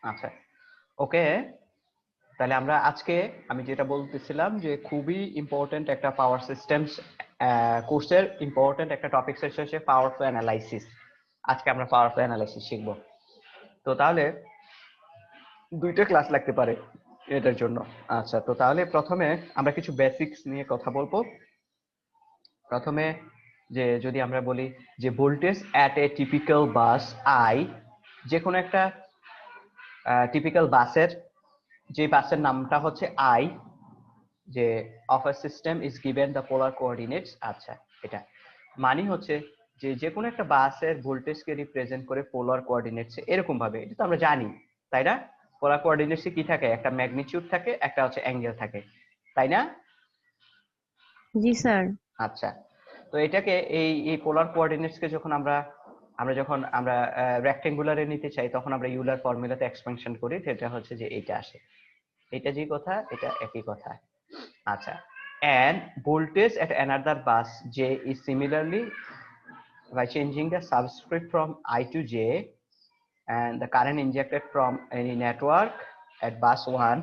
আচ্ছা, ওকে। তাহলে আমরা আজকে আমি যেটা বলতেছিলাম যে খুবই ইম্পর্টেন্ট একটা পাওয়ার সিস্টেমস কোর্সের ইম্পর্টেন্ট একটা টপিক হচ্ছে পাওয়ার ফ্লো অ্যানালাইসিস। আজকে আমরা পাওয়ার ফ্লো অ্যানালাইসিস শিখবো। তো তাহলে দুইটা ক্লাস লাগতে পারে এটার জন্য। আচ্ছা, তো তাহলে প্রথমে আমরা কিছু বেসিক্স নিয়ে কথা বলবো। প্রথমে যে যদি আমরা বলি যে voltage at a typical bus I, যে কোনো একটা টিপিক্যাল বাসের যে বাসের নামটা হচ্ছে আই, যে of a system is given the polar coordinates. আচ্ছা, এটা মানে হচ্ছে যে যে কোনো একটা বাসের ভোল্টেজকে রিপ্রেজেন্ট করে পোলার কোঅর্ডিনেটস এরকম ভাবে, এটা তো আমরা জানি তাই না? পোলার কোঅর্ডিনেটসে কি থাকে? একটা ম্যাগনিটিউড থাকে, একটা হচ্ছে অ্যাঙ্গেল থাকে, তাই না? জি স্যার। আচ্ছা, তো এটাকে এই পোলার কোঅর্ডিনেটস কে যখন আমরা রেক্টেঙ্গুলারে নিতে চাই, তখন আমরা ইউলার ফর্মুলাতে এক্সপেনশন করি, সেটা হচ্ছে যে এইটা আসে। এটা যে কথা, এটা একই কথা। আচ্ছা, and voltage at another bus J is similarly by changing the subscript from I to J, and the current injected from any network at bus 1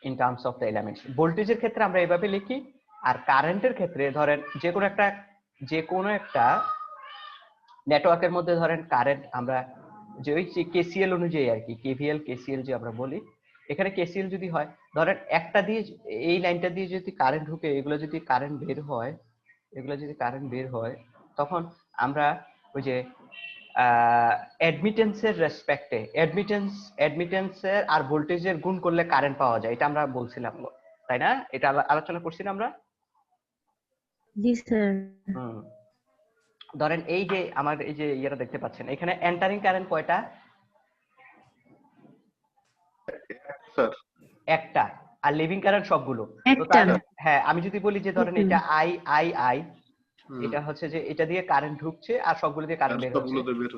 in terms of the elements. ভোল্টেজের ক্ষেত্রে আমরা এইভাবে লিখি, আর কারেন্টের ক্ষেত্রে ধরেন যে কোনো একটা নেটওয়ার্কের মধ্যে ধরেন কারেন্ট আমরা যে ওই কেসিএল অনুযায়ী আর কি, কেভিএল কেসিএল যে আমরা বলি, এখানে কেসিএল যদি হয়, ধরেন একটা দিয়ে এই লাইনটা দিয়ে যদি কারেন্ট ঢুকে, এগুলো যদি কারেন্ট বের হয়, তখন আমরা ওই যে অ্যাডমিটেন্সের রেসপেক্টে অ্যাডমিটেন্সের আর ভোল্টেজের গুণ করলে কারেন্ট পাওয়া যায়, এটা আমরা বলছিলাম তাই না? এটা আলোচনা করছিলাম আমরা। জি স্যার। ধরেন এই যে আমার এই যে ইয়েটা দেখতে পাচ্ছেন, এখানে এন্টারিং কারেন্ট কয়টা? স্যার একটা। আর লিভিং কারেন্ট সবগুলো। তো একটা। তাহলে হ্যাঁ, আমি যদি বলি যে ধরেন এটা আই আই আই, এটা হচ্ছে যে এটা দিয়ে কারেন্ট ঢুকছে আর সবগুলো দিয়ে কারেন্ট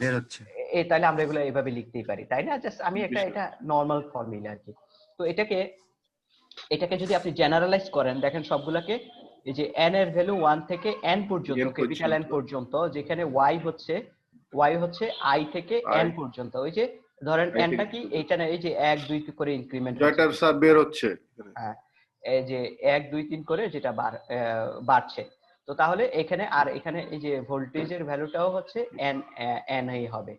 বের হচ্ছে। তাহলে আমরা এগুলো এইভাবে লিখতেই পারি, তাই না? জাস্ট আমি এটা নরমাল ফর্মুলা আর কি। তো এটাকে যদি আপনি জেনারেলাইজ করেন, দেখেন সবগুলোকে এই যে n এর ভ্যালু 1 থেকে n পর্যন্ত, ক্যাপিটাল n পর্যন্ত, যেখানে y হচ্ছে i থেকে n পর্যন্ত। ওই যে ধরেন nটা কি, এইটা না, এই যে 1 2 করে ইনক্রিমেন্ট যেটা স্যার বের হচ্ছে, হ্যাঁ, এই যে 1 2 3 করে যেটা বাড়ছে। তো তাহলে এখানে আর এখানে এই যে ভোল্টেজের ভ্যালুটাও হচ্ছে n এই হবে,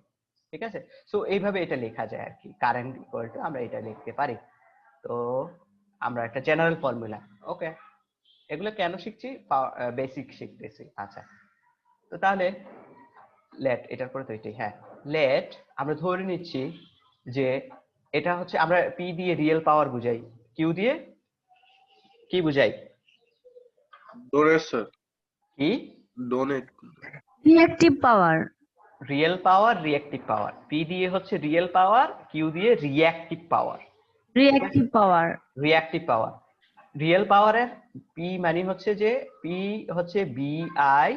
ঠিক আছে? সো এইভাবে এটা লেখা যায় আর কি, কারেন্ট ইকুয়াল টু, আমরা এটা লিখতে পারি। তো আমরা একটা জেনারেল ফর্মুলা, ওকে। এগুলো কেন শিখছি? বেসিক শিখতেছি। আচ্ছা, তো তাহলে লেট, এটার পরে তো এটাই, হ্যাঁ, লেট আমরা ধরে নিচ্ছি যে এটা হচ্ছে, আমরা পি দিয়ে রিয়েল পাওয়ার বুঝাই, কিউ দিয়ে কি বুঝাই? ডোনেট স্যার, কি? Denote. Reactive power. Real power, reactive power. P দিয়ে হচ্ছে রিয়েল পাওয়ার, কিউ দিয়ে reactive power. Reactive power. Reactive power. Real পাওয়ারের পি মানে হচ্ছে যে পি হচ্ছে V I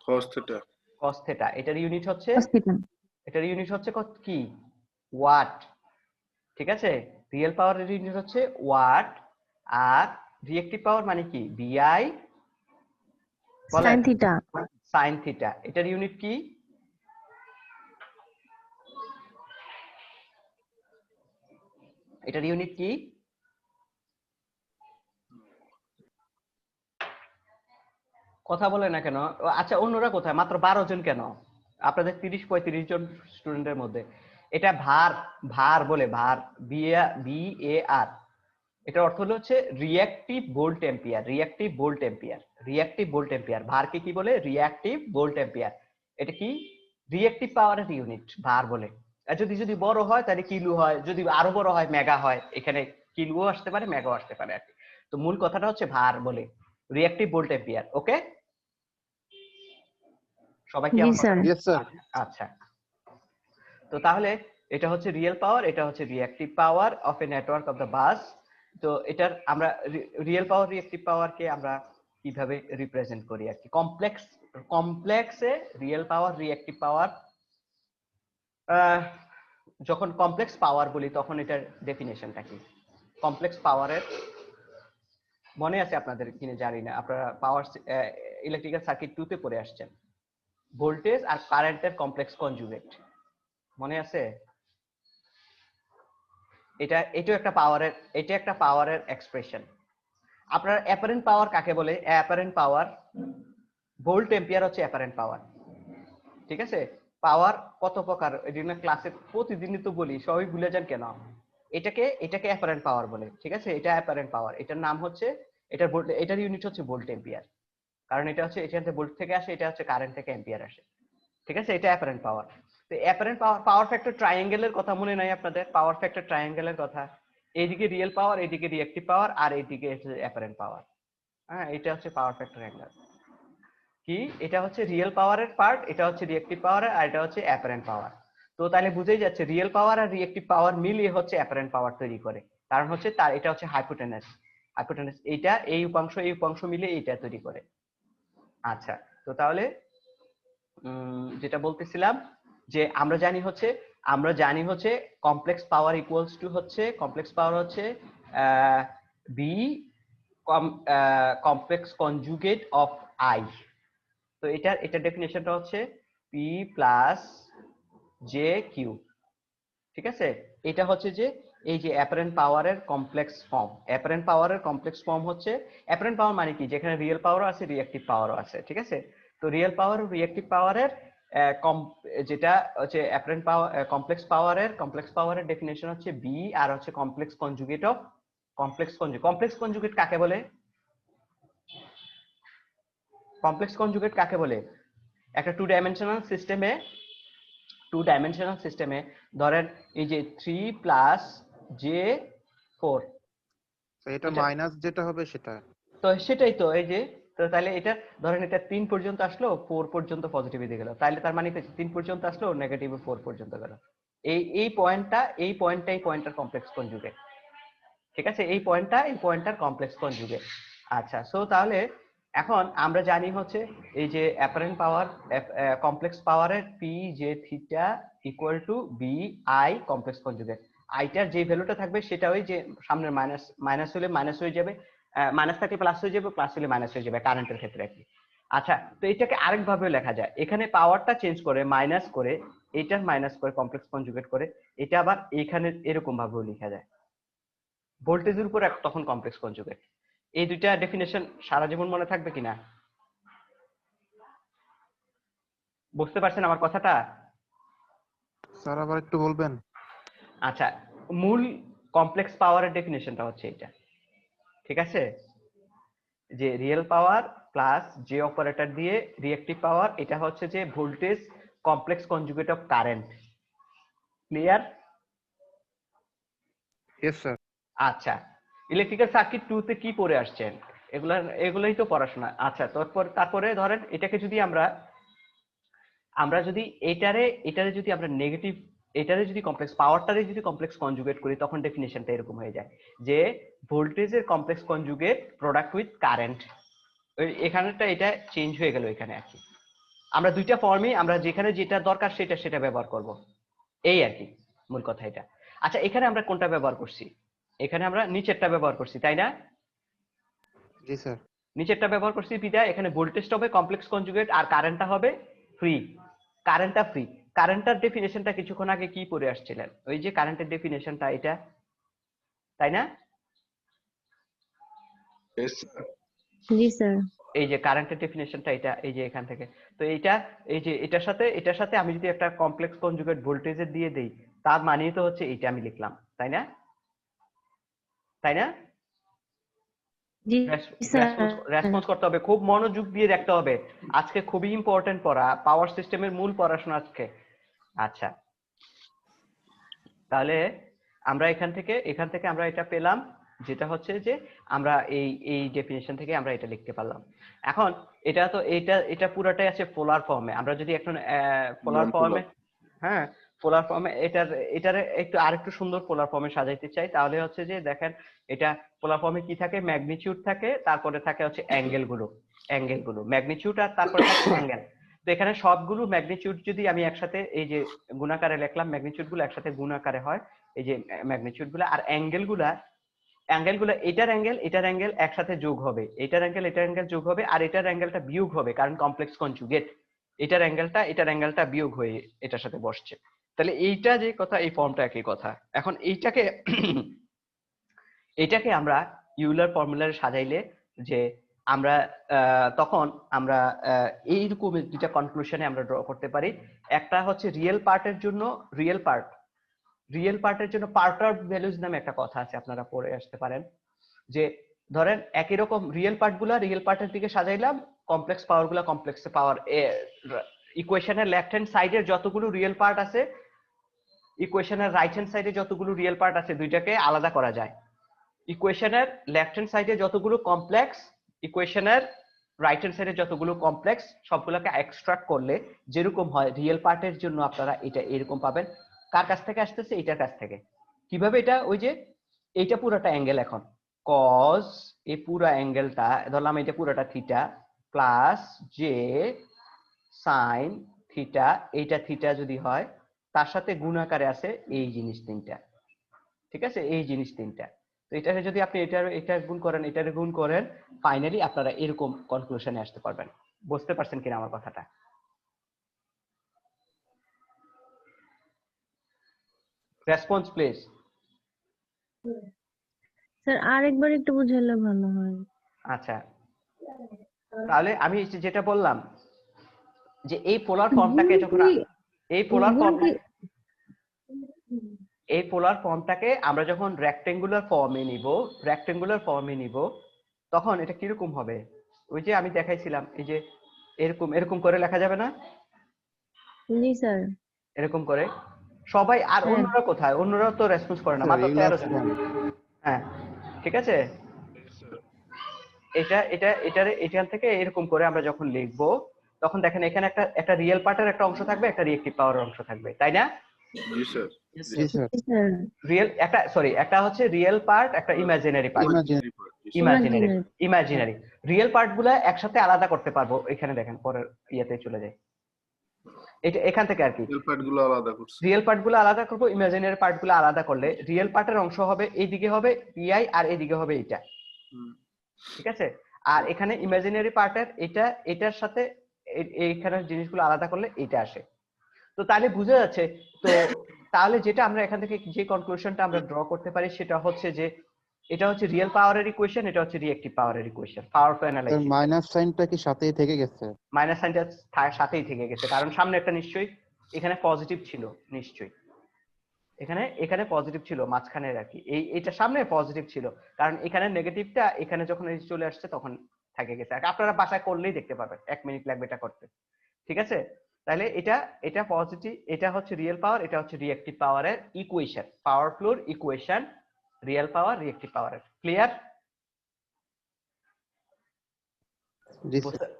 cos theta. Cos theta. এটার ইউনিট হচ্ছে কি? ওয়াট, ঠিক আছে? রিয়েল পাওয়ারের ইউনিট হচ্ছে ওয়াট। আর রিঅ্যাক্টিভ পাওয়ার মানে কি? বিআই সাইন থিটা। Sine theta. এটার ইউনিট কি? এটার ইউনিট কি? কথা বলে না কেন? আচ্ছা, অন্যরা কোথায়? মাত্র 12 জন কেন আপনাদের 30-35 জন স্টুডেন্টের মধ্যে? এটা ভার বলে, ভার, বি এ আর। এটার অর্থ হচ্ছে রিঅ্যাক্টিভ ভোল্ট অ্যাম্পিয়ার। ভারকে কি বলে? Reactive volt ampere. এটা কি? রিঅ্যাক্টিভ পাওয়ারের ইউনিট ভার বলে। আর যদি বড় হয় তাহলে কিলো হয়, যদি আরো বড় হয় মেগা হয়। এখানে কিলো আসতে পারে, মেগাও আসতে পারে আর কি। তো মূল কথাটা হচ্ছে ভার বলে, রিঅ্যাক্টিভ ভোল্ট অ্যাম্পিয়ার। ওকে, সবাই কি জি আমার স্যার। আচ্ছা, তো তাহলে এটা হচ্ছে রিয়েল পাওয়ার, এটা হচ্ছে reactive power of A network of the বাস। তো এটার আমরা রিয়েল পাওয়ার, রিঅ্যাক্টিভ পাওয়ারকে আমরা কিভাবে রিপ্রেজেন্ট করি আর কি, কমপ্লেক্সে রিয়েল পাওয়ার, রিঅ্যাক্টিভ পাওয়ার। যখন কমপ্লেক্স পাওয়ার বলি তখন এটার ডেফিনেশনটা কি? কমপ্লেক্স পাওয়ারের মনে আছে আপনাদের কিনে জানি না, আপনারা পাওয়ার ইলেকট্রিক্যাল সার্কিট 2 তে পড়ে আসছেন, ভোল্টেজ আর কারেন্টের কমপ্লেক্স কনজুগেট, মনে আছে? এটাও একটা পাওয়ারের এক্সপ্রেশন। আপনার অ্যাপারেন্ট পাওয়ার কাকে বলে? অ্যাপারেন্ট পাওয়ার, ভোল্ট এম্পিয়ার হচ্ছে অ্যাপারেন্ট পাওয়ার। ঠিক আছে, পাওয়ার কত প্রকার এটা ক্লাসে প্রতিদিনই তো বলি, সবাই ভুলে যান কেন? এটাকে অ্যাপারেন্ট পাওয়ার বলে। ঠিক আছে, এটা অ্যাপারেন্ট পাওয়ার, এটার নাম হচ্ছে, এটার ইউনিট হচ্ছে ভোল্ট এম্পিয়ার, কারণ এটা হচ্ছে এখান থেকে ভোল্ট থেকে আসে, এটা হচ্ছে কারেন্ট থেকে এম্পিয়ার আসে। ঠিক আছে, এটা অ্যাপারেন্ট পাওয়ার। তো অ্যাপারেন্ট পাওয়ার ফ্যাক্টর ট্রায়াঙ্গেলের কথা মনে নাই আপনাদের? পাওয়ার ফ্যাক্টর ট্রায়াঙ্গেলের কথা, এইদিকে রিয়েল পাওয়ার, এইদিকে রিঅ্যাক্টিভ পাওয়ার, আর এইদিকে অ্যাপারেন্ট পাওয়ার। হ্যাঁ, এটা হচ্ছে পাওয়ার ফ্যাক্টর অ্যাঙ্গেল। কি, এটা হচ্ছে রিয়েল পাওয়ারের পার্ট, এটা হচ্ছে রিঅ্যাক্টিভ পাওয়ার, আর এটা হচ্ছে অ্যাপারেন্ট পাওয়ার। তো তাহলে বুঝেই যাচ্ছে রিয়েল পাওয়ার আর রিঅ্যাক্টিভ পাওয়ার মিলিয়ে হচ্ছে অ্যাপারেন্ট পাওয়ার তৈরি করে, কারণ হচ্ছে তার এটা হচ্ছে হাইপোটেনাস, এইটা এই উপাংশ মিলে এইটা তৈরি করে। আচ্ছা, তো তাহলে যেটা বলতেছিলাম যে আমরা জানি হচ্ছে কমপ্লেক্স পাওয়ার ইকুয়ালস টু হচ্ছে, কমপ্লেক্স পাওয়ার হচ্ছে V complex conjugate of I. তো এটার ডেফিনেশনটা হচ্ছে পি প্লাস জে কিউ। ঠিক আছে, এটা হচ্ছে যে এই যে অ্যাপারেন্ট পাওয়ারের কমপ্লেক্স ফর্ম। অ্যাপারেন্ট পাওয়ারের কমপ্লেক্স ফর্ম হচ্ছে, অ্যাপারেন্ট পাওয়ার মানে কি, যেখানে রিয়েল পাওয়ারও আছে, রিঅ্যাক্টিভ পাওয়ারও আছে। ঠিক আছে, তো রিয়েল পাওয়ার ও রিঅ্যাক্টিভ পাওয়ারের যেটা হচ্ছে অ্যাপারেন্ট পাওয়ার, কমপ্লেক্স পাওয়ারের ডেফিনেশন হচ্ছে বি, আর হচ্ছে complex conjugate of, complex conjugate কাকে বলে? কমপ্লেক্স কনজুগেট কাকে বলে? একটা টু ডাইমেনশনাল সিস্টেমে ধরেন এই যে 3 প্লাস জে 4, এটা মাইনাস যেটা হবে সেটা। তো সেটাই তো, এই যে, তো তাহলে এটা ধরেন এটা 3 পর্যন্ত আসলো, 4 পর্যন্ত পজিটিভে দিয়ে গেল, তাহলে তার মানে 3 পর্যন্ত আসলো, নেগেটিভ 4 পর্যন্ত গেল। এই পয়েন্টটার কমপ্লেক্স কনজুগেট। ঠিক আছে, এই পয়েন্টটার কমপ্লেক্স কনজুগেট। আচ্ছা, সো তাহলে এখন আমরা জানি হচ্ছে এই যে অ্যাপারেন্ট পাওয়ার, কমপ্লেক্স পাওয়ারের P J theta equal to V I complex conjugate. আইটার যে ভ্যালুটা থাকবে সেটা ওই যে সামনের মাইনাস হলে মাইনাস হয়ে যাবে, মাইনাস থাকলে প্লাস হয়ে যাবে, প্লাস হলে মাইনাস হয়ে যাবে, কারেন্টের ক্ষেত্রে আর কি। আচ্ছা, তো এটাকে আরেকভাবে লেখা যায়, এখানে পাওয়ারটা চেঞ্জ করে মাইনাস করে, এইটার মাইনাস করে কমপ্লেক্স কনজুগেট করে, এটা আবার এখানে এরকম ভাবেও লেখা যায়, ভোল্টেজের উপর তখন কমপ্লেক্স কনজুগেট। এই দুইটা ডেফিনেশন সারা জীবন মনে থাকবে কিনা? বুঝতে পারছেন আমার কথাটা? স্যার আবার একটু বলবেন? আচ্ছা, মূল কমপ্লেক্স পাওয়ারের ডেফিনেশনটা হচ্ছে এটা। ঠিক আছে, যে real power plus J operator দিয়ে রিঅ্যাক্টিভ পাওয়ার, এটা হচ্ছে যে voltage complex conjugate of current. Clear? Yes sir. আচ্ছা, ইলেকট্রিক্যাল সার্কিট 2 তে কি পড়ে আসছেন? এগুলাই তো পড়াশোনা। আচ্ছা, তারপরে ধরেন এটাকে যদি আমরা যদি এটারে যদি আমরা নেগেটিভ, এটারে যদি কমপ্লেক্স পাওয়ারটারে যদি কমপ্লেক্স কনজুগেট করি, তখন ডেফিনেশনটা এরকম হয়ে যায় যে ভোল্টেজের complex conjugate product with current. এখানেটা এটা চেঞ্জ হয়ে গেল এখানে আর কি। আমরা দুইটা ফর্মই, আমরা যেখানে যেটা দরকার সেটা ব্যবহার করব, এই আর কি মূল কথা এটা। আচ্ছা, এখানে আমরা কোনটা ব্যবহার করছি? এখানে আমরা নিচেরটা ব্যবহার করছি, তাই না? জি স্যার। নিচেরটা ব্যবহার করছি বিদায় এখানে ভোল্টেজটা হবে কমপ্লেক্স কনজুগেট, আর কারেন্টটা হবে ফ্রি। কারেন্টটার ডেফিনেশনটা কিছুক্ষণ আগে কি পড়ে আসছিলেন? ওই যে কারেন্টের ডেফিনেশনটা এটা, তাই না? Yes, sir. জি স্যার। এই যে কারেন্টের ডেফিনেশনটা এটা, এই যে এখান থেকে। তো এইটা, এই যে এটার সাথে আমি যদি একটা কমপ্লেক্স কনজুগেট ভোল্টেজের দিয়ে দেই, তার মানেই তো হচ্ছে এইটা আমি লিখলাম, তাই না? জি স্যার। রেসপন্স করতে হবে, খুব মনোযোগ দিয়ে দেখতে হবে, আজকে খুবই ইম্পর্টেন্ট পড়া, পাওয়ার সিস্টেমের মূল পড়াশোনা আজকে। আচ্ছা, তাহলে আমরা এখান থেকে আমরা এটা পেলাম, যেটা হচ্ছে যে আমরা এই ডেফিনেশন থেকে আমরা এটা লিখতে পারলাম। এখন এটা পুরোটাই আছে পোলার ফর্মে। আমরা যদি এখন পোলার ফর্মে, হ্যাঁ পোলার ফর্মে এটার একটু আরেকটু সুন্দর পোলার ফর্মে সাজাইতে চাই, তাহলে হচ্ছে যে দেখেন এটা পোলার ফর্মে কি থাকে, ম্যাগনিটিউড থাকে, তারপরে থাকে হচ্ছে অ্যাঙ্গেলগুলো, ম্যাগনিটিউড, আর তারপরে থাকে অ্যাঙ্গেল। তো এখানে সবগুলো ম্যাগনিটিউড যদি আমি একসাথে এই যে গুণাকারে লিখলাম, ম্যাগনিটিউড গুলো একসাথে গুণাকারে হয়, এই যে ম্যাগনিটিউড গুলো, আর অ্যাঙ্গেলগুলো এটার অ্যাঙ্গেল একসাথে যোগ হবে, এটার অ্যাঙ্গেল যোগ হবে, আর এটার অ্যাঙ্গেলটা বিয়োগ হবে, কারণ কমপ্লেক্স কনজুগেট এটার অ্যাঙ্গেলটা বিয়োগ হয়ে এটার সাথে বসছে। তাহলে এইটা যে কথা, এই ফর্মটা একই কথা। এখন এইটাকে আমরা ইউলার ফর্মুলারে সাজাইলে যে আমরা তখন আমরা এইরকম দুইটা কনক্লুশনে আমরা ড্র করতে পারি। একটা হচ্ছে রিয়েল পার্টের জন্য রিয়েল পার্টের জন্য পার্টার্ব ভ্যালুজ নামে একটা কথা আছে, আপনারা পড়ে আসতে পারেন। যে ধরেন একই রকম রিয়েল পার্টের দিকে সাজাইলাম, কমপ্লেক্স পাওয়ার গুলা কমপ্লেক্স পাওয়ার, ইকুয়েশনের লেফট হ্যান্ড সাইডের যতগুলো রিয়েল পার্ট আছে, ইকুয়েশনের রাইট হ্যান্ড সাইডে যতগুলো রিয়েল পার্ট আছে, দুইটাকে আলাদা করা যায়। ইকুয়েশনের লেফট হ্যান্ড সাইডে যতগুলো কমপ্লেক্স, ইকুয়েশনের রাইট হ্যান্ড সাইডে যতগুলো কমপ্লেক্স, সবগুলোকে এক্সট্রাক্ট করলে যেরকম হয় রিয়েল পার্টের জন্য আপনারা এটা এরকম পাবেন। কার কাছ থেকে আসতেছে? এটার কাছ থেকে। কিভাবে? এটা ওই যে এইটা পুরোটা অ্যাঙ্গেল, এখন কজ এই পুরো অ্যাঙ্গেলটা ধরলাম এটা পুরোটা theta plus J sine theta, এইটা থিটা যদি হয় তার সাথে গুণাকারে আছে এই জিনিস তিনটা, ঠিক আছে? এই জিনিস তিনটা। তো এটাকে যদি আপনি এটা গুণ করেন ফাইনালি আপনারা এরকম কনক্লুশনে আসতে পারবেন। বুঝতে পারছেন কিনা আমার কথাটা? Response please. স্যার আরেকবার একটু বুঝালে ভালো হয়। আচ্ছা, তাহলে আমি যেটা বললাম যে এই পোলার ফর্মটাকে যখন এই পোলার ফর্মটাকে আমরা যখন রেক্টেঙ্গুলার ফর্মে নিব তখন এটা কিরকম হবে? ওই যে আমি দেখাইছিলাম, এই যে এরকম এরকম করে লেখা যাবে না? জি স্যার। এরকম করে সবাই। আর হ্যাঁ। অন্যরা কোথায়? অন্যরা তো রেসপন্স করে না, মাত্র 13 জন। হ্যাঁ, ঠিক আছে। এখান থেকে এরকম করে আমরা যখন লিখবো তখন দেখেন এখানে একটা রিয়েল পার্টের একটা অংশ থাকবে, একটা রিয়েক্টিভ পাওয়ারের অংশ থাকবে, তাই না? জি স্যার। জি স্যার। একটা হচ্ছে রিয়েল পার্ট, একটা imaginary part. Imaginary real part গুলা একসাথে আলাদা করতে পারবো। এখানে দেখেন পরের ইয়েতে চলে যায়, এটা এখান থেকে আর কি রিয়েল পার্ট গুলো আলাদা করবো, ইমাজিনারি পার্ট গুলো আলাদা করলে রিয়েল পার্টের অংশ হবে এইদিকে হবে পিআই আর এইদিকে হবে এইটা, ঠিক আছে? আর এখানে ইমাজিনারি পার্টের এটার সাথে এইখানের জিনিসগুলো আলাদা করলে এইটা আসে। তো তাহলে বোঝা যাচ্ছে। তো তাহলে যেটা আমরা এখান থেকে যে কনক্লুশনটা আমরা ড্র করতে পারি সেটা হচ্ছে যে এটা হচ্ছে রিয়েল পাওয়ারের ইকুয়েশন, এটা হচ্ছে রিঅ্যাক্টিভ পাওয়ারের equation, power to analysis. Minus সাইনটা কি সাথেই থেকে গেছে? মাইনাস সাইনটা সাথেই থেকে গেছে, কারণ সামনে একটা নিশ্চয়ই এখানে পজিটিভ ছিল, নিশ্চয়ই এখানে পজিটিভ ছিল মাঝখানে আর কি, এইটা সামনে পজিটিভ ছিল, কারণ এখানে নেগেটিভটা এখানে যখন চলে আসছে তখন থেকে গেছে। আপনারা বাসায় করলেই দেখতে পাবেন, 1 মিনিট লাগবে এটা করতে, ঠিক আছে? তাহলে এটা পজিটিভ, এটা হচ্ছে রিয়েল পাওয়ার, এটা হচ্ছে রিঅ্যাক্টিভ পাওয়ারের equation, power flow equation, real power reactive পাওয়ারের। ক্লিয়ার? জি স্যার।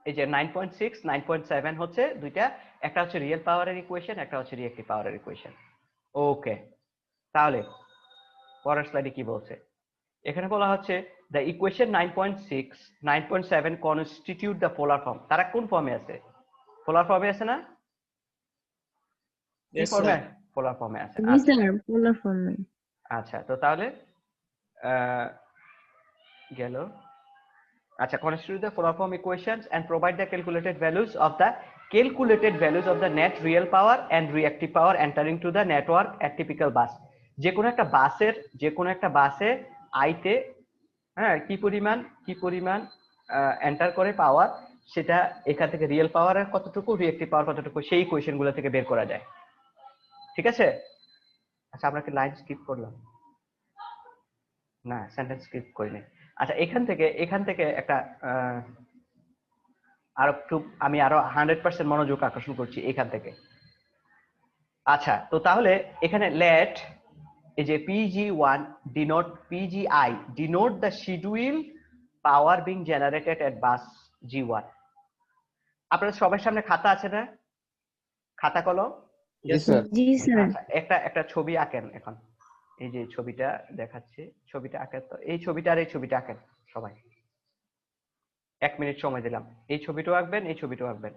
এই যে 9.6 9.7 হচ্ছে দুইটা, একটা হচ্ছে রিয়েল পাওয়ারের ইকুয়েশন, একটা হচ্ছে রিঅ্যাক্টিভ পাওয়ারের ইকুয়েশন। ওকে, তাহলে পরের স্লাইডে কি বলছে? এখানে বলা হচ্ছে the equation 9.6 9.7 constitute the polar form। তারা কোন ফর্মে আছে? পোলার ফর্মে আছে না? কি ফর্মে? পোলার ফর্মে আছে। জি স্যার, পোলার ফর্মে। আচ্ছা, তো তাহলে গেল। আচ্ছা, constitute the polar form equations and provide the calculated values of the net real power and reactive power entering to the network at typical bus। যে কোনো একটা বাসে আইতে হ্যাঁ কি পরিমাণ এন্টার করে পাওয়ার, সেটা এখান থেকে রিয়েল পাওয়ারের কতটুকু, রিঅ্যাক্টিভ পাওয়ার কতটুকু, সেই ইকুয়েশন গুলো থেকে বের করা যায়, ঠিক আছে? আচ্ছা, আমরা কি লাইন স্কিপ করলাম? না, সেন্টেন্স স্কিপ করিনি। আচ্ছা, এখান থেকে একটা আমি আরো 100% মনোযোগ আকর্ষণ করছি এখান থেকে। আচ্ছা, তো তাহলে এখানে লেট এই যে PG1 denote the schedule power being generated at bus G1। আপনাদের সবার সামনে খাতা আছে না? খাতা কলম? জি স্যার। জি স্যার। আচ্ছা, একটা ছবি আঁকেন এখন। এই যে ছবিটা দেখাচ্ছি, ছবিটা আঁকেন। তো এই ছবিটা আর এই ছবিটা আঁকেন সবাই। 1 মিনিট সময় দিলাম। এই ছবিটাও আঁকবেন, এই ছবিটাও আঁকবেন।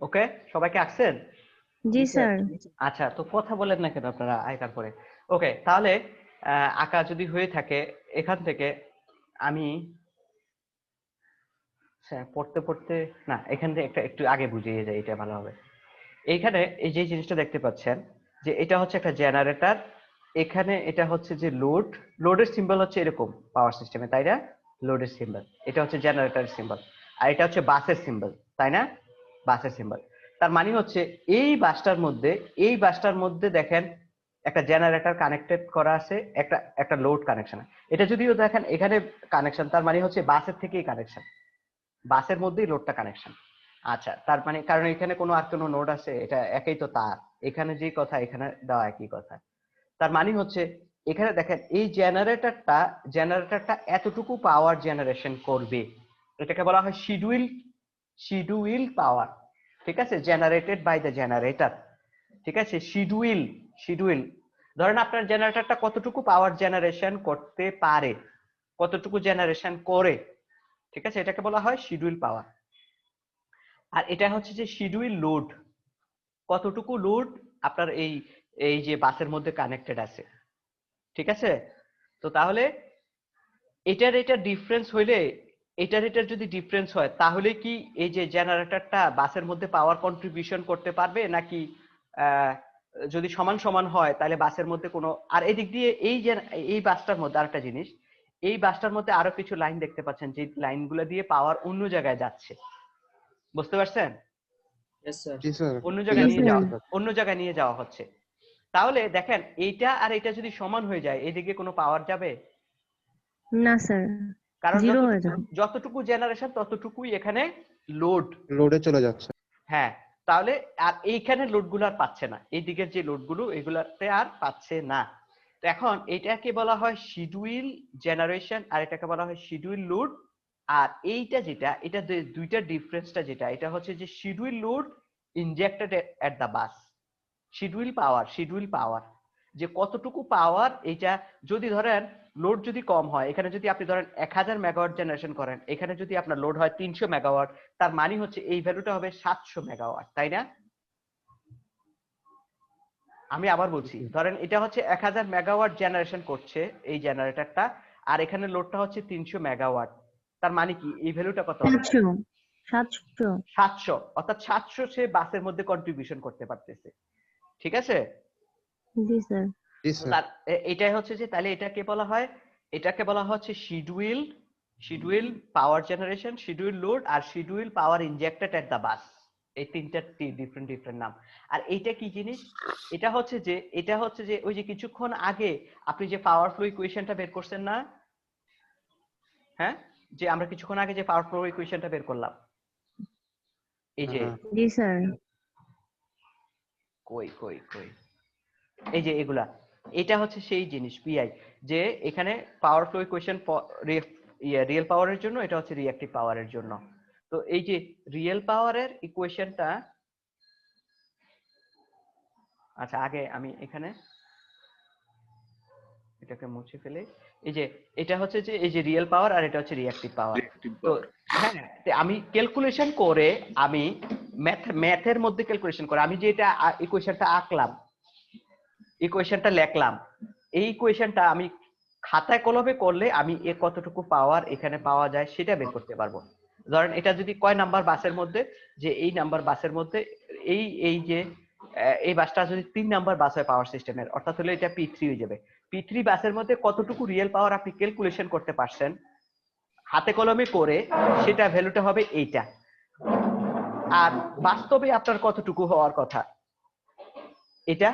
ওকে, সবাইকে আসছেন? জি স্যার। আচ্ছা, তো কথা বলেন না কেন আপনারা আঁকার পরে? ওকে, তাহলে আঁকা যদি হয়ে থাকে এখান থেকে আমি পড়তে পড়তে না, এখান থেকে একটু আগে বুঝিয়ে যাই, এটা ভালো হবে। এইখানে এই যে জিনিসটা দেখতে পাচ্ছেন যে এটা হচ্ছে একটা জেনারেটর, এখানে এটা হচ্ছে যে লোড, লোডের সিম্বল হচ্ছে এরকম পাওয়ার সিস্টেমে, তাই না? লোডের সিম্বল, এটা হচ্ছে জেনারেটরের সিম্বল, আর এটা হচ্ছে বাসের সিম্বল, তাই না? বাসের সিম্বল। তার মানে হচ্ছে এই বাসটার মধ্যে দেখেন একটা জেনারেটর কানেক্টেড করা আছে, একটা লোড কানেকশন। এটা যদিও দেখেন এখানে কানেকশন, তার মানে হচ্ছে বাসের থেকেই কানেকশন, বাসের মধ্যেই লোডটা কানেকশন। আচ্ছা, তার মানে কারণ এখানে আর কোনো নোড আছে, এটা একই তো তার, এখানে যে কথা এখানে দেওয়া একই কথা। তার মানে হচ্ছে এখানে দেখেন এই জেনারেটরটা এতটুকু পাওয়ার জেনারেশন করবে, এটাকে বলা হয় শিডিউল পাওয়ার। ঠিক আছে, জেনারেটেড বাই দ্য জেনারেটর। ঠিক আছে, শিডিউল। ধরেন আপনার জেনারেটরটা কতটুকু পাওয়ার জেনারেশন করতে পারে, কতটুকু জেনারেশন করে, ঠিক আছে, এটাকে বলা হয় শিডিউল পাওয়ার। আর এটা হচ্ছে যে শিডিউল লোড, কতটুকু লোড আপনার এই যে বাসের মধ্যে কানেক্টেড আছে। ঠিক আছে, তো তাহলে এটার ডিফারেন্স হইলে, এটার যদি ডিফারেন্স হয় তাহলে কি এই যে জেনারেটরটা বাসের মধ্যে পাওয়ার কন্ট্রিবিউশন করতে পারবে, নাকি যদি সমান সমান হয় তাহলে বাসের মধ্যে কোনো, আর এদিক দিয়ে এই বাসটার মধ্যে আরেকটা জিনিস, এই বাসটার মধ্যে আরো কিছু লাইন দেখতে পাচ্ছেন, যে লাইনগুলো দিয়ে পাওয়ার অন্য জায়গায় যাচ্ছে, বুঝতে পারছেন? জি স্যার। অন্য Yes, জায়গায় sir. অন্য জায়গায় নিয়ে যাওয়া হচ্ছে। তাহলে দেখেন এইটা আর এটা যদি সমান হয়ে যায়, এদিকে কোনো পাওয়ার যাবে? না স্যার, কারণ জিরো হয়ে যাবে। যতটুকু জেনারেশন ততটুকুই এখানে লোড। লোডে চলে যাচ্ছে। হ্যাঁ, তাহলে আর এইখানে লোডগুলো আর পাচ্ছে না, এই দিকের যে লোডগুলো এগুলাতে আর পাচ্ছে না। তো এখন এটাকে বলা হয় শিডিউল জেনারেশন, আর এটাকে বলা হয় শিডিউল লোড। আর এইটা যেটা, এটা দুইটা ডিফারেন্সটা যেটা, এটা হচ্ছে যে schedule load injected at the bus, schedule পাওয়ার যে কতটুকু পাওয়ার, এইটা যদি ধরেন লোড যদি কম হয়, এখানে যদি আপনি ধরেন 1000 মেগাওয়াট জেনারেশন করেন, এখানে যদি আপনার লোড হয় 300 মেগাওয়াট, তার মানে হচ্ছে এই ভ্যালুটা হবে 700 মেগাওয়াট, তাই না? আমি আবার বলছি, ধরেন এটা হচ্ছে 1000 মেগাওয়াট জেনারেশন করছে এই জেনারেটরটা, আর এখানে লোডটা হচ্ছে 300 মেগাওয়াট, তার মানে কি এই ভ্যালুটা কত হবে? 700। 700, অর্থাৎ 700 সে বাসের মধ্যে কন্ট্রিবিউশন করতে পারতেছে। ঠিক আছে, জি স্যার। জি স্যার। এটাই হচ্ছে যে, তাহলে এটাকে বলা হচ্ছে schedule power generation, schedule load, আর schedule power injected at the bus. এই তিনটা ডিফারেন্ট নাম। আর এইটা কি জিনিস? এটা হচ্ছে যে ওই যে কিছুক্ষণ আগে আপনি যে পাওয়ার ফ্লো ইকুয়েশনটা বের করছেন না, হ্যাঁ, যে আমরা কিছুক্ষণ আগে যে পাওয়ার ফ্লো ইকুয়েশনটা বের করলাম, এই যে জি স্যার। কই এই যে এগুলা, এটা হচ্ছে সেই জিনিস পিআই, যে এখানে পাওয়ার ফ্লো ইকুয়েশন রিয়েল পাওয়ারের জন্য, এটা হচ্ছে রিঅ্যাক্টিভ পাওয়ারের জন্য। তো এই যে রিয়েল পাওয়ারের ইকুয়েশনটা, আচ্ছা আগে আমি এখানে এটাকে মুছে ফেলে, এই যে এটা হচ্ছে যে এই যে রিয়েল পাওয়ার, আর এটা হচ্ছে রিঅ্যাক্টিভ পাওয়ার। তো হ্যাঁ, আমি ক্যালকুলেশন করে, আমি ম্যাথের মধ্যে ক্যালকুলেশন করে আমি যে এটা ইকুয়েশনটা আঁকলাম, ইকুয়েশনটা লিখলাম, এই ইকুয়েশনটা আমি খাতায় কলমে করলে আমি কতটুকু পাওয়ার এখানে পাওয়া যায় সেটা বের করতে পারবো। ধরেন এটা যদি কয় নাম্বার বাসের মধ্যে, যে এই নাম্বার বাসের মধ্যে এই যে এই বাসটা যদি 3 নাম্বার বাস হয় পাওয়ার সিস্টেমের, অর্থাৎ হলে এটা P3 হয়ে যাবে। P3 বাসের মধ্যে কতটুকু রিয়েল পাওয়ার আপনি ক্যালকুলেশন করতে পারছেন হাতে কলমে করে, সেটা ভ্যালুটা হবে এইটা। আর বাস্তবে আপনার কতটুকু হওয়ার কথা এটা।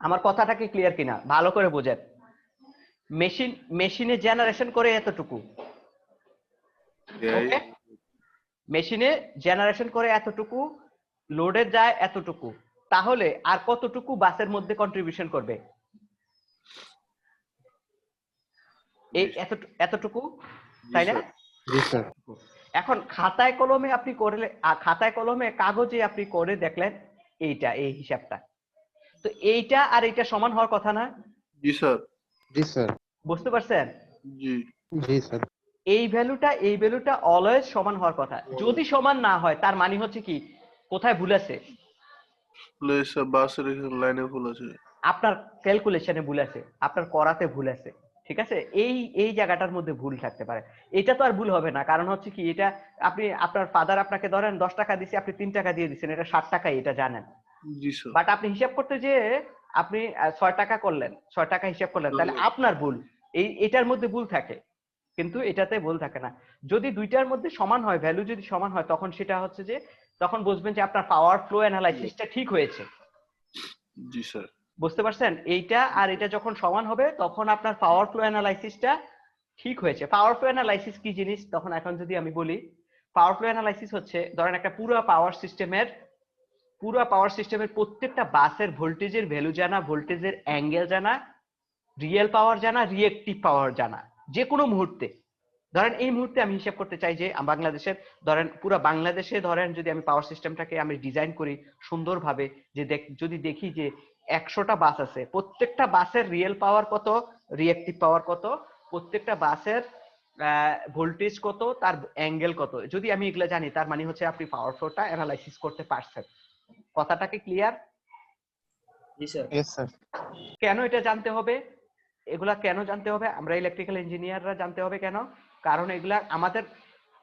আমার কথাটা কি ক্লিয়ার কিনা ভালো করে বোঝেন। মেশিনে জেনারেশন করে এতটুকু, ওকে, মেশিনে জেনারেশন করে এতটুকু, লোডে যায় এতটুকু, তাহলে আর কতটুকু বাসের মধ্যে কন্ট্রিবিউশন করবে? এই এতটুকু, তাই না? জি স্যার। এখন খাতায় কলমে আপনি করলে, খাতায় কলমে কাগজে আপনি করে দেখলেন এইটা, এই হিসাবটা, তো এইটা আর এইটা সমান হওয়ার কথা না? জি স্যার। জি স্যার। বুঝতে পারছেন? জি। জি স্যার। এই ভ্যালুটা অলওয়েজ সমান হওয়ার কথা। যদি সমান না হয় তার মানে হচ্ছে কি কোথায় ভুল আছে? প্লিজ স্যার বাসের লাইনে ভুল আছে। আপনার ক্যালকুলেশনে ভুল আছে, আপনার করাতে ভুল আছে, ঠিক আছে? এই জায়গাটার মধ্যে ভুল থাকতে পারে। এটা তো আর ভুল হবে না, কারণ হচ্ছে কি এটা আপনার ফাদার আপনাকে ধরেন 10 টাকা দিছে, আপনি 3 টাকা দিয়ে দিচ্ছেন, এটা 60 টাকাই, এটা জানেন। জি স্যার। বাট আপনি হিসাব করতে যে আপনি 6 টাকা করলেন, 6 টাকা হিসাব করলেন, তাহলে আপনার ভুল। এটার মধ্যে ভুল থাকে, কিন্তু এটাতে ভুল থাকে না। যদি দুইটার মধ্যে সমান হয়, ভ্যালু যদি সমান হয়, তখন সেটা হচ্ছে যে তখন বুঝবেন যে আপনার পাওয়ার ফ্লো অ্যানালাইসিসটা ঠিক হয়েছে। জি স্যার। বুঝতে পারছেন? এইটা আর এটা যখন সমান হবে তখন আপনার পাওয়ার ফ্লো অ্যানালাইসিসটা ঠিক হয়েছে। পাওয়ার ফ্লো অ্যানালাইসিস কি জিনিস তখন এখন যদি আমি বলি, পাওয়ার ফ্লো অ্যানালাইসিস হচ্ছে ধরেন একটা পুরো পাওয়ার সিস্টেমের প্রত্যেকটা বাসের ভোল্টেজের ভ্যালু জানা, ভোল্টেজের অ্যাঙ্গেল জানা, রিয়েল পাওয়ার জানা, রিয়েক্টিভ পাওয়ার জানা, যে কোনো মুহূর্তে। ধরেন এই মুহূর্তে আমি হিসাব করতে চাই যে বাংলাদেশের ধরেন পুরো বাংলাদেশে ধরেন যদি আমি পাওয়ার সিস্টেমটাকে আমি ডিজাইন করি সুন্দরভাবে, যে যদি দেখি যে 100টা বাস আছে, প্রত্যেকটা বাসের রিয়েল পাওয়ার কত, রিয়েক্টিভ পাওয়ার কত, প্রত্যেকটা বাসের ভোল্টেজ কত, তার অ্যাঙ্গেল কত, যদি আমি এগুলো জানি, তার মানে হচ্ছে আপনি পাওয়ার ফ্লোটা অ্যানালাইসিস করতে পারছেন। কথাটা কি ক্লিয়ার? Yes sir. কেন এটা জানতে হবে? এগুলা কেন জানতে হবে? আমরা ইলেকট্রিক্যাল ইঞ্জিনিয়াররা জানতে হবে কেন? কারণ এগুলা আমাদের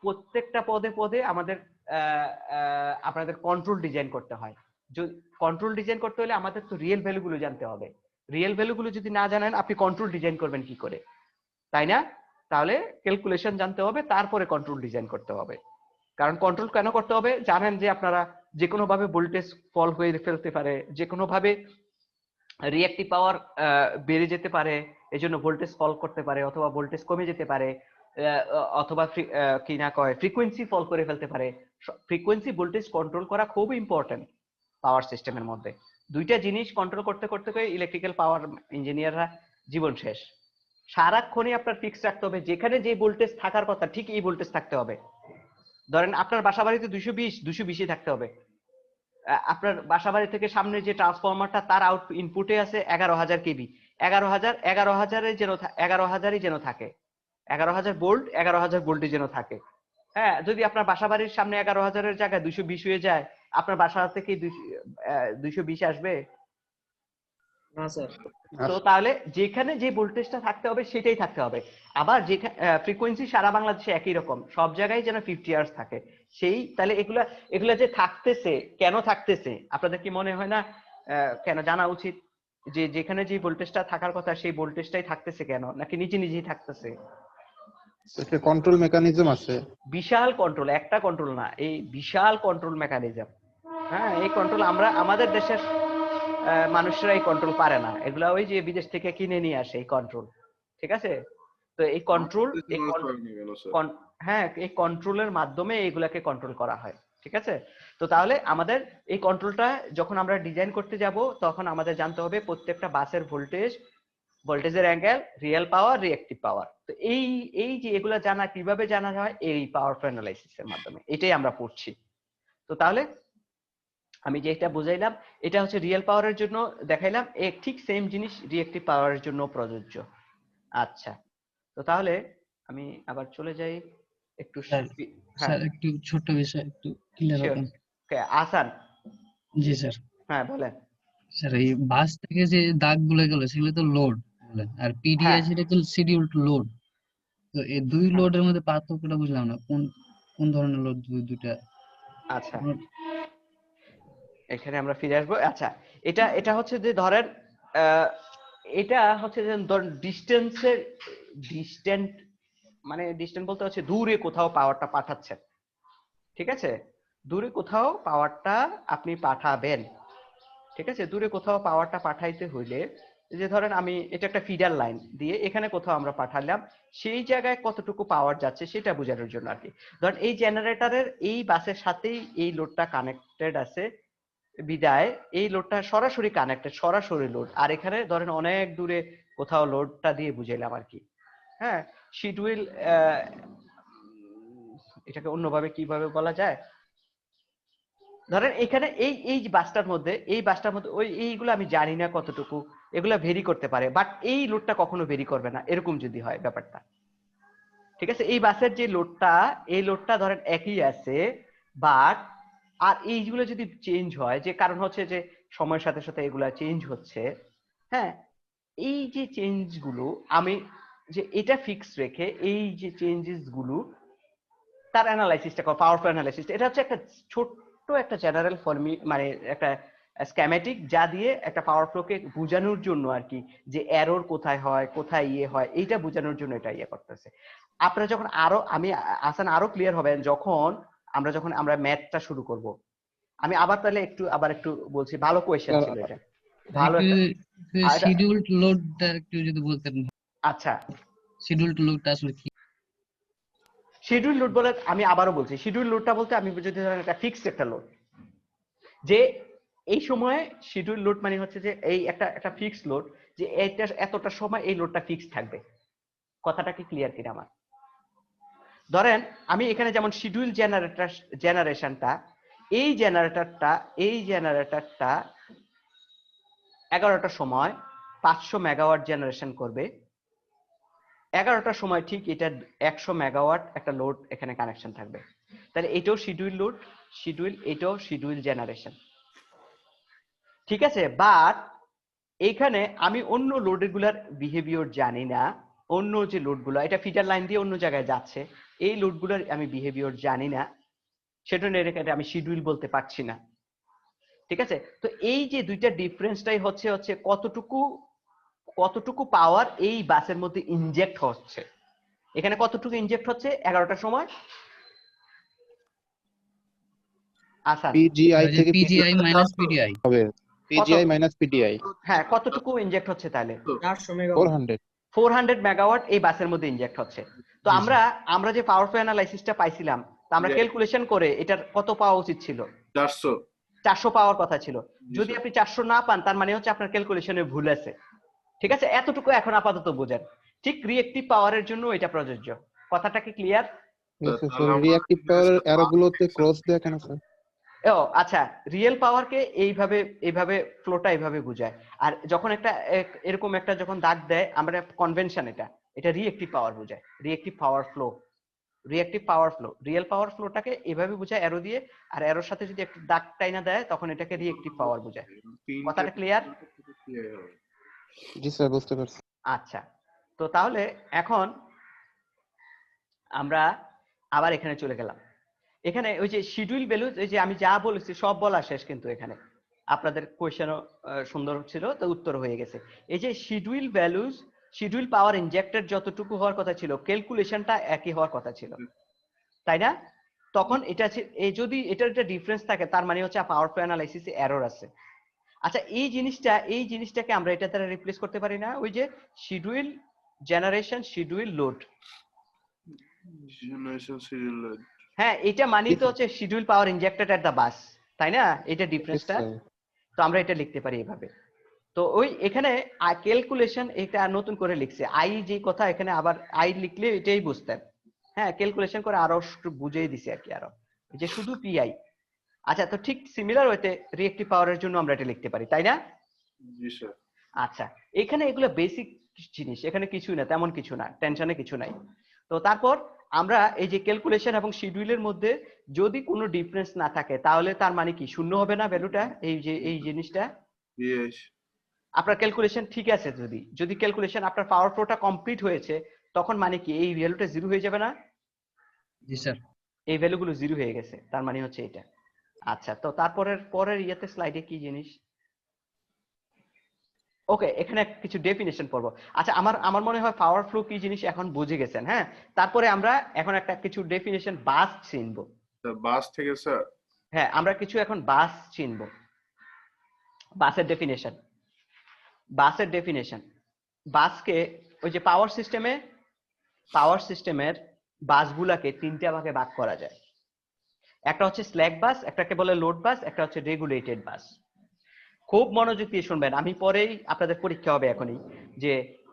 প্রত্যেকটা পদে পদে আমাদের আপনাদের কন্ট্রোল ডিজাইন করতে হয়। কন্ট্রোল ডিজাইন করতে হলে আমাদের তো রিয়েল ভ্যালুগুলো জানতে হবে। রিয়েল ভ্যালুগুলো যদি না জানেন আপনি কন্ট্রোল ডিজাইন করবেন কি করে, তাই না? তাহলে ক্যালকুলেশন জানতে হবে, তারপরে কন্ট্রোল ডিজাইন করতে হবে। কারণ কন্ট্রোল কেন করতে হবে? জানেন যে আপনারা যে কোনো ভাবে ভোল্টেজ ফল হয়ে ফেলতে পারে, যে কোনো ভাবে রিঅ্যাক্টিভ পাওয়ার বেড়ে যেতে পারে, এজন্য ভোল্টেজ ফল করতে পারে, অথবা ভোল্টেজ কমে যেতে পারে, অথবা কি না কয় ফ্রিকোয়েন্সি ফল করে ফেলতে পারে। ফ্রিকোয়েন্সি ভোল্টেজ কন্ট্রোল করা খুব ইম্পর্টেন্ট পাওয়ার সিস্টেমের মধ্যে। দুইটা জিনিস কন্ট্রোল করতে করতে ইলেকট্রিক্যাল পাওয়ার ইঞ্জিনিয়াররা জীবন শেষ। সারাক্ষণই আপনার ফিক্স রাখতে হবে, যেখানে যে ভোল্টেজ থাকার কথা ঠিক এই ভোল্টেজ থাকতে হবে। ধরেন আপনার বাসা বাড়িতে 220 থাকতে হবে, আপনার বাসাবাড়ি থেকে সামনে যে ট্রান্সফরমারটা তার ইনপুটে আছে 11,000 কেবি, 11,000 যেন 11,000ই যেন থাকে, 11,000 ভোল্ট, 11,000 ভোল্টই যেন থাকে। হ্যাঁ, যদি আপনার বাসাবাড়ির সামনে 11,000-এর জায়গায় 220 হয়ে যায়, আপনার বাসা থেকে 220 আসবে না স্যার। তো? তাহলে যেখানে যে ভোল্টেজটা থাকতে হবে সেটাই থাকতে হবে। আবার যেখানে ফ্রিকোয়েন্সি সারা বাংলাদেশে একই রকম, সব জায়গায় যেন 50 হার্টজ থাকে। সেই তাহলে এগুলা যে থাকতেছে, কেন থাকতেছে আপনাদের কি মনে হয় না কেন জানা উচিত? যে যেখানে যে ভোল্টেজটা থাকার কথা সেই ভোল্টেজটাই থাকতেছে কেন, নাকি নিজে নিজেই থাকতেছে? একটা কন্ট্রোল মেকানিজম আছে। বিশাল কন্ট্রোল, একটা কন্ট্রোল না, এই বিশাল কন্ট্রোল মেকানিজম। হ্যাঁ, এই কন্ট্রোল আমাদের দেশের মানুষরা এই কন্ট্রোল পারে না, এগুলা ওই যে বিদেশ থেকে কিনে নিয়ে আসে এই কন্ট্রোল, ঠিক আছে? তো এই কন্ট্রোল, হ্যাঁ, এই কন্ট্রোলের মাধ্যমে এইগুলাকে কন্ট্রোল করা হয়, ঠিক আছে? তো তাহলে আমাদের এই কন্ট্রোলটা যখন আমরা ডিজাইন করতে যাব তখন আমাদের জানতে হবে প্রত্যেকটা বাসের ভোল্টেজের অ্যাঙ্গেল, রিয়েল পাওয়ার, রিঅ্যাক্টিভ পাওয়ার। তো এই যে এগুলা জানা কিভাবে জানা হয়, এই পাওয়ার ফ্লো অ্যানালাইসিসের মাধ্যমে, এটাই আমরা পড়ছি। তো তাহলে আমি যেটা বুঝাইলাম এটা হচ্ছে রিয়েল পাওয়ারের জন্য দেখাইলাম, ঠিক সেম জিনিস রিঅ্যাক্টিভ পাওয়ারের জন্য প্রযোজ্য। আচ্ছা, তো তাহলে আমি আবার চলে যাই একটু। স্যার একটু ছোট্ট বিষয় একটু ক্লিয়ার করুন। আসান। জি স্যার। হ্যাঁ বলেন। স্যার এই বাস থেকে যে দাগগুলো গেল সেগুলো তো লোড বলেন, আর পিডিআই সেটা তো শিডিউল টু লোড। তো এই দুই লোডের মধ্যে পার্থক্যটা বুঝলাম না, কোন কোন ধরনের লোড দুইটা? আচ্ছা, এখানে আমরা ফিরে আসবো। আচ্ছা, এটা হচ্ছে যে ধরেন এটা হচ্ছে যে ধরেন ডিস্টেন্ট, মানে ডিস্টেন্ট বলতে হচ্ছে দূরে কোথাও পাওয়ারটা পাঠাচ্ছেন, ঠিক আছে? দূরে কোথাও পাওয়ারটা আপনি পাঠাবেন, ঠিক আছে? দূরে কোথাও পাওয়ারটা পাঠাইতে হইলে, যে ধরেন আমি এটা একটা ফিডার লাইন দিয়ে এখানে কোথাও আমরা পাঠালাম, সেই জায়গায় কতটুকু পাওয়ার যাচ্ছে সেটা বোঝানোর জন্য আর কি। ধরেন এই জেনারেটরের এই বাসের সাথেই এই লোডটা কানেক্টেড আছে বিদায়, এই লোডটা সরাসরি কানেক্টেড, সরাসরি লোড। আর এখানে ধরেন অনেক দূরে কোথাও লোডটা দিয়ে বুঝাইলাম আর কি। হ্যাঁ, শিডিউল, এটাকে অন্যভাবে কিভাবে বলা যায়, ধরেন এখানে এই যে বাসটার মধ্যে ওই এইগুলো আমি জানি না কতটুকু, এগুলা ভেরি করতে পারে, বাট এই লোডটা কখনো ভেরি করবে না, এরকম যদি হয় ব্যাপারটা। ঠিক আছে, এই বাসের যে লোডটা, এই লোডটা ধরেন একই আছে, বাট আর এইগুলো যদি চেঞ্জ হয়, যে কারণ হচ্ছে যে সময়ের সাথে সাথে এগুলা চেঞ্জ হচ্ছে, হ্যাঁ, এই যে চেঞ্জ গুলো আমি যে এটা ফিক্স রেখে এই যে চেঞ্জেস গুলো তার অ্যানালাইসিসটা করো, পাওয়ারফুল অ্যানালাইসিস। এটা হচ্ছে একটা ছোট্ট একটা জেনারেল ফর্মি, মানে একটা স্কেমেটিক, যা দিয়ে একটা পাওয়ার ফ্লোকে বোঝানোর জন্য আর কি, যে এরর কোথায় হয়, কোথায় ইয়ে হয়, এইটা বোঝানোর জন্য এটা ইয়ে করতেছে। আপনারা যখন আরো, আমি আসান আরো ক্লিয়ার হবেন যখন আমরা ম্যাথটা শুরু করব। আমি আবার তাহলে একটু বলছি, ভালো কোয়েশ্চেন ছিল এটা, ভালো একটু একটা। শিডিউলড লোডটা একটু যদি বলতেন। আচ্ছা, শিডিউলড লোডটা আসলে কি? শিডিউল লোড বলে আমি আবারও বলছি, শিডিউল লোডটা বলতে আমি যদি ধরেন একটা ফিক্সড একটা লোড, যে এই সময়ে শিডিউল লোড মানে হচ্ছে যে এই একটা ফিক্সড লোড, যে এইটা এতটা সময় এই লোডটা ফিক্সড থাকবে। কথাটা কি ক্লিয়ার কিনা আমার? ধরেন আমি এখানে যেমন শিডিউল জেনারেশনটা, এই জেনারেটরটা 11টার সময় 500 মেগাওয়াট জেনারেশন করবে, 11টার সময় ঠিক এটা 100 মেগাওয়াট একটা লোড এখানে কানেকশন থাকবে। তাহলে এটাও শিডিউল লোড, এটাও শিডিউল জেনারেশন, ঠিক আছে। বাট এইখানে আমি অন্য লোডগুলার বিহেভিয়ার জানি না, অন্য যে লোডগুলো এটা ফিডার লাইন দিয়ে অন্য জায়গায় যাচ্ছে, এই লোডগুলোর আমি বিহেভিয়ার জানি না, সেটা নিয়ে আমি শিডিউল বলতে পারছি না, ঠিক আছে। তো এই যে দুইটা ডিফারেন্সটাই হচ্ছে কতটুকু পাওয়ার এই বাসের মধ্যে ইনজেক্ট হচ্ছে। এখানে কতটুকু ইনজেক্ট হচ্ছে 11টার সময়? আসান, পিজিআই থেকে পিজিআই মাইনাস পিডিআই হবে, পিজিআই মাইনাস পিডিআই। হ্যাঁ, কতটুকু ইনজেক্ট হচ্ছে তাহলে? 400 400 মেগাওয়াট এই বাসের মধ্যে ইনজেক্ট হচ্ছে। তো আমরা যে পাওয়ারফুল অ্যানালাইসিসটা পাইছিলাম, তো আমরা ক্যালকুলেশন করে এটার কত পাওয়া উচিত ছিল? 400 পাওয়ার কথা ছিল। যদি আপনি 400 না পান, তার মানে হচ্ছে আপনার ক্যালকুলেশনে ভুল আছে, ঠিক আছে। এতটুকু এখন আপাতত বোঝেন। ঠিক রিঅ্যাক্টিভ পাওয়ারের জন্য এটা প্রযোজ্য। কথাটা কি ক্লিয়ার? রিঅ্যাক্টিভ পাওয়ার এরোগুলোতে ক্রস দেয়া কেন স্যার? ও আচ্ছা, রিয়েল পাওয়ারকে এইভাবে ফ্লোটা এইভাবে বোঝায়। আর যখন এরকম একটা যখন দাগ দেয়, আমরা কনভেনশন, এটা রিঅ্যাক্টিভ পাওয়ার বোঝায়, রিঅ্যাক্টিভ পাওয়ার ফ্লো। রিয়েল পাওয়ার ফ্লোটাকে এভাবে বোঝায় অ্যারো দিয়ে, আর অ্যারোর সাথে যদি একটু দাগ টাইনা দেয় তখন এটাকে রিঅ্যাক্টিভ পাওয়ার বোঝায়। কথাটা ক্লিয়ার? জি স্যার, বুঝতে পারছি। আচ্ছা, তো তাহলে এখন আমরা আবার এখানে চলে গেলাম। এখানে ওই যে শিডিউল ভ্যালুজ, এই যে আমি যা বলেছি সব বলা শেষ, কিন্তু এখানে আপনাদের কোয়েশ্চেনও সুন্দর ছিল, তো উত্তর হয়ে গেছে। এই যে schedule values, schedule power injected যতটুকু হওয়ার কথা ছিল, ক্যালকুলেশনটা একই হওয়ার কথা ছিল, তাই না? তখন এটা যদি এটার একটা ডিফারেন্স থাকে, তার মানে হচ্ছে পাওয়ারফুল অ্যানালাইসিসে এরর আছে। আচ্ছা, এই জিনিসটাকে আমরা এটা দ্বারা রিপ্লেস করতে পারি না? ওই যে শিডিউল জেনারেশন, শিডিউল লোড। হ্যাঁ, এটা মানেই তো হচ্ছে schedule power injected at the বাস, তাই না? এটা ডিফারেন্সটা। তো আমরা এটা লিখতে পারি এভাবে। তো ওই এখানে ক্যালকুলেশন এটা নতুন করে লিখছে, আই যে কথা এখানে আবার আই লিখলে এটাই বুঝতেন। হ্যাঁ, ক্যালকুলেশন করে আরো বুঝিয়ে দিছি আর কি, আরো যে শুধু পিআই। আচ্ছা, তো ঠিক সিমিলার ওয়েতে রিঅ্যাক্টিভ পাওয়ারের জন্য আমরা এটা লিখতে পারি, তাই না? জি স্যার। আচ্ছা, এখানে এগুলো বেসিক জিনিস, এখানে কিছুই না, তেমন কিছু না, টেনশনে কিছু নাই। তো তারপর আমরা এই যে ক্যালকুলেশন এবং শিডিউলের মধ্যে যদি কোনো ডিফারেন্স না থাকে, তাহলে তার মানে কি শূন্য হবে না ভ্যালুটা? এই জিনিসটা আপনার ক্যালকুলেশন ঠিক আছে, যদি ক্যালকুলেশন আপনার পাওয়ার ফ্লোটা কমপ্লিট হয়েছে, তখন মানে কি এই ভ্যালুটা জিরো হয়ে যাবে না? জি স্যার। এই ভ্যালুগুলো জিরো হয়ে গেছে, তার মানে হচ্ছে এটা। আচ্ছা, তো পরের ইয়েতে স্লাইডে কি জিনিস? ওকে, এখানে কিছু ডেফিনেশন পড়বো। আচ্ছা, আমার মনে হয় পাওয়ার ফ্লো কি জিনিস এখন বুঝে গেছেন। হ্যাঁ, তারপরে আমরা এখন কিছু ডেফিনেশন বাস চিনবো। বাস থেকে স্যার? হ্যাঁ, আমরা কিছু এখন বাস চিনবো। বাসের ডেফিনেশন, বাসকে ওই যে পাওয়ার সিস্টেমের বাসগুলাকে তিনটা ভাগে ভাগ করা যায়। একটা হচ্ছে স্ল্যাক বাস, একটাকে বলে লোড বাস, একটা হচ্ছে রেগুলেটেড বাস। খুব মনোযোগ দিয়ে শুনবেন, আমি পরেই আপনাদের পরীক্ষা হবে এখনই, যে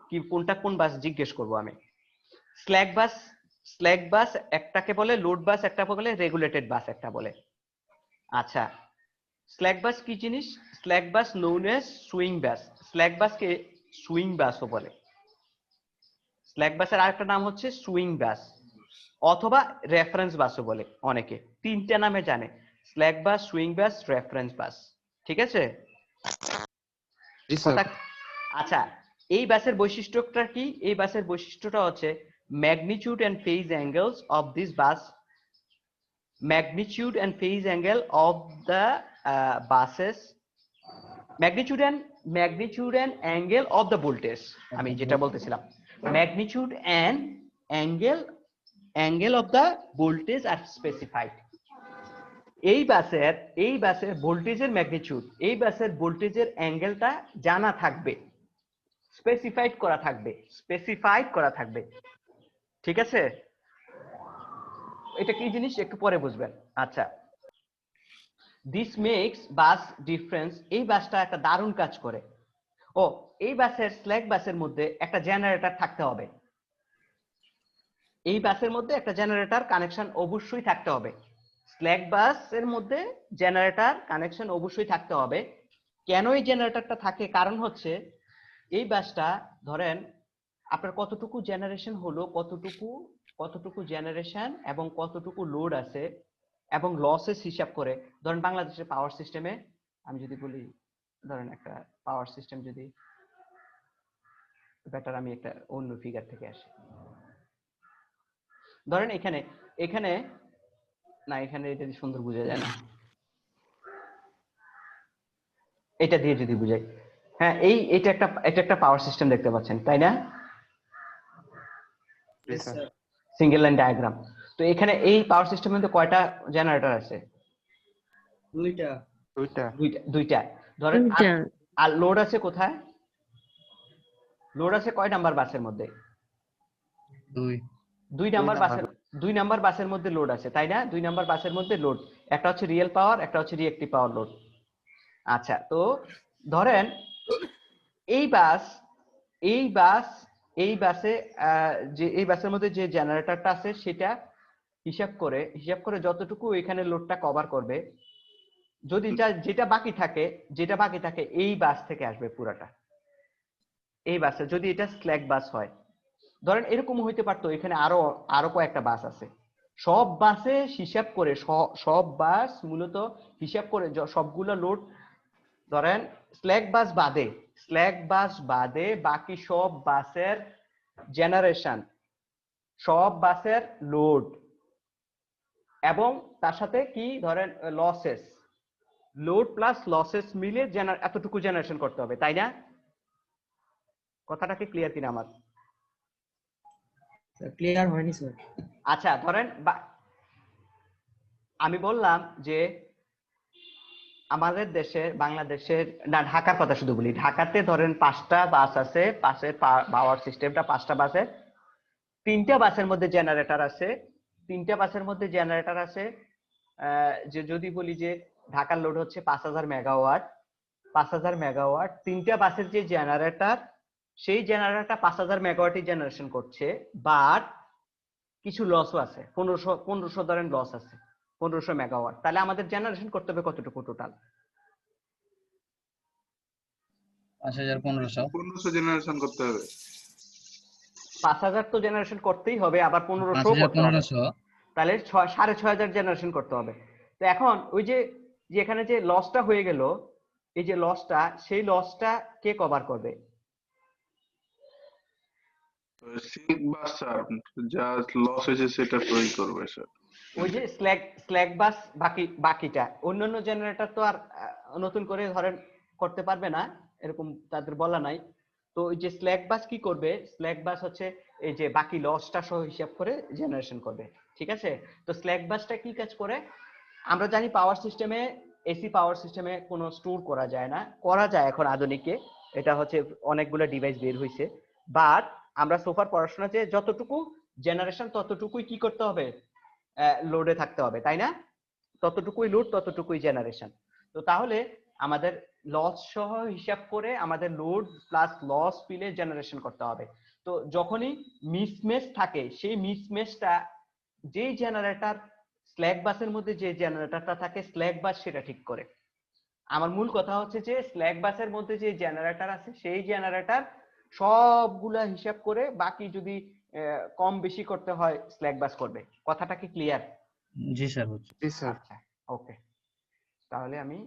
কি কোন বাস জিজ্ঞেস করব আমি। স্ল্যাক বাস একটাকে বলে, লোড বাস একটা বলে, রেগুলেটেড বাস একটা বলে। আচ্ছা, স্ল্যাক বাস কি জিনিস? স্ল্যাক বাস নোন এজ সুইং বাস। স্ল্যাক বাসকে সুইং বাসও বলে। স্ল্যাক বাসের আরেকটা নাম হচ্ছে সুইং বাস অথবা রেফারেন্স বাসও বলে অনেকে, তিনটা নামে জানে, slack bus, swing bus, reference bus. ঠিক আছে? জি স্যার। আচ্ছা, এই বাসের বৈশিষ্ট্যটা কি? এই বাসের বৈশিষ্ট্যটা হচ্ছে magnitude and phase angles of this bus, magnitude and phase angle of the buses, magnitude and angle of the voltage, আমি যেটা বলতেছিলাম, magnitude and angle of the voltage are specified। এই বাসের ভোল্টেজের ম্যাগনিটিউড, এই বাসের ভোল্টেজের অ্যাঙ্গেলটা জানা থাকবে, স্পেসিফাইড করা থাকবে। ঠিক আছে? এটা কি জিনিস একটু পরে বুঝবেন। আচ্ছা, দিস মেক্স বাস ডিফারেন্স, এই বাসটা একটা দারুণ কাজ করে। ও, এই বাসের স্ল্যাক বাসের মধ্যে একটা জেনারেটর থাকতে হবে, এই বাসের মধ্যে একটা জেনারেটর কানেকশন অবশ্যই থাকতে হবে, স্ল্যাক বাসের মধ্যে জেনারেটর কানেকশন অবশ্যই থাকতে হবে। কেন এই জেনারেটরটা থাকে? কারণ হচ্ছে এই বাসটা ধরেন আপনার কতটুকু জেনারেশন হলো, কতটুকু জেনারেশন এবং কতটুকু লোড আছে এবং লসেস হিসাব করে, ধরেন বাংলাদেশের পাওয়ার সিস্টেমে আমি যদি বলি, ধরেন একটা পাওয়ার সিস্টেম যদি, বেটার আমি একটা অন্য ফিগার থেকে আসি, ধরেন এখানে না, এখানে এটা দিয়ে সুন্দর বোঝা যায় না, এটা দিয়ে যদি বুঝাই, হ্যাঁ, এটা একটা পাওয়ার সিস্টেম দেখতে পাচ্ছেন, তাই না? Single line diagram. তো এখানে এই পাওয়ার সিস্টেমের মধ্যে কয়টা জেনারেটর আছে? দুইটা। ধরেন আর লোড আছে কোথায়? লোড আছে কয় নাম্বার বাসের মধ্যে? দুই নাম্বার বাসের মধ্যে লোড আছে, তাই না? 2 নাম্বার বাসের মধ্যে লোড, একটা হচ্ছে রিয়েল পাওয়ার, একটা হচ্ছে রিঅ্যাক্টিভ পাওয়ার লোড। আচ্ছা, তো ধরেন এই বাসের মধ্যে যে জেনারেটরটা আছে সেটা হিসাব করে যতটুকু এখানে লোডটা কভার করবে, যদি যেটা বাকি থাকে এই বাস থেকে আসবে পুরাটা। এই বাসে যদি এটা স্ল্যাক বাস হয়, ধরেন এরকম হইতে পারতো এখানে আরো কয়েকটা বাস আছে, সব বাসে হিসাব করে, সব বাস মূলত হিসাব করে সবগুলো লোড, ধরেন স্ল্যাক বাস বাদে বাকি সব বাসের জেনারেশন, সব বাসের লোড এবং তার সাথে কি ধরেন লসেস, লোড প্লাস লসেস মিলে এতটুকু জেনারেশন করতে হবে, তাই না? কথাটা কি ক্লিয়ার কিনা আমার? ক্লিয়ার হয়নি স্যার। আচ্ছা, ধরেন আমি বললাম যে আমাদের দেশের, বাংলাদেশের না, ঢাকার কথা শুধু বলি, ঢাকাতে ধরেন 5টা বাস আছে, পাওয়ার সিস্টেমটা 5টা বাসের, 3টা বাসের মধ্যে জেনারেটর আছে, যে যদি বলি যে ঢাকার লোড হচ্ছে 5000 মেগাওয়াট, 3টা বাসের যে জেনারেটর, সেই জেনারেটরটা 5000 মেগাওয়াটই জেনারেশন করছে, বাট কিছু লসও আছে, 1500 ধরেন লস আছে, 1500 মেগাওয়াট। তাহলে আমাদের জেনারেশন করতে হবে কতটুকু টোটাল? 1500 জেনারেশন করতে হবে। 5000 তো জেনারেশন করতেই হবে, আবার 1500 করতে হবে, তাহলে 6500 জেনারেশন করতে হবে। তো এখন ওই যে এখানে যে লসটা হয়ে গেল, এই যে লসটা, সেই লসটা কে কভার করবে? সিঙ্ক বাস স্যার, যা লস হয়েছে সেটা তৈরি করবে স্যার। ওই যে স্ল্যাক বাস বাকিটা, অন্যান্য জেনারেটর তো আর নতুন করে ধরেন করতে পারবে না, এরকম তাদের বলা নাই। তো ওই যে স্ল্যাক বাস কি করবে? স্ল্যাক বাস হচ্ছে এই যে বাকি লসটা সহ হিসাব করে জেনারেশন করবে। ঠিক আছে? তো স্ল্যাক বাসটা কি কাজ করে? আমরা জানি পাওয়ার সিস্টেমে, এসি পাওয়ার সিস্টেমে কোনো স্টোর করা যায় না, করা যায় এখন আধুনিকে, এটা হচ্ছে অনেকগুলো ডিভাইস বের হইছে, বাট আমরা সোফার পড়াশোনা যে যতটুকু জেনারেশন ততটুকুই কি করতে হবে? লোডে থাকতে হবে, তাই না? ততটুকুই লোড, ততটুকুই জেনারেশন। তো তাহলে আমাদের লস সহ হিসাব করে আমাদের লোড প্লাস লস মিলে জেনারেশন করতে হবে। তো যখনই মিসম্যাচ থাকে, সেই মিসম্যাচটা যেই জেনারেটর, স্ল্যাক বাসের মধ্যে যে জেনারেটরটা থাকে, স্ল্যাক বাস সেটা ঠিক করে। আমার মূল কথা হচ্ছে যে স্ল্যাক বাসের মধ্যে যে জেনারেটর আছে, সেই জেনারেটর সবগুলা হিসাব করে বাকি যদি কম বেশি করতে হয় স্ল্যাক বাস করবে। কথাটা কি ক্লিয়ার? জি স্যার হচ্ছে। জি স্যার। আচ্ছা, ওকে। তাহলে আমি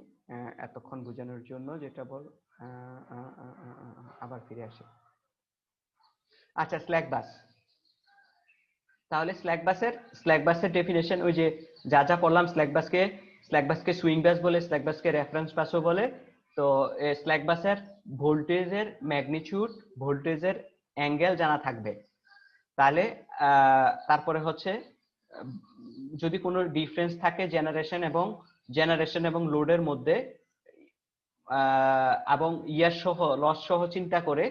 এতক্ষণ বোঝানোর জন্য যেটা আবার ফিরে আসি। আচ্ছা, স্ল্যাক বাস। তাহলে স্ল্যাক বাসের ডেফিনেশন ওই যে যা যা পড়লাম, স্ল্যাক বাসকে সুইং বাস বলে, স্ল্যাক বাসকে রেফারেন্স বাসও বলে। তো স্ল্যাক বাসের ভোল্টেজের ম্যাগনিটিউড, ভোল্টেজের অ্যাঙ্গেল জানা থাকবে। তাহলে তারপরে হচ্ছে যদি কোনো ডিফারেন্স থাকে জেনারেশন এবং লোডের মধ্যে এবং লস সহ চিন্তা করে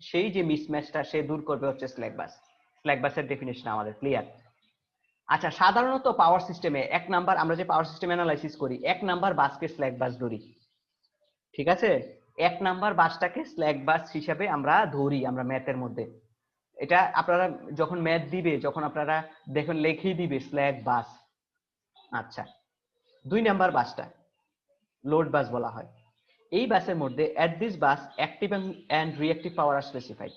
সেই যে মিসম্যাচটা সে দূর করবে হচ্ছে স্ল্যাক বাসের ডেফিনেশন আমাদের ক্লিয়ার। আচ্ছা, সাধারণত পাওয়ার সিস্টেমে আমরা যে পাওয়ার সিস্টেম অ্যানালাইসিস করি, 1 নাম্বার বাসকে স্ল্যাক বাস ধরি। ঠিক আছে, 1 নাম্বার বাসটাকে স্ল্যাক বাস হিসাবে আমরা ধরি আমরা ম্যাথের মধ্যে। এটা আপনারা যখন ম্যাথ দিবে, যখন আপনারা দেখুন লিখেই দিবে স্ল্যাক বাস। আচ্ছা, 2 নাম্বার বাসটা লোড বাস বলা হয়। এই বাসের মধ্যে at this bus active and reactive power are specified.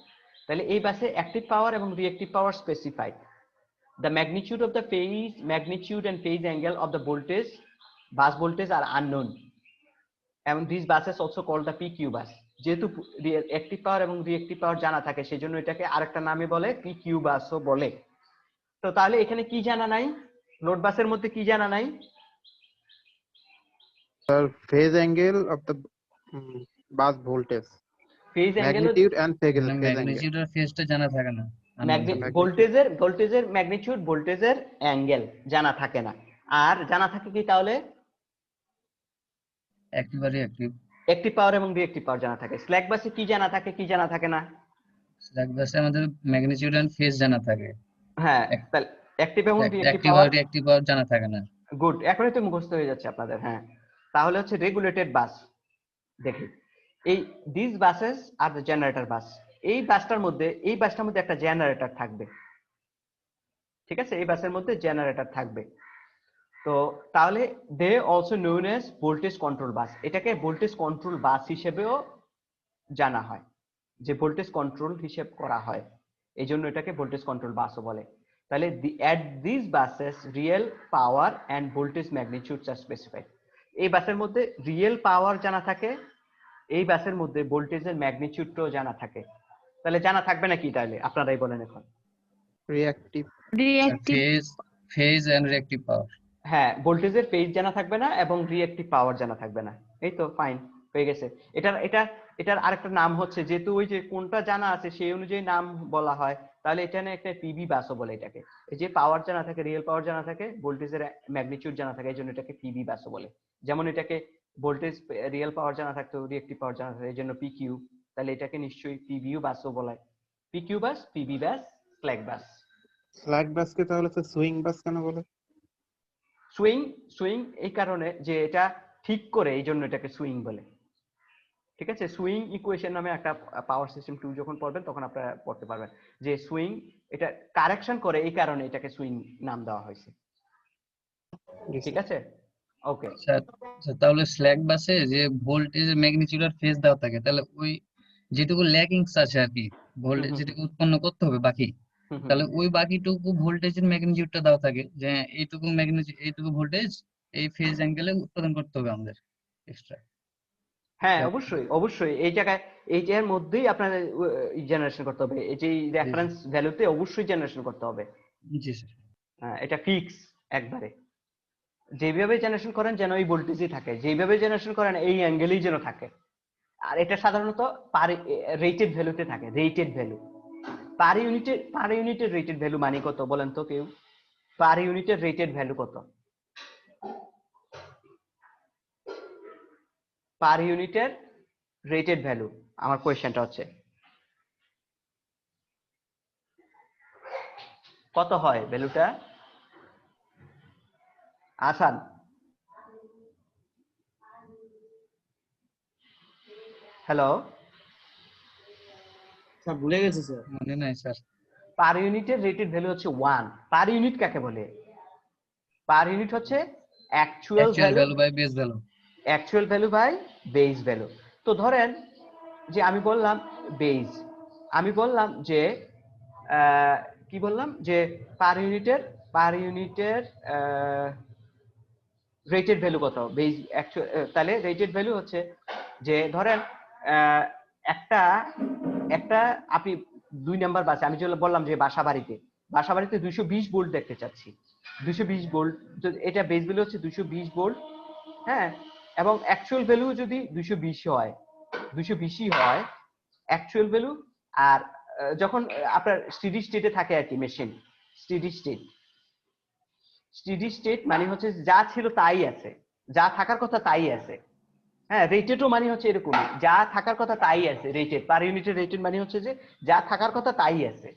তাহলে এই বাসে অ্যাক্টিভ পাওয়ার এবং reactive power specified. The magnitude and phase angle of the bus voltage are unknown, and these buses also called the PQ bus. যেহেতু active power এবং reactive পাওয়ার জানা থাকে, সেজন্য এটাকে আরেকটা নামে বলে PQ বাসও বলে। তো তাহলে এখানে কি জানা নাই? লোড বাসের মধ্যে কি জানা নাই? Sir, phase angle of the bus voltage, phase angle, magnitude and phase angle. Magnitude আর ফেজটা জানা থাকে না। ভোল্টেজের ম্যাগনিটিউড, ভোল্টেজের অ্যাঙ্গেল জানা থাকে না। আর জানা থাকে কি তাহলে? অ্যাক্টিভ আর রিঅ্যাক্টিভ। অ্যাক্টিভ পাওয়ার এবং রিঅ্যাক্টিভ পাওয়ার জানা থাকে। স্ল্যাক বাসে কি জানা থাকে, কি জানা থাকে না? স্ল্যাক বাসে আমাদের ম্যাগনিটিউড এন্ড ফেজ জানা থাকে। হ্যাঁ, তাহলে অ্যাক্টিভ এবং রিঅ্যাক্টিভ অ্যাক্টিভ আর পাওয়ার, রিঅ্যাক্টিভ পাওয়ার জানা থাকে না। গুড, এখনই তো মুখস্থ হয়ে যাচ্ছে আপনাদের। হ্যাঁ, তাহলে হচ্ছে রেগুলেটেড বাস। দেখি, এই দিস বাসেস আর দ্য জেনারেটর বাস। এই বাসটার মধ্যে একটা জেনারেটর থাকবে। ঠিক আছে, এই বাসের মধ্যে জেনারেটর থাকবে। তো তাহলে they also known as voltage control bus. এটাকে ভোল্টেজ কন্ট্রোল বাস হিসেবেও জানা হয়, যে ভোল্টেজ কন্ট্রোল হিসেব করা হয়, এই জন্য এটাকে ভোল্টেজ কন্ট্রোল বাসও বলে। তাহলে at this buses real power and voltage magnitudes are specified. এই বাসের মধ্যে রিয়েল পাওয়ার জানা থাকে, এই বাসের মধ্যে ভোল্টেজের ম্যাগনিটিউডটাও জানা থাকে। তাহলে জানা থাকবে না কি? তাহলে আপনারাই বলেন এখন। রিঅ্যাক্টিভ ফেজ এন্ড রিঅ্যাক্টিভ পাওয়ার। হ্যাঁ, ভোল্টেজের ফেজ জানা থাকবে না এবং রিঅ্যাক্টিভ পাওয়ার জানা থাকবে না। এই তো, ফাইন হয়ে গেছে। এটার আরেকটা নাম হচ্ছে, যেহেতু ওই যে কোনটা জানা আছে সেই অনুযায়ী নাম বলা হয়, তাহলে এটা না একটা পিবি বাসও বলে এটাকে। এই যে পাওয়ার জানা থাকে, রিয়েল পাওয়ার জানা থাকে, ভোল্টেজের ম্যাগনিটিউড জানা থাকে, এই জন্য এটাকে পিবি বাসও বলে। যেমন এটাকে ভোল্টেজ রিয়েল পাওয়ার জানা থাকতো, রিঅ্যাক্টিভ পাওয়ার জানা থাকে, এই জন্য পিকিউ। তাহলে এটাকে নিশ্চয়ই পিবিউ বাসও বলে। পিকিউ বাস, পিবি বাস, স্ল্যাক বাস। স্ল্যাক বাসকে তাহলে স্যার সুইং বাস কেন বলে? সুইং এই কারণে যে এটা ঠিক করে, এই জন্য এটাকে সুইং বলে। ঠিক আছে, সুইং ইকুয়েশন নামে একটা পাওয়ার সিস্টেম 2 যখন পড়বেন তখন আপনারা পড়তে পারবেন যে সুইং এটা কারেকশন করে, এই কারণে এটাকে সুইং নাম দেওয়া হয়েছে। ঠিক আছে, ওকে। তাহলে স্ল্যাক বাসে যে ভোল্টেজ ম্যাগনিটিউড আর ফেজ দেওয়া থাকে, তাহলে ওই যেটুকু ল্যাকিংস আছে আর কি, ভোল্টেজ যেটুকু উৎপন্ন করতে হবে বাকি, তাহলে ওই বাকিটুকু ভোল্টেজের ম্যাগনিটিউডটা দেওয়া থাকে যে এইটুকু ম্যাগনিটিউড, এইটুকু ভোল্টেজ এই ফেজ অ্যাঙ্গেলে উৎপাদন করতে হবে আমাদের এক্সট্রা। হ্যাঁ, অবশ্যই এই জায়গায় এইটার মধ্যেই আপনাদের জেনারেশন করতে হবে। এই যে রেফারেন্স ভ্যালুতে অবশ্যই জেনারেশন করতে হবে। জি স্যার। হ্যাঁ, এটা ফিক্স একবারে। যেভাবে জেনারেশন করেন যেন এই ভোল্টেজই থাকে, যেভাবে জেনারেশন করেন এই অ্যাঙ্গেলই যেন থাকে। আর এটা সাধারণত রেটেড ভ্যালুতে থাকে, রেটেড ভ্যালু। পার ইউনিটের রেটেড ভ্যালু মানে কত বলেন তো কেউ? পার ইউনিটের রেটেড ভ্যালু কত? পার ইউনিটের রেটেড ভ্যালু, আমার কোয়েশ্চেনটা হচ্ছে কত হয় ভ্যালুটা? আসান, হ্যালো স্যার ভুলে গেছি স্যার। মনে নাই স্যার। পার ইউনিটের রেটেড ভ্যালু হচ্ছে 1। পার ইউনিট কাকে বলে? পার ইউনিট হচ্ছে actual value by base value. Actual value by base value. তো ধরেন যে আমি বললাম বেজ। আমি বললাম যে কি বললাম যে পার ইউনিটের রেটেড ভ্যালু কত বেজ অ্যাকচুয়াল, তাহলে রেটেড ভ্যালু হচ্ছে যে ধরেন একটা একটা আপনি 2 নাম্বার বাস, আমি যেটা বললাম যে বাসা বাড়িতে 220 ভোল্ট দেখতে চাচ্ছি, 220 ভোল্ট, এটা বেস ভ্যালু হচ্ছে 220 ভোল্ট, হ্যাঁ, এবং অ্যাকচুয়াল ভ্যালু যদি 220 হয়, 220ই হয় অ্যাকচুয়াল ভ্যালু। আর যখন আপনার স্টেডি স্টেটে থাকে আর কি মেশিন, স্টেডি স্টেট মানে হচ্ছে যা ছিল তাই আছে, যা থাকার কথা তাই আছে, হ্যাঁ। রেটেডও মানে হচ্ছে এরকম, যা থাকার কথা তাই আছে। রেটেড পার ইউনিটের রেটেড মানে হচ্ছে যে যা থাকার কথা তাই আছে।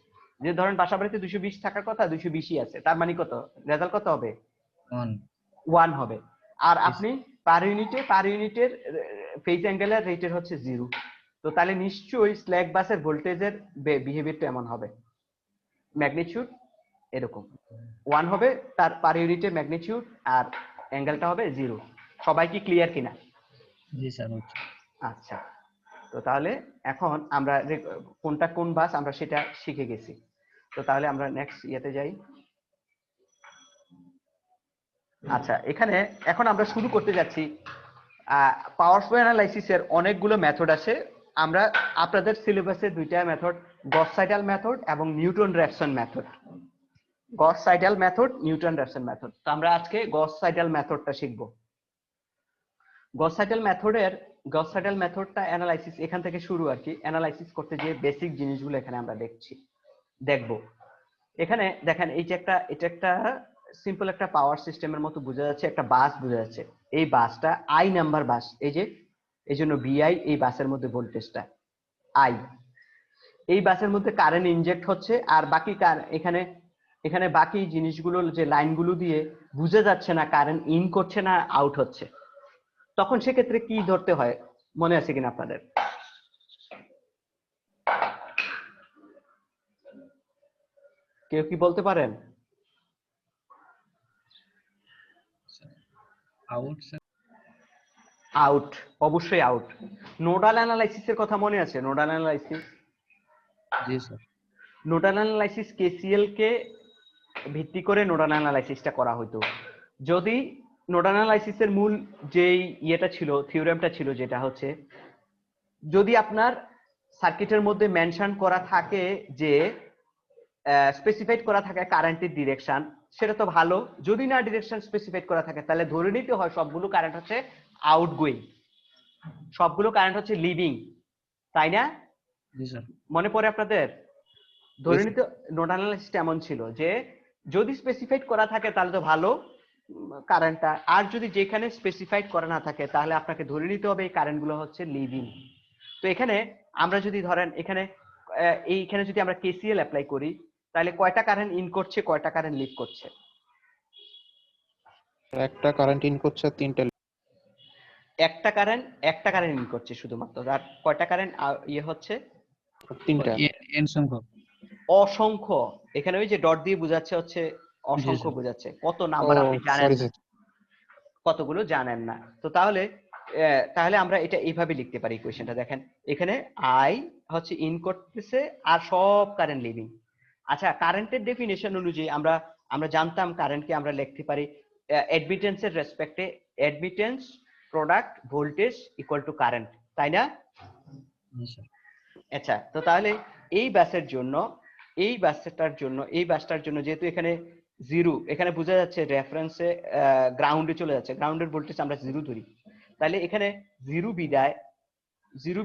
যে ধরেন বাসা বাড়িতে 220 থাকার কথা 220ই আছে, তার মানে কত রেজাল্ট কত হবে? 1 হবে। আর আপনি পার ইউনিটের ফেজ অ্যাঙ্গেলের রেটেড হচ্ছে 0, তো তাহলে নিশ্চয়ই স্ল্যাক বাসের ভোল্টেজের বিহেভিয়ারটা এমন হবে, ম্যাগনিটিউড এরকম 1 হবে তার পার ইউনিটের ম্যাগনিটিউড, আর অ্যাঙ্গেলটা হবে 0। সবাই কি ক্লিয়ার কিনা? জি স্যার। আচ্ছা, তো তাহলে এখন আমরা কোনটা কোন বাস আমরা সেটা শিখে গেছি। তো তাহলে আমরা নেক্সট ইয়েতে যাই। আচ্ছা, এখানে এখন আমরা শুরু করতে যাচ্ছি। পাওয়ার ফ্লো অ্যানালাইসিসের অনেকগুলো মেথড আছে। আমরা আপনাদের সিলেবাসে 2টা মেথড, গস সাইডাল মেথড এবং নিউটন র্যাফসন মেথড। গস সাইডাল মেথড, নিউটন র্যাফসন মেথড। তো আমরা আজকে গস সাইডাল মেথডটা শিখব। গস সাইডাল মেথডটা অ্যানালাইসিস এখান থেকে শুরু আর কি। অ্যানালাইসিস করতে যে বেসিক জিনিসগুলো এখানে আমরা দেখব। এখানে দেখেন এটা একটা সিম্পল একটা পাওয়ার সিস্টেমের মতো বোঝা যাচ্ছে, একটা বাস বোঝা যাচ্ছে। এই বাসটা আই নাম্বার বাস, এই জন্য বিআই, এই বাসের মধ্যে ভোল্টেজটা আই। এই বাসের মধ্যে কারেন্ট ইনজেক্ট হচ্ছে, আর বাকি এখানে বাকি জিনিসগুলো যে লাইনগুলো দিয়ে বোঝা যাচ্ছে না কারেন্ট ইন করছে না আউট হচ্ছে। তখন সেক্ষেত্রে কি ধরতে হয় মনে আছে কিনা আপনাদের? কেউ কি বলতে পারেন? আউট, অবশ্যই আউট। নোডাল অ্যানালাইসিসের কথা মনে আছে? নোডাল অ্যানালাইসিস, জি স্যার। নোডাল অ্যানালাইসিস কেসিএল কে ভিত্তি করে নোডাল অ্যানালাইসিসটা করা হতো। যদি নোডাল অ্যানালাইসিসের মূল যেই ইয়েটা ছিল, থিওরেমটা ছিল, যেটা হচ্ছে যদি আপনার সার্কিটের মধ্যে মেনশন করা থাকে যে স্পেসিফাইড করা থাকে কারেন্টের ডিরেকশন, সেটা তো ভালো। যদি না ডিরেকশন স্পেসিফাইড করা থাকে তাহলে ধরে নিতে হয় সবগুলো কারেন্ট হচ্ছে আউটগোয়িং, সবগুলো কারেন্ট হচ্ছে লিভিং, তাই না? মনে পড়ে আপনাদের? ধরে নিতে নোডাল অ্যানালাইসিসটা এমন ছিল যে যদি স্পেসিফাইড করা থাকে তাহলে তো ভালো কারেন্টটা, আর যদি যেখানে স্পেসিফাইড করা না থাকে তাহলে আপনাকে ধরে নিতে হবে এই কারেন্টগুলো হচ্ছে লিভিং। তো এখানে আমরা যদি ধরেন এইখানে যদি আমরা কেসিএল অ্যাপ্লাই করি তাহলে কয়টা কারেন্ট ইন করছে, কয়টা কারেন্ট লিভ করছে? একটা কারেন্ট ইন করছে, তিনটা একটা কারেন্ট ইন করছে শুধুমাত্র, আর কয়টা কারেন্ট ইয়ে হচ্ছে? তিনটা। এন সংখ্যক, অসংখ্য। এখানে ওই যে ডট দিয়ে বোঝাচ্ছে হচ্ছে অসংখ্য বোঝাচ্ছে, কত নাম্বার আপনি জানেন না, কতগুলো জানেন না। তো তাহলে আমরা এটা এইভাবে লিখতে পারি ইকুয়েশনটা। দেখেন এখানে আই হচ্ছে ইন করতেছে আর সব কারেন্ট লিভিং। আচ্ছা, কারেন্টের ডেফিনেশন অনুযায়ী আমরা জানতাম কারেন্টকে আমরা লিখতে পারি অ্যাডমিটেন্সের রেসপেক্টে, admittance product voltage equal to current, তাই না? আচ্ছা, তো তাহলে এই বাসটার জন্য যেহেতু এখানে 0, এখানে বোঝা যাচ্ছে রেফারেন্সে গ্রাউন্ডে চলে যাচ্ছে, গ্রাউন্ডের ভোল্টেজ আমরা 0 ধরি, তাহলে এখানে 0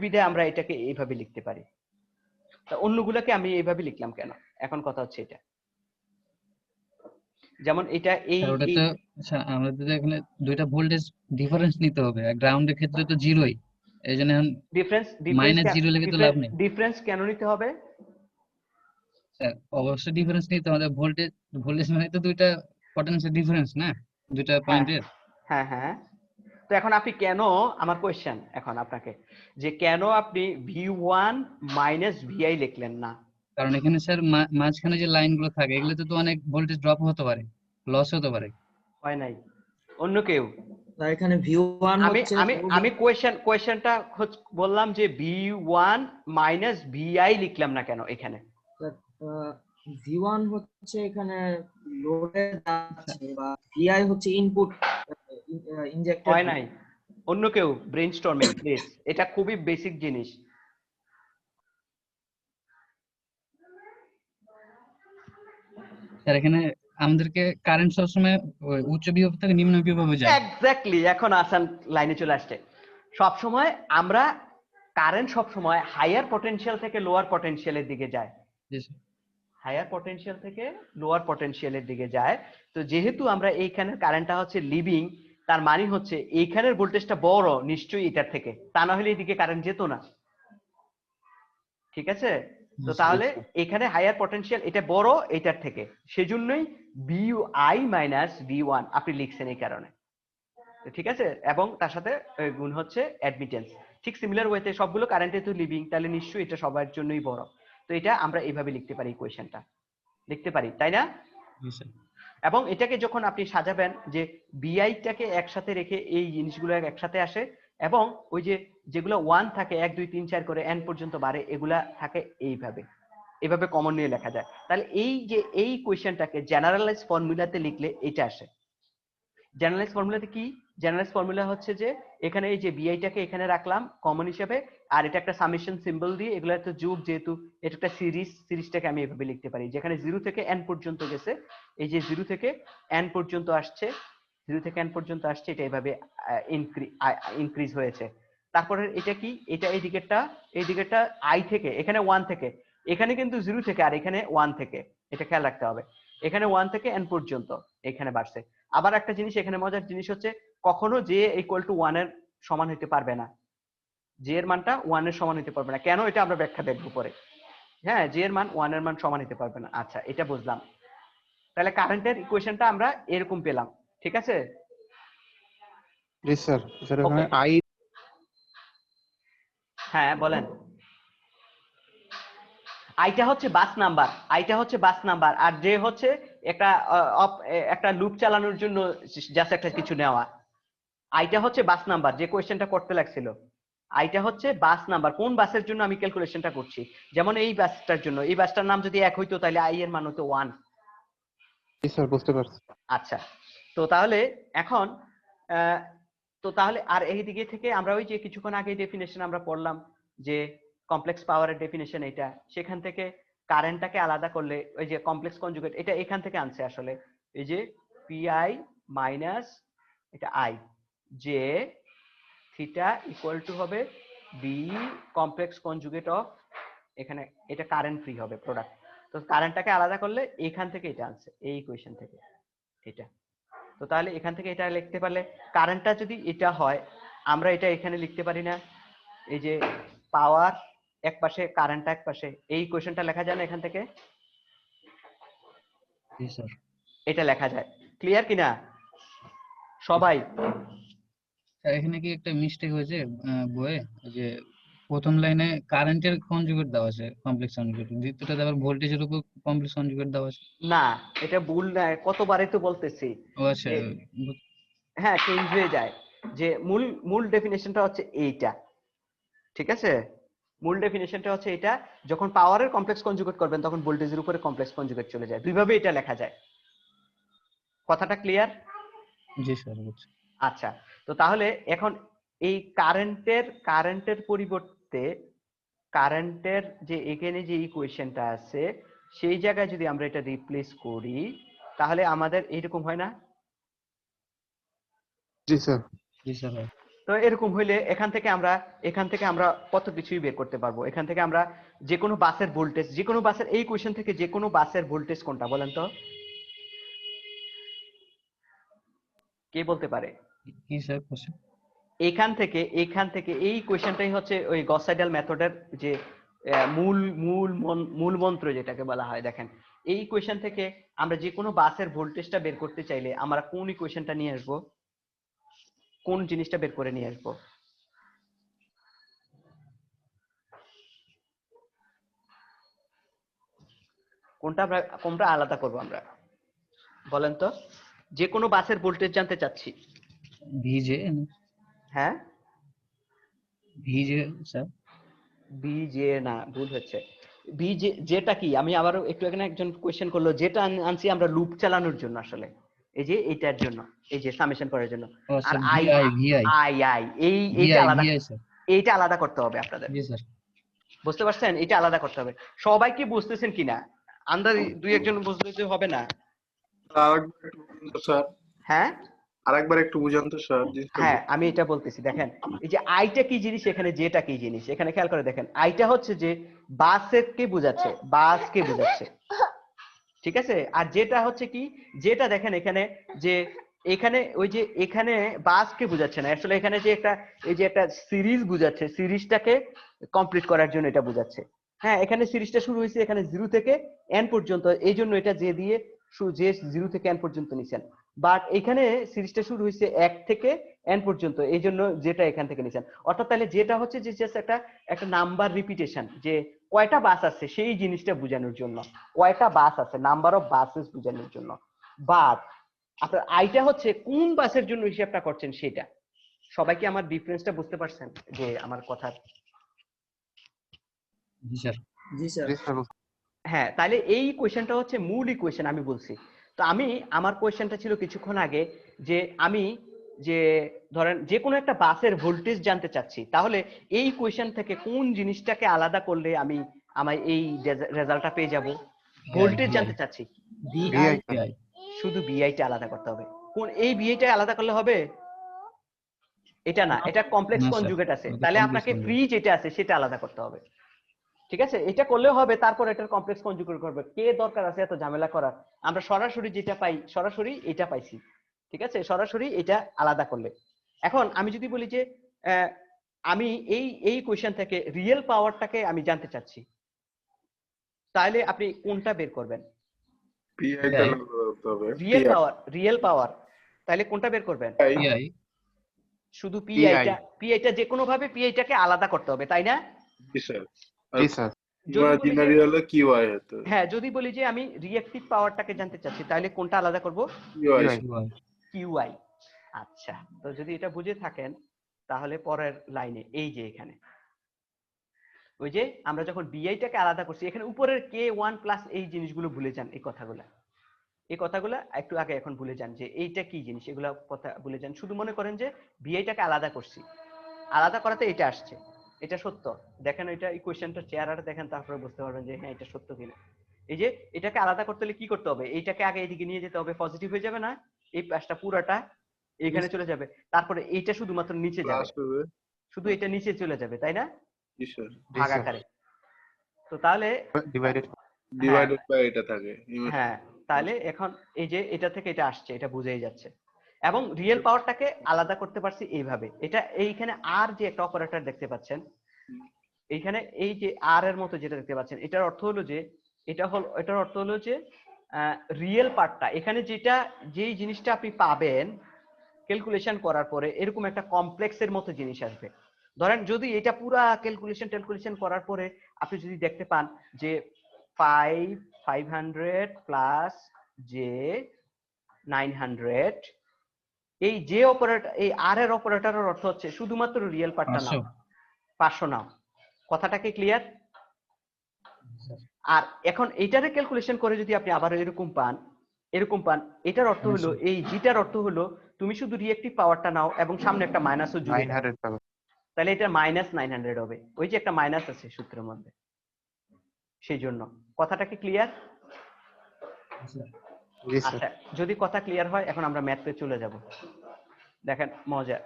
বিদায় আমরা এটাকে এইভাবে লিখতে পারি। তা অন্যগুলোকে আমি এইভাবে লিখলাম কেন? এখন কথা হচ্ছে এটা, যেমন এটা আচ্ছা, আমাদের এখানে দুইটা ভোল্টেজ ডিফারেন্স নিতে হবে, আর গ্রাউন্ডের ক্ষেত্রে তো 0ই, এইজন্য এখন -0 লিখে তো লাভ নেই। ডিফারেন্স কেন নিতে হবে? স্যার অবশ্যই ডিফারেন্স নিতে হবে, ভোল্টেজ মানে তো দুইটা পটেনশিয়াল ডিফারেন্স না, দুইটা পয়েন্টের। হ্যাঁ হ্যাঁ। তো এখন আপনি কেন, আমার কোশ্চেন এখন আপনাকে, যে কেন আপনি V1 VI লিখলেন না? কারণ এখানে স্যার মাঝখানে যে লাইনগুলো থাকে এগুলোতে তো অনেক ভোল্টেজ ড্রপ হতে পারে, লস হতে পারে। হয় নাই? অন্য কেউ? এখানে V1 আমি হচ্ছে আমি আমি কোয়েশ্চেনটা বললাম যে V1 মাইনাস VI লিখলাম না কেন এখানে? V1 হচ্ছে এখানে লোডে যাচ্ছে বা VI হচ্ছে ইনপুট ইনজেক্টেড। হয় নাই, অন্য কেউ ব্রেইনস্টর্মিং প্লিজ, এটা খুবই বেসিক জিনিস। স্যার এখানে আমাদেরকে কারেন্ট সবসময় ওই উচ্চ বিভব থেকে নিম্ন বিভবে যায়। এক্স্যাক্টলি, এখন আসান লাইনে চলে আসছে। সব সময় আমরা কারেন্ট সব সময় হায়ার পটেনশিয়াল থেকে লোয়ার পটেনশিয়ালের দিকে যায়, জি স্যার। হায়ার পটেনশিয়াল থেকে লোয়ার পটেনশিয়ালের দিকে যায়। তো যেহেতু আমরা এইখানের কারেন্টটা হচ্ছে লিভিং, তার মানে হচ্ছে এইখানের ভোল্টেজটা বড় নিশ্চয়ই এটার থেকে, তা না হলে এদিকে কারেন্ট যেত না। ঠিক আছে, তো তাহলে এখানে হায়ার পটেনশিয়াল এটা বড় এটার থেকে, সেজন্যই VI মাইনাস V1 আপনি লিখছেন এই কারণে। ঠিক আছে, এবং তার সাথে গুণ হচ্ছে অ্যাডমিটেন্স। ঠিক সিমিলার ওয়েতে সবগুলো কারেন্টে তো লিভিং, তাহলে নিশ্চয়ই এটা সবার জন্যই বড়। তো এটা আমরা এইভাবে লিখতে পারি, ইকুয়েশনটা লিখতে পারি, তাই না? জি স্যার। এবং এটাকে যখন আপনি সাজাবেন যে বিআইটাকে একসাথে রেখে এই জিনিসগুলো একসাথে আসে, এবং ওই যে যেগুলো 1 থাকে 1 2 3 4 করে n পর্যন্ত বাড়ে, এগুলা থাকে এইভাবে, এভাবে কমন নিয়ে লেখা যায়। তাহলে এই যে এই কোয়েশ্চেনটাকে জেনারেলাইজ ফর্মুলাতে লিখলে এটা আসে। জেনারেলাইজ ফর্মুলাতে কি? জেনারেলাইজ ফর্মুলা হচ্ছে যে এখানে এই যে বিআইটাকে এখানে রাখলাম কমন হিসেবে, আর এটা একটা সামেশন সিম্বল দিয়ে, এগুলো একটা যোগ, যেহেতু এটা একটা সিরিজটাকে আমি এভাবে লিখতে পারি যেখানে 0 থেকে n পর্যন্ত গেছে, এই যে 0 থেকে n পর্যন্ত আসছে, 0 থেকে n পর্যন্ত আসছে, এটা এইভাবে ইনক্রিজ হয়েছে। তারপরে এটা কি, এটা এই দিকেরটা i থেকে, এখানে 1 থেকে, এখানে কিন্তু 0 থেকে, আর এখানে 1 থেকে, এটা খেয়াল রাখতে হবে। এখানে 1 থেকে n পর্যন্ত এখানে বাড়ছে। আবার একটা জিনিস এখানে মজার জিনিস হচ্ছে, কখনো j ইকুয়াল টু 1 এর সমান হতে পারবে না, j এর মানটা 1 এর সমান হতে পারবে না। কেন, এটা আমরা ব্যাখ্যা দেখব পরে। হ্যাঁ, j এর মান 1 এর মান সমান হতে পারবে না। আচ্ছা, এটা বুঝলাম। তাহলে কারেন্টের ইকুয়েশনটা আমরা এরকম পেলাম, ঠিক আছে? জি স্যার। স্যার এখানে Okay. আই হ্যাঁ বলেন। আইটা হচ্ছে বাস নাম্বার, আইটা হচ্ছে বাস নাম্বার, আর যে হচ্ছে একটা একটা লুপ চালানোর জন্য জাস্ট একটা কিছু নেওয়া। আইটা হচ্ছে বাস নাম্বার, যে কোয়েশ্চেনটা করতে লাগছিল। আইটা হচ্ছে বাস নাম্বার, কোন বাসের জন্য আমি ক্যালকুলেশনটা করছি। যেমন এই বাসটার জন্য, এই বাসটার নাম যদি 1 হইতো তাহলে আই এর মান হতো 1। জি স্যার, বুঝতে পারছি। আচ্ছা, তো তাহলে এখন তো তাহলে আর এই দিকে থেকে আমরা ওই যে কিছুক্ষণ আগে ডেফিনেশন আমরা পড়লাম যে কমপ্লেক্স পাওয়ারের ডেফিনেশন, এটা সেখান থেকে কারেন্টটাকে আলাদা করলে ওই যে কমপ্লেক্স কনজুগেট, এটা এখান থেকে আনছে আসলে, এই যে পিআই মাইনাস এটা আই, যে থিটা ইকুয়াল টু হবে বি কমপ্লেক্স কনজুগেট অফ, এখানে এটা কারেন্ট ফ্রি হবে প্রোডাক্ট। তো কারেন্টটাকে আলাদা করলে এখান থেকে এটা আনছে, এই ইকুয়েশন থেকে এটা। তো তাহলে এখান থেকে এটা লিখতে পারলে, কারেন্টটা যদি এটা হয়, আমরা এটা এখানে লিখতে পারি না, এই যে পাওয়ার এক পাশে কারেন্ট এক পাশে, এই ইকুয়েশনটা লেখা যায় না এখান থেকে? জি স্যার। এটা লেখা যায়। ক্লিয়ার কিনা সবাই? স্যার এখানে কি একটা মিস্টেক হয়েছে বইয়ে, যে প্রথম লাইনে কারেন্টের কনজুগেট দেওয়া আছে কমপ্লেক্স কনজুগেট, দ্বিতীয়টাতে আবার ভোল্টেজের উপর কমপ্লেক্স কনজুগেট দেওয়া আছে। না, এটা ভুল না, কতবারই তো বলতেছি। ও আচ্ছা। হ্যাঁ, চেঞ্জ হয়ে যায়। যে মূল মূল ডেফিনেশনটা হচ্ছে এইটা, ঠিক আছে? মূল ডেফিনেশনটা হচ্ছে এটা, যখন পাওয়ারের কমপ্লেক্স কনজুগেট করবেন তখন ভোল্টেজের উপরে কমপ্লেক্স কনজুগেট চলে যায়, দুইভাবে এটা লেখা যায়। কথাটা ক্লিয়ার? জি স্যার, বুঝছি। আচ্ছা, তো তাহলে এখন এই কারেন্টের পরিবর্তে কারেন্টের যে এখানে যে ইকুয়েশনটা আছে, সেই জায়গায় যদি আমরা এটা রিপ্লেস করি তাহলে আমাদের এরকম হয় না? জি স্যার। জি স্যার। তো এরকম হইলে এখান থেকে আমরা কত কিছুই বের করতে পারবো। এখান থেকে আমরা যে কোনো বাসের ভোল্টেজ, যে কোনো বাসের, এই কোয়েশ্চেন থেকে যে কোনো বাসের ভোল্টেজ কোনটা বলেন তো, কে বলতে পারে? কি স্যার কোশ্চেন? এখান থেকে এই কোয়েশ্চেনটাই হচ্ছে ওই গস সাইডেল মেথডের যে মূল মূল মূল মন্ত্র যেটাকে বলা হয়। দেখেন, এই কোয়েশ্চেন থেকে আমরা যে কোনো বাসের ভোল্টেজটা বের করতে চাইলে আমরা কোন ইকুয়েশনটা নিয়ে আসবো, কোন জিনিসটা বের করে নিয়ে আসবো? কোনটা আলাদা করবো আমরা বলেন তো? যে কোনো বাসের ভোল্টেজ জানতে চাচ্ছি, ভিজে হ্যাঁ ভিজে স্যার বিজে না, ভুল হচ্ছে। বিজে যেটা কি, আমি আবারও একটু, এখানে একজন কোয়েশ্চেন করলো, যেটা আনছি আমরা লুপ চালানোর জন্য আসলে, এই যে এইটার জন্য, এই যে সামেশন করার জন্য। ও আর sir I VI VI I I এইটা ভিআই আলাদা, ভিআই স্যার এইটা আলাদা করতে হবে আপনাদের। জি স্যার বুঝতে পারছেন? এটা আলাদা করতে হবে। সবাই কি বুঝতেছেন কিনা? আন্দাজ দুই একজন বুঝলে যে হবে না। আরেকবার একটু বুঝান তো স্যার, হ্যাঁ আরেকবার একটু বুঝান তো স্যার। হ্যাঁ, আমি এটা বলতেছি। দেখেন, এই যে আইটা কি জিনিস, এখানে যেটা কি জিনিস, এখানে খেয়াল করে দেখেন। আইটা হচ্ছে যে বাসের কে বোঝাচ্ছে, বাসকে বোঝাচ্ছে, ঠিক আছে? আর যেটা হচ্ছে কি, যেটা দেখেন এখানে, যে এখানে ওই যে এখানে বাসকে বোঝাচ্ছে না, আসলে এখানে যে একটা, এই যে একটা সিরিজ বোঝাচ্ছে, সিরিজটাকে কমপ্লিট করার জন্য এটা বোঝাচ্ছে। হ্যাঁ, এখানে সিরিজটা শুরু হয়েছে এখানে 0 থেকে n পর্যন্ত, এই জন্য এটা যে দিয়ে যে 0 থেকে n পর্যন্ত নিছেন। বাট এখানে সিরিজটা শুরু হয়েছে 1 থেকে n পর্যন্ত, এই জন্য যেটা এখান থেকে নিছেন। অর্থাৎ তাহলে যেটা হচ্ছে যে জাস্ট একটা একটা নাম্বার রিপিটেশন, যে কয়টা বাস আছে সেই জিনিসটা বোঝানোর জন্য, কয়টা বাস আছে, নাম্বার অফ বাসেস বোঝানোর জন্য। বাট আপনার আইটা হচ্ছে কোন বাসের জন্য হিসাবটা করছেন সেটা। সবাই কি আমার ডিফারেন্সটা বুঝতে পারছেন যে আমার কথার? জি স্যার জি স্যার। হ্যাঁ, তাহলে এই কোয়েশ্চেনটা হচ্ছে মূল ইকুয়েশন আমি বলছি। তো আমি, আমার কোয়েশ্চেনটা ছিল কিছুক্ষণ আগে, যে আমি যে ধরেন যে কোনো একটা বাসের ভোল্টেজ জানতে চাচ্ছি, তাহলে এই কোয়েশ্চেন থেকে কোন জিনিসটাকে আলাদা করলে আমি আমার এই রেজাল্টটা পেয়ে যাব? ভোল্টেজ জানতে চাচ্ছি, ভিআই ভিআই শুধু বিআইটা আলাদা করতে হবে। কোন এই বিআইটা আলাদা করলে হবে? এটা না, এটা কমপ্লেক্স না স্যার কনজুগেট আছে, ওটা তাহলে কমপ্লিট আপনাকে করবে ফ্রি যেটা আছে সেটা আলাদা করতে হবে। ঠিক আছে, এটা করলেও হবে। তারপর এটার কমপ্লেক্স কনজুগেট করবে, কে দরকার আছে এত ঝামেলা করার? আমরা সরাসরি যেটা পাই, সরাসরি এটা পাইছি। ঠিক আছে, সরাসরি এটা আলাদা করলে। এখন আমি যদি বলি যে আমি এই এই কোয়েশ্চেন থেকে রিয়েল পাওয়ারটাকে আমি জানতে চাচ্ছি, তাহলে আপনি কোনটা বের করবেন? পিআই টা লাগবে করতে হবে। রিয়েল পাওয়ার, রিয়েল পাওয়ার, তাহলে কোনটা বের করবেন? ভিআই শুধু পিআইটা, পিআইটা যে কোনো ভাবে পিআইটাকে আলাদা করতে হবে, তাই না? জি স্যার। জি স্যার। ইমাজিনারি হলে কিউআই হতো। হ্যাঁ, যদি বলি যে আমি রিঅ্যাকটিভ পাওয়ারটাকে জানতে চাচ্ছি, তাহলে কোনটা আলাদা করব? কিউআই। কিউআই। আচ্ছা, তো যদি এটা বুঝে থাকেন তাহলে পরের লাইনে, এই যে এখানে ওই যে আমরা যখন বিআইটাকে আলাদা করছি, এখানে উপরের K1 প্লাস এই জিনিসগুলো ভুলে যান, এই কথাগুলো, এই কথাগুলো একটু আগে এখন ভুলে যান, যে এইটা কি জিনিস এগুলা কথা ভুলে যান। শুধু মনে করেন যে বিআইটাকে আলাদা করছি, আলাদা করাতে এটা আসছে, এটা সত্য। দেখেন এটা ইকুয়েশনটা চেহারাটা দেখেন, তারপরে বুঝতে পারবেন যে হ্যাঁ এটা সত্য কিনা। এই যে এটাকে আলাদা করতে হলে কি করতে হবে? এইটাকে আগে এদিকে নিয়ে যেতে হবে, পজিটিভ হয়ে যাবে না? এই পাশটা পুরাটা এইখানে চলে যাবে, তারপরে এইটা শুধুমাত্র নিচে যাবে, প্লাস হবে। শুধু এটা নিচে চলে যাবে, তাই না? জি স্যার। ভাগ আকারে। তো তাহলে ডিভাইডেড বাই এটা থাকে। হ্যাঁ, তাহলে এখন এই যে এটা থেকে এটা আসছে, এটা বুঝেই যাচ্ছে। এবং রিয়েল পাওয়ারটাকে আলাদা করতে পারছি এইভাবে। এটা এইখানে আর যে একটা অপারেটর দেখতে পাচ্ছেন, এইখানে এই যে আর এর মতো যেটা দেখতে পাচ্ছেন, এটার অর্থ হলো যে, এটার অর্থ হলো যে রিয়েল পার্টটা, এখানে যেটা, যেই জিনিসটা আপনি পাবেন ক্যালকুলেশন করার পরে, এরকম একটা কমপ্লেক্সের মতো জিনিস আসবে। ধরেন যদি এটা পুরা ক্যালকুলেশন করার পরে আপনি যদি দেখতে পান যে 500 প্লাস জে 900, এই যে অপারেটর, এই আর এর অপারেটরের অর্থ হচ্ছে শুধুমাত্র রিয়েল পার্টটা নাও, 500 নাও। কথাটা কি ক্লিয়ার? আর এখন এইটারে ক্যালকুলেশন করে যদি আপনি আবার এরকম পান, এটার অর্থ হলো, এই জিটার অর্থ হলো তুমি শুধু রিঅ্যাকটিভ পাওয়ারটা নাও এবং সামনে একটা মাইনাসও যোগ দাও, তাহলে এটা -900 হবে। ওই যে একটা মাইনাস আছে সূত্রের মধ্যে, সেই জন্য। কথাটা কি ক্লিয়ার? আচ্ছা, যদি কথা ক্লিয়ার হয়, এখন আমরা ম্যাথে চলে যাব। দেখেন মজার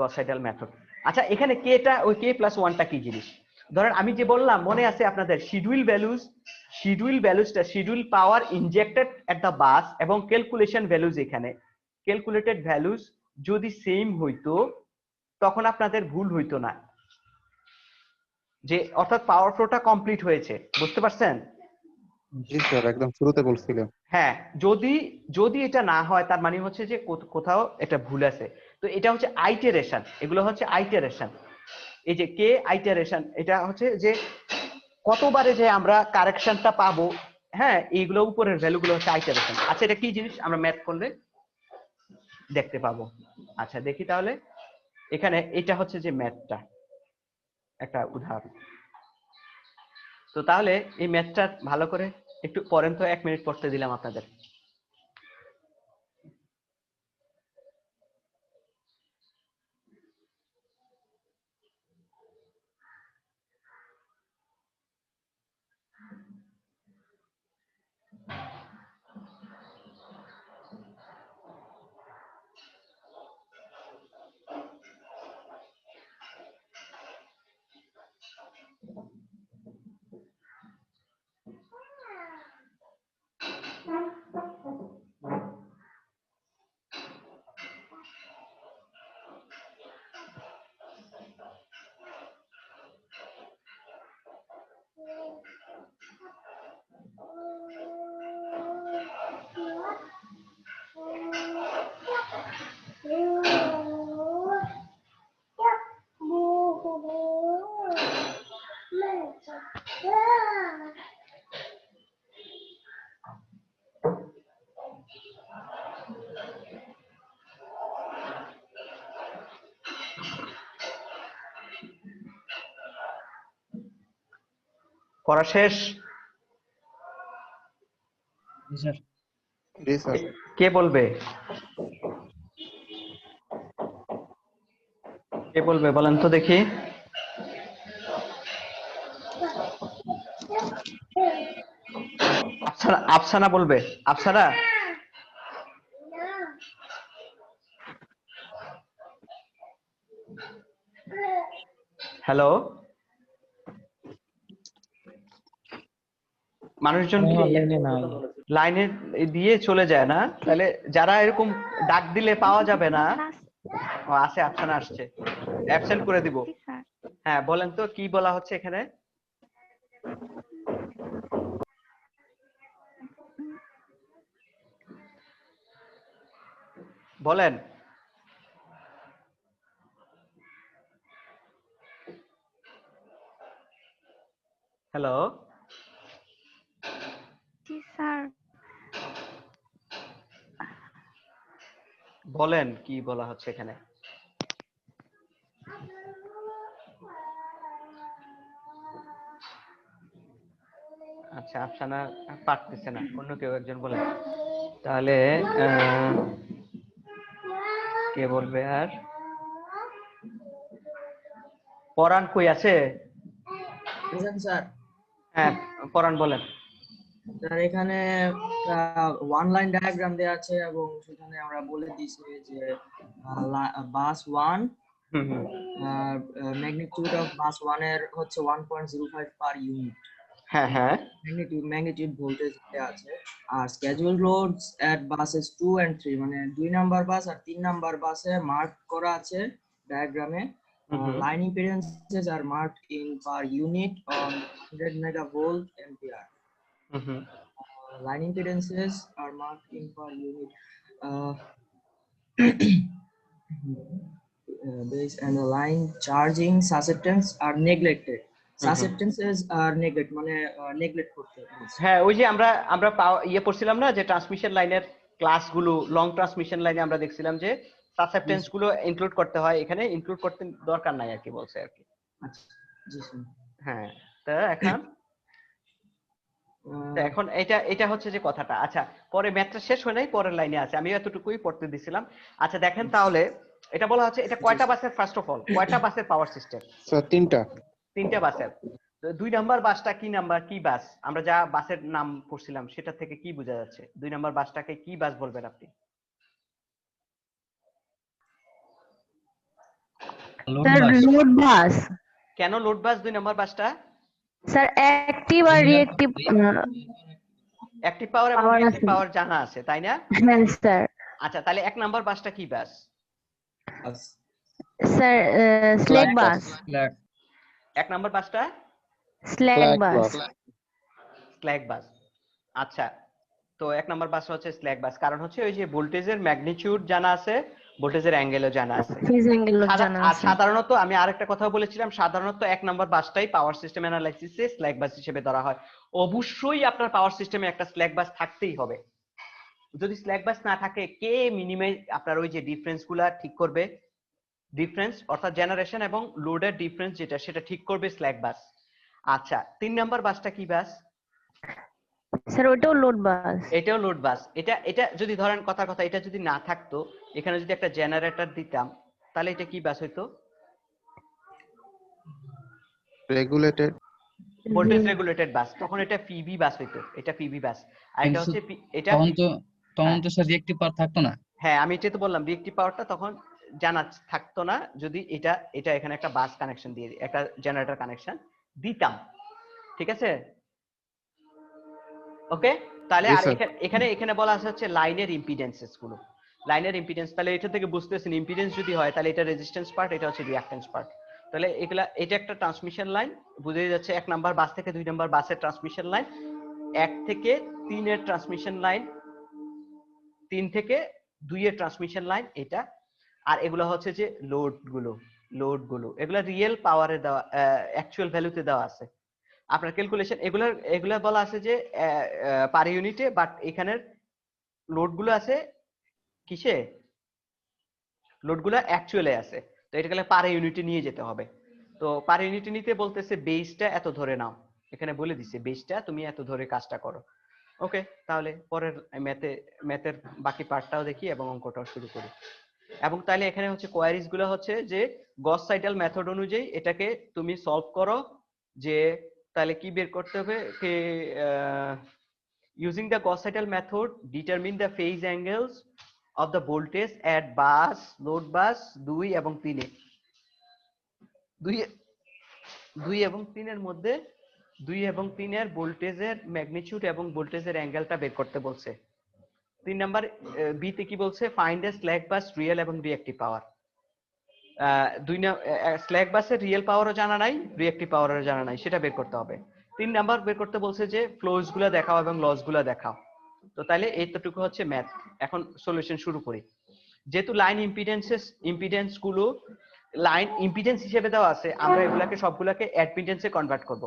গস সাইডাল মেথড। আচ্ছা, এখানে কেটা, ওই k+1টা কি জিনিস? ধরেন আমি যে বললাম, মনে আছে আপনাদের, schedule ভ্যালুজটা, schedule power injected at the বাস এবং ক্যালকুলেশন ভ্যালুজ, এখানে ক্যালকুলেটেড ভ্যালুজ যদি সেম হইতো তখন আপনাদের ভুল হইতো না, যে অর্থাৎ পাওয়ার ফ্লোটা কমপ্লিট হয়েছে। বুঝতে পারছেন? জি স্যার, একদম শুরুতে বলছিলাম। হ্যাঁ, যদি এটা না হয় তার মানে হচ্ছে যে কোথাও এটা ভুল আছে। তো এটা হচ্ছে আইটারেশন, এগুলো হচ্ছে আইটারেশন। এই যে কে আইটারেশন, এটা হচ্ছে যে কতবারে যে আমরা কারেকশনটা পাবো, হ্যাঁ, এইগুলো উপরের ভ্যালুগুলো হচ্ছে আইটারেশন। আচ্ছা, এটা কি জিনিস আমরা ম্যাথ করলে দেখতে পাবো। আচ্ছা দেখি তাহলে, এখানে এটা হচ্ছে যে ম্যাথটা একটা উদাহরণ। তো তাহলে এই ম্যাথটা ভালো করে একটু পড়েন তো, 1 মিনিট পড়তে দিলাম আপনাদের। পড়া শেষ? জি স্যার। জি স্যার। কে বলবে? কে বলবে বলেন তো দেখি। আফসানা, আফসানা বলবে। আফসানা, হ্যালো, মানুষজন কি লাইনে দিয়ে চলে যায় না? তাহলে যারা এরকম ডাক দিলে পাওয়া যাবে না। ও আছে, আফসানা আসছে, অ্যাবসেন্ট করে দিব। হ্যাঁ বলেন তো কি বলা হচ্ছে এখানে, বলেন। হ্যালো, জি স্যার। বলেন কি বলা হচ্ছে এখানে। আচ্ছা আফসানা পারতেছে না, অন্য কেউ একজন বলেন তাহলে। কে বলবে আর? পরাণ কই আছে? বুঝলেন স্যার? হ্যাঁ পরাণ বলেন। স্যার এখানে ওয়ান লাইন ডায়াগ্রাম দেওয়া আছে এবং সেখানে আমরা বলে দিয়েছি যে বাস 1 হুম হুম ম্যাগনিটিউড অফ বাস 1 এর হচ্ছে 1.05 পার ইউনিট। হ্যাঁ হ্যাঁ ম্যাগনিটিউড ভোল্টেজ দেওয়া আছে। আর scheduled loads at buses 2 and 3 মানে 2 নাম্বার বাস আর 3 নাম্বার বাসে মার্ক করা আছে ডায়াগ্রামে। Line impedances are marked in per unit on 100 megavolt ampere. Line impedances are marked in per unit base, and the line charging susceptance are neglected. Susceptances are neglect মানে neglect করতে হবে। হ্যাঁ ওই যে আমরা আমরা ইয়ে পড়ছিলাম না যে ট্রান্সমিশন লাইনের ক্লাসগুলো, লং ট্রান্সমিশন লাইনে আমরা দেখছিলাম যে সাসেপ্টেন্স গুলো ইনক্লুড করতে হয়, এখানে ইনক্লুড করতে দরকার নাই আর কি বলছে আর কি। আচ্ছা জি স্যার। হ্যাঁ তো এখন এটা এটা হচ্ছে যে কথাটা। আচ্ছা পরে ম্যাথটা শেষ হয় নাই, পরের লাইনে আছে, আমি এতটুকুই পড়তে দিছিলাম। আচ্ছা দেখেন তাহলে এটা বলা হচ্ছে এটা কয়টা বাসের, ফার্স্ট অফ অল কয়টা বাসের পাওয়ার সিস্টেম? স্যার তিনটা। তিনটা বাসের। 2 নাম্বার বাসটা কি নাম্বার, কি বাস? আমরা যা বাসের নাম পড়ছিলাম সেটা থেকে কি বোঝা যাচ্ছে? 2 নাম্বার বাসটাকে কি বাস বলবেন আপনি? স্যার লোড বাস। কেন লোড বাস 2 নাম্বার বাসটা? স্যার অ্যাক্টিভ আর রিঅ্যাক্টিভ অ্যাক্টিভ পাওয়ার এবং রিঅ্যাক্টিভ পাওয়ার জানা আছে তাই না? হ্যাঁ স্যার। আচ্ছা তাহলে 1 নাম্বার বাসটা কি বাস? স্যার স্ল্যাক বাস। 1 নাম্বার বাসটা স্ল্যাক বাস। স্ল্যাক বাস। আচ্ছা তো 1 নাম্বার বাস হচ্ছে স্ল্যাক বাস, কারণ হচ্ছে ওই যে ভোল্টেজের ম্যাগনিটিউড জানা আছে, ভোল্টেজের অ্যাঙ্গেলও জানা আছে। ফেজ অ্যাঙ্গেলও জানা আর আছে। সাধারণত আমি আরেকটা কথা বলেছিলাম, সাধারণত 1 নাম্বার বাসটাই পাওয়ার সিস্টেম অ্যানালাইসিসে স্ল্যাক বাস হিসেবে ধরা হয়। অবশ্যই আপনার পাওয়ার সিস্টেমে একটা স্ল্যাক বাস থাকতেই হবে। যদি স্ল্যাক বাস না থাকে কে মিনিমাইজ আপনার ওই যে ডিফারেন্স গুলা ঠিক করবে? ডিফারেন্স অর্থাৎ জেনারেশন এবং লোডের ডিফারেন্স যেটা সেটা ঠিক করবে স্ল্যাক বাস। আচ্ছা 3 নাম্বার বাসটা কি বাস? স্যার ওটাও লোড বাস। এটাও লোড বাস। এটা যদি ধরেন কথা এটা যদি না থাকতো, এখানে যদি একটা জেনারেটর দিতাম, তাহলে এটা কি বাস হইতো? রেগুলেটেড ভোল্টেজ রেগুলেটেড বাস। তখন এটা পিভি বাস হইতো, এটা পিভি বাস। আর এটা হচ্ছে এটা তখন তো স্যার রিঅ্যাক্টিভ পাওয়ার থাকতো না। হ্যাঁ আমি এটা তো বললাম রিঅ্যাক্টিভ পাওয়ারটা তখন জানা থাকতো না যদি এটা এখানে একটা বাস কানেকশন দিয়ে একটা জেনারেটর কানেকশন দিতাম। ঠিক আছে, ওকে। তাহলে আর এখানে বলা আছে হচ্ছে লাইনের ইম্পিডেন্সেস গুলো, লাইনের ইম্পিডেন্স। তাহলে এটা থেকে বুঝতেছেন ইম্পিডেন্স যদি হয় তাহলে এটা রেজিস্ট্যান্স পার্ট, এটা হচ্ছে রিঅ্যাকট্যান্স পার্ট। তাহলে এটা একটা ট্রান্সমিশন লাইন, বুঝে যাচ্ছে 1 নাম্বার বাস থেকে 2 নাম্বার বাসের ট্রান্সমিশন লাইন, 1 থেকে 3 এর ট্রান্সমিশন লাইন, 3 থেকে 2 এর ট্রান্সমিশন লাইন এটা। আর এগুলো হচ্ছে যে লোডগুলো এগুলো রিয়েল পাওয়ারে দেওয়া, অ্যাকচুয়াল ভ্যালুতে দেওয়া আছে। আপনার ক্যালকুলেশন এগুলা বলা আছে যে পার ইউনিটে, বাট এখানের লোডগুলো আছে কিসে? লোডগুলো অ্যাকচুয়ালি আছে, তো এটা গেলে পার ইউনিটে নিয়ে যেতে হবে। তো পার ইউনিটে নিতে বলতেছে বেসটা এত ধরে নাও, এখানে বলে দিছে বেসটা তুমি এত ধরে কাজটা করো। ওকে, তাহলে পরের ম্যাথের বাকি পার্টটাও দেখি এবং অঙ্কটাও শুরু করি। এবং তাহলে এখানে হচ্ছে কোয়ারিজ গুলো হচ্ছে যে গস সাইডাল মেথড অনুযায়ী এটাকে তুমি সলভ করো, যে তাহলে কি বের করতে হবে যে using the Gauss Seidel method determine the phase angles of the voltage at bus load bus 2 এবং 3 এ 2 এবং 3 এর মধ্যে 2 এবং 3 এর ভোল্টেজের ম্যাগনিটিউড এবং ভোল্টেজের অ্যাঙ্গেলটা বের করতে বলছে। 3 নাম্বার বি তে কি বলছে? Find the slack bus real এবং রিঅ্যাক্টিভ পাওয়ার। স্ল্যাক বাসের রিয়েল পাওয়ারও জানা নাই, রিঅ্যাক্টিভ পাওয়ারও জানা নাই, সেটা বের করতে হবে। 3 নাম্বার বের করতে বলছে যে ফ্লোজ গুলো দেখাও এবং লস গুলো দেখাও। তো তাহলে এইটুকু হচ্ছে ম্যাথ। এখন সলিউশন শুরু করি। যেহেতু লাইন ইম্পিডেন্স গুলো লাইন ইম্পিডেন্স হিসেবে দেওয়া আছে, আমরা এগুলাকে সবগুলাকে অ্যাডমিটেন্সে কনভার্ট করব।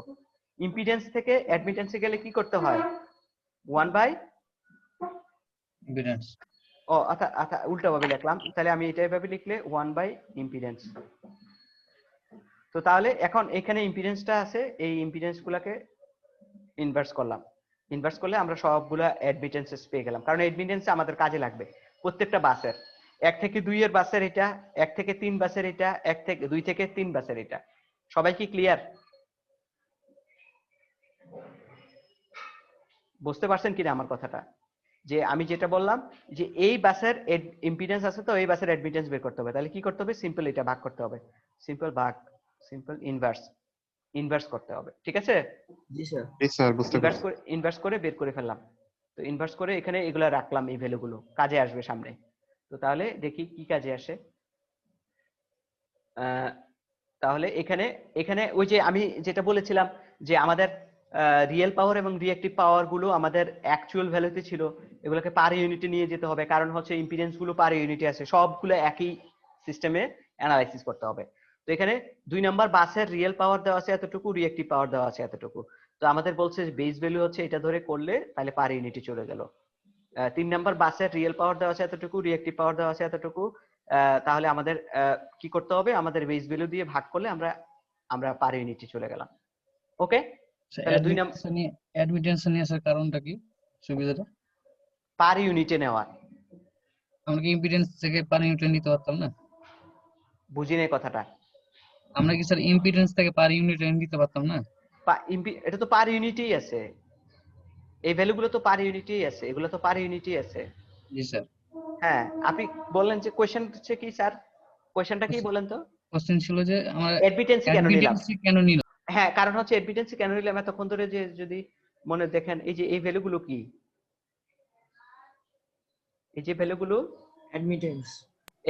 ইম্পিডেন্স থেকে অ্যাডমিটেন্সে গেলে কি করতে হয়? 1 বাই ইম্পিডেন্স। ও আচ্ছা উল্টা ভাবে লিখলাম, তাহলে আমি এটা ভাবে লিখলে 1 বাই ইম্পিডেন্স। তো তাহলে এখন এখানে ইম্পিডেন্সটা আছে, এই ইম্পিডেন্স গুলাকে ইনভার্স করলাম। ইনভার্স করলে আমরা সবগুলা অ্যাডমিটেন্সেস পেয়ে গেলাম, কারণ অ্যাডমিটেন্স আমাদের কাজে লাগবে প্রত্যেকটা বাসের। 1 থেকে 2 এর বাসের এটা, 1 থেকে 3 বাসের এটা, 2 থেকে 3 বাসের এটা। সবাই কি ক্লিয়ার? বুঝতে পারছেন কিনা আমার কথাটা? যে আমি যেটা বললাম যে এই বাসের ইম্পিডেন্স আছে, তো এই বাসের অ্যাডমিটেন্স বের করতে হবে। তাহলে কি করতে হবে? সিম্পল এটা ভাগ করতে হবে, সিম্পল ইনভার্স করতে হবে। ঠিক আছে? জি স্যার। জি স্যার, বুঝতে পারছি। ইনভার্স করে বের করে ফেললাম। তো ইনভার্স করে এখানে এগুলা রাখলাম, এই ভ্যালুগুলো কাজে আসবে সামনে। তো তাহলে দেখি কি কাজে আসে। তাহলে এখানে ওই যে আমি যেটা বলেছিলাম যে আমাদের রিয়েল পাওয়ার এবং রিঅ্যাক্টিভ পাওয়ার গুলো আমাদের অ্যাকচুয়াল ভ্যালুতে ছিল, এগুলোকে পার ইউনিটে নিয়ে যেতে হবে, কারণ হচ্ছে ইম্পিডেন্স গুলো পার ইউনিটে আছে, সবগুলো একই সিস্টেমে অ্যানালাইসিস করতে হবে। তো এখানে 2 নাম্বার বাসের রিয়েল পাওয়ার দেওয়া আছে এতটুকু, রিঅ্যাক্টিভ পাওয়ার দেওয়া আছে এতটুকু। তো আমাদের বলছে বেস ভ্যালু হচ্ছে এটা ধরে করলে তাহলে পার ইউনিটে চলে গেল। 3 নাম্বার বাসের রিয়েল পাওয়ার দেওয়া আছে এতটুকু, রিঅ্যাক্টিভ পাওয়ার দেওয়া আছে এতটুকু। তাহলে আমাদের কি করতে হবে? আমাদের বেস ভ্যালু দিয়ে ভাগ করলে আমরা পার ইউনিটে চলে গেলাম। ওকে, তাহলে 2 নাম্বার অ্যাডমিটেন্স নিয়ে আসার কারণটা কি? সুবিধাটা পার ইউনিটে নেওয়া। আমরা কি ইম্পিডেন্স থেকে পার ইউনিটে নিতে পারতাম না? বুঝিনি কথাটা। আমরা কি স্যার ইম্পিডেন্স থেকে পার ইউনিটে নিতে পারতাম না? এটা তো পার ইউনিটেই আছে, এই ভ্যালুগুলো তো পার ইউনিটেই আছে, এগুলো তো পার ইউনিটেই আছে। জি স্যার। হ্যাঁ, আপনি বললেন যে কোশ্চেন হচ্ছে কি স্যার? কোশ্চেনটা কি বলেন তো? কোশ্চেন ছিল যে আমরা অ্যাডমিটেন্স কেন নিলাম? কেন নিলাম? হ্যাঁ, কারণ হচ্ছে এডমিটেন্স কেন নিলাম এতক্ষণ ধরে, যে যদি মনে দেখেন এই যে এই ভ্যালুগুলো কি, এই যে ভ্যালুগুলো অ্যাডমিটেন্স।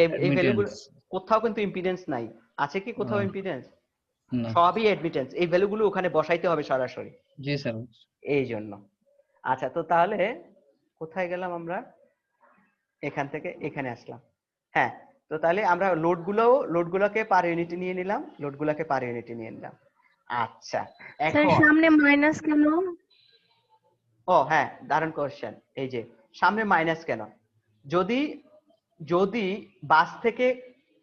এই ভ্যালুগুলো কোথাও কিন্তু ইম্পিডেন্স নাই, আছে কি কোথাও ইম্পিডেন্স? সবই অ্যাডমিটেন্স, এই ভ্যালুগুলো ওখানে বসাইতে হবে সরাসরি। জি স্যার। এই জন্য। আচ্ছা, তো তাহলে কোথায় গেলাম আমরা? এখান থেকে এখানে আসলাম। হ্যাঁ, তো তাহলে আমরা লোডগুলোকে পার ইউনিটে নিয়ে নিলাম, লোডগুলোকে পার ইউনিটে নিয়ে নিলাম। আচ্ছা, স্যার এখন সামনে মাইনাস কেন? ও হ্যাঁ, দারুণ কোশ্চেন। এই যে সামনে মাইনাস কেন? যদি যদি বাস থেকে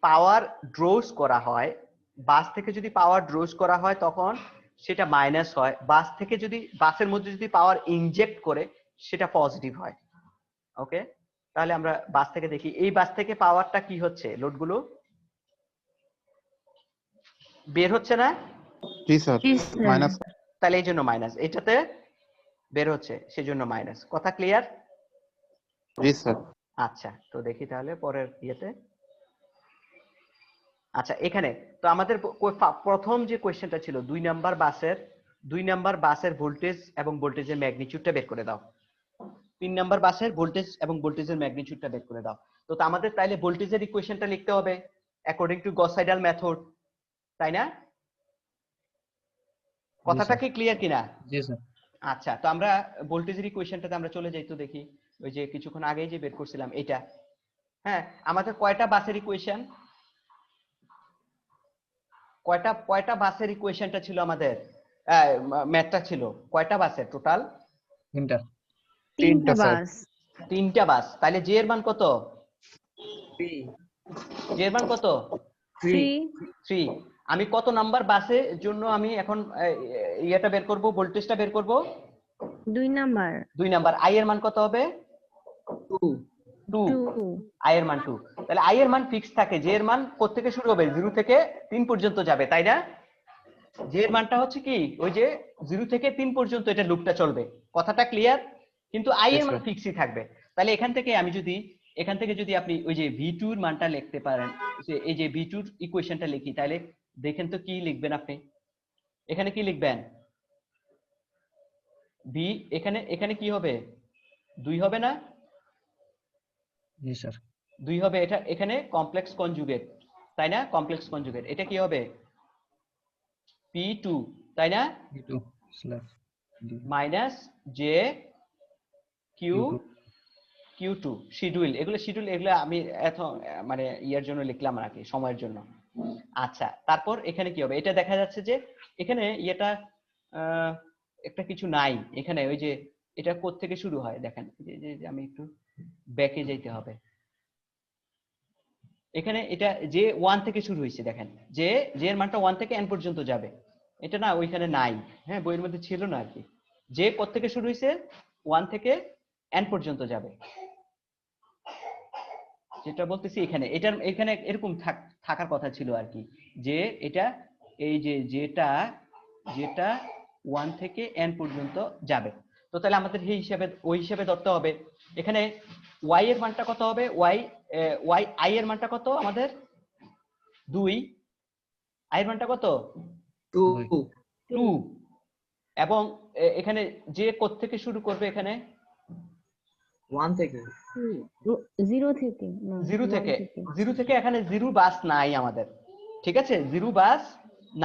পাওয়ার ড্রোজ করা হয়, বাস থেকে যদি পাওয়ার ড্রোজ করা হয় তখন সেটা মাইনাস হয়। বাস থেকে যদি বাসের মধ্যে যদি পাওয়ার ইনজেক্ট করে সেটা পজিটিভ হয়। ওকে, তাহলে আমরা বাস থেকে দেখি এই বাস থেকে পাওয়ারটা কি হচ্ছে, লোডগুলো বের হচ্ছে না? জি স্যার, জি স্যার। মাইনাস। তাহলে এই জন্য মাইনাস, এটাতে বের হচ্ছে সেজন্য মাইনাস। কথা ক্লিয়ার? জি স্যার। আচ্ছা, তো দেখি তাহলে পরের ইয়েতে। আচ্ছা, এখানে তো আমাদের প্রথম যে কোয়েশ্চেনটা ছিল 2 নাম্বার বাসের ভোল্টেজ এবং ভোল্টেজের ম্যাগনিটিউডটা বের করে দাও। 3 নাম্বার বাসের ভোল্টেজ এবং ভোল্টেজের ম্যাগনিটিউডটা বের করে দাও। তো আমাদের তাইলে ভোল্টেজের ইকুয়েশনটা লিখতে হবে according to Gauss Seidel method, তাই না? কথাটা কি ক্লিয়ার কিনা? জি স্যার। আচ্ছা, তো আমরা ভোল্টেজের ইকুয়েশনটাতে আমরা চলে যাই, তো দেখি ওই যে কিছুক্ষণ আগেই যে বের করছিলাম এটা। হ্যাঁ, আমাদের কয়টা বাসের ইকুয়েশন, কয়টা বাসের ইকুয়েশনটা ছিল আমাদের, ম্যাথটা ছিল কয়টা বাসের টোটাল? তিনটা। তিনটা স্যার। বাস। 3টা বাস। তাহলে জে এর মান কত? 3 জে এর মান কত? 3 3। আমি কত নাম্বার বাসের জন্য আমি এখন ইয়েটা বের করব, ভোল্টেজটা বের করব? 2 নাম্বার। 2 নাম্বার। আই এর মান কত হবে? 2 2। 2 আই এর মান 2। তাহলে আই এর মান ফিক্স থাকে, জে এর মান কোথা থেকে শুরু হবে? 0 থেকে 3 পর্যন্ত যাবে, তাই না? জে এর মানটা হচ্ছে কি ওই যে 0 থেকে 3 পর্যন্ত এটা লুপটা চলবে। কথাটা ক্লিয়ার? কিন্তু আই এর Yes, মান sir. ফিক্সই থাকবে। তাহলে এখান থেকে যদি আপনি ওই যে V2 এর মানটা লিখতে পারেন, যে এই যে V2 এর ইকুয়েশনটা লিখি, তাহলে দেখেন তো কি লিখবেন আপনি? এখানে কি লিখবেন? V, এখানে কি হবে? 2 হবে না? জি স্যার। 2 হবে। এটা এখানে কমপ্লেক্স কনজুগেট, তাই না? কমপ্লেক্স কনজুগেট, এটা কি হবে? P2, তাই না? V2 slash minus j Q Q2 schedule. এগুলো আমি এত মানে ইয়ার জন্য লিখলাম আর কি, সময়ের জন্য। আচ্ছা, তারপর এখানে কি হবে? এটা দেখা যাচ্ছে যে এখানে ইয়েটা একটা কিছু নাই এখানে। ওই যে এটা কোথা থেকে শুরু হয় দেখেন, যে আমি একটু ব্যাকে যেতে হবে। এখানে এটা যে 1 থেকে শুরু হয়েছে, দেখেন যে এর মানটা 1 থেকে n পর্যন্ত যাবে, এটা না ওইখানে নাই। হ্যাঁ, বইয়ের মধ্যে ছিল না আর কি। যে কোথা থেকে শুরু হয়েছে? 1 থেকে n পর্যন্ত যাবে। যেটা বলতেছি এখানে, এখানে এরকম থাকার কথা ছিল আর কি, যে এটা এই যে যেটা 1 থেকে n পর্যন্ত যাবে। তো তাহলে আমাদের ওই হিসাবে ধরতে হবে। এখানে y এর মানটা কত হবে? i এর মানটা কত আমাদের? 2। i এর মানটা কত? 2 2। এবং এখানে যে কোথা থেকে শুরু করবে? এখানে 1 থেকে 0 থেকে না, 0 1 থেকে। 0 থেকে এখানে 0 বাস নাই আমাদের, ঠিক আছে? 0 বাস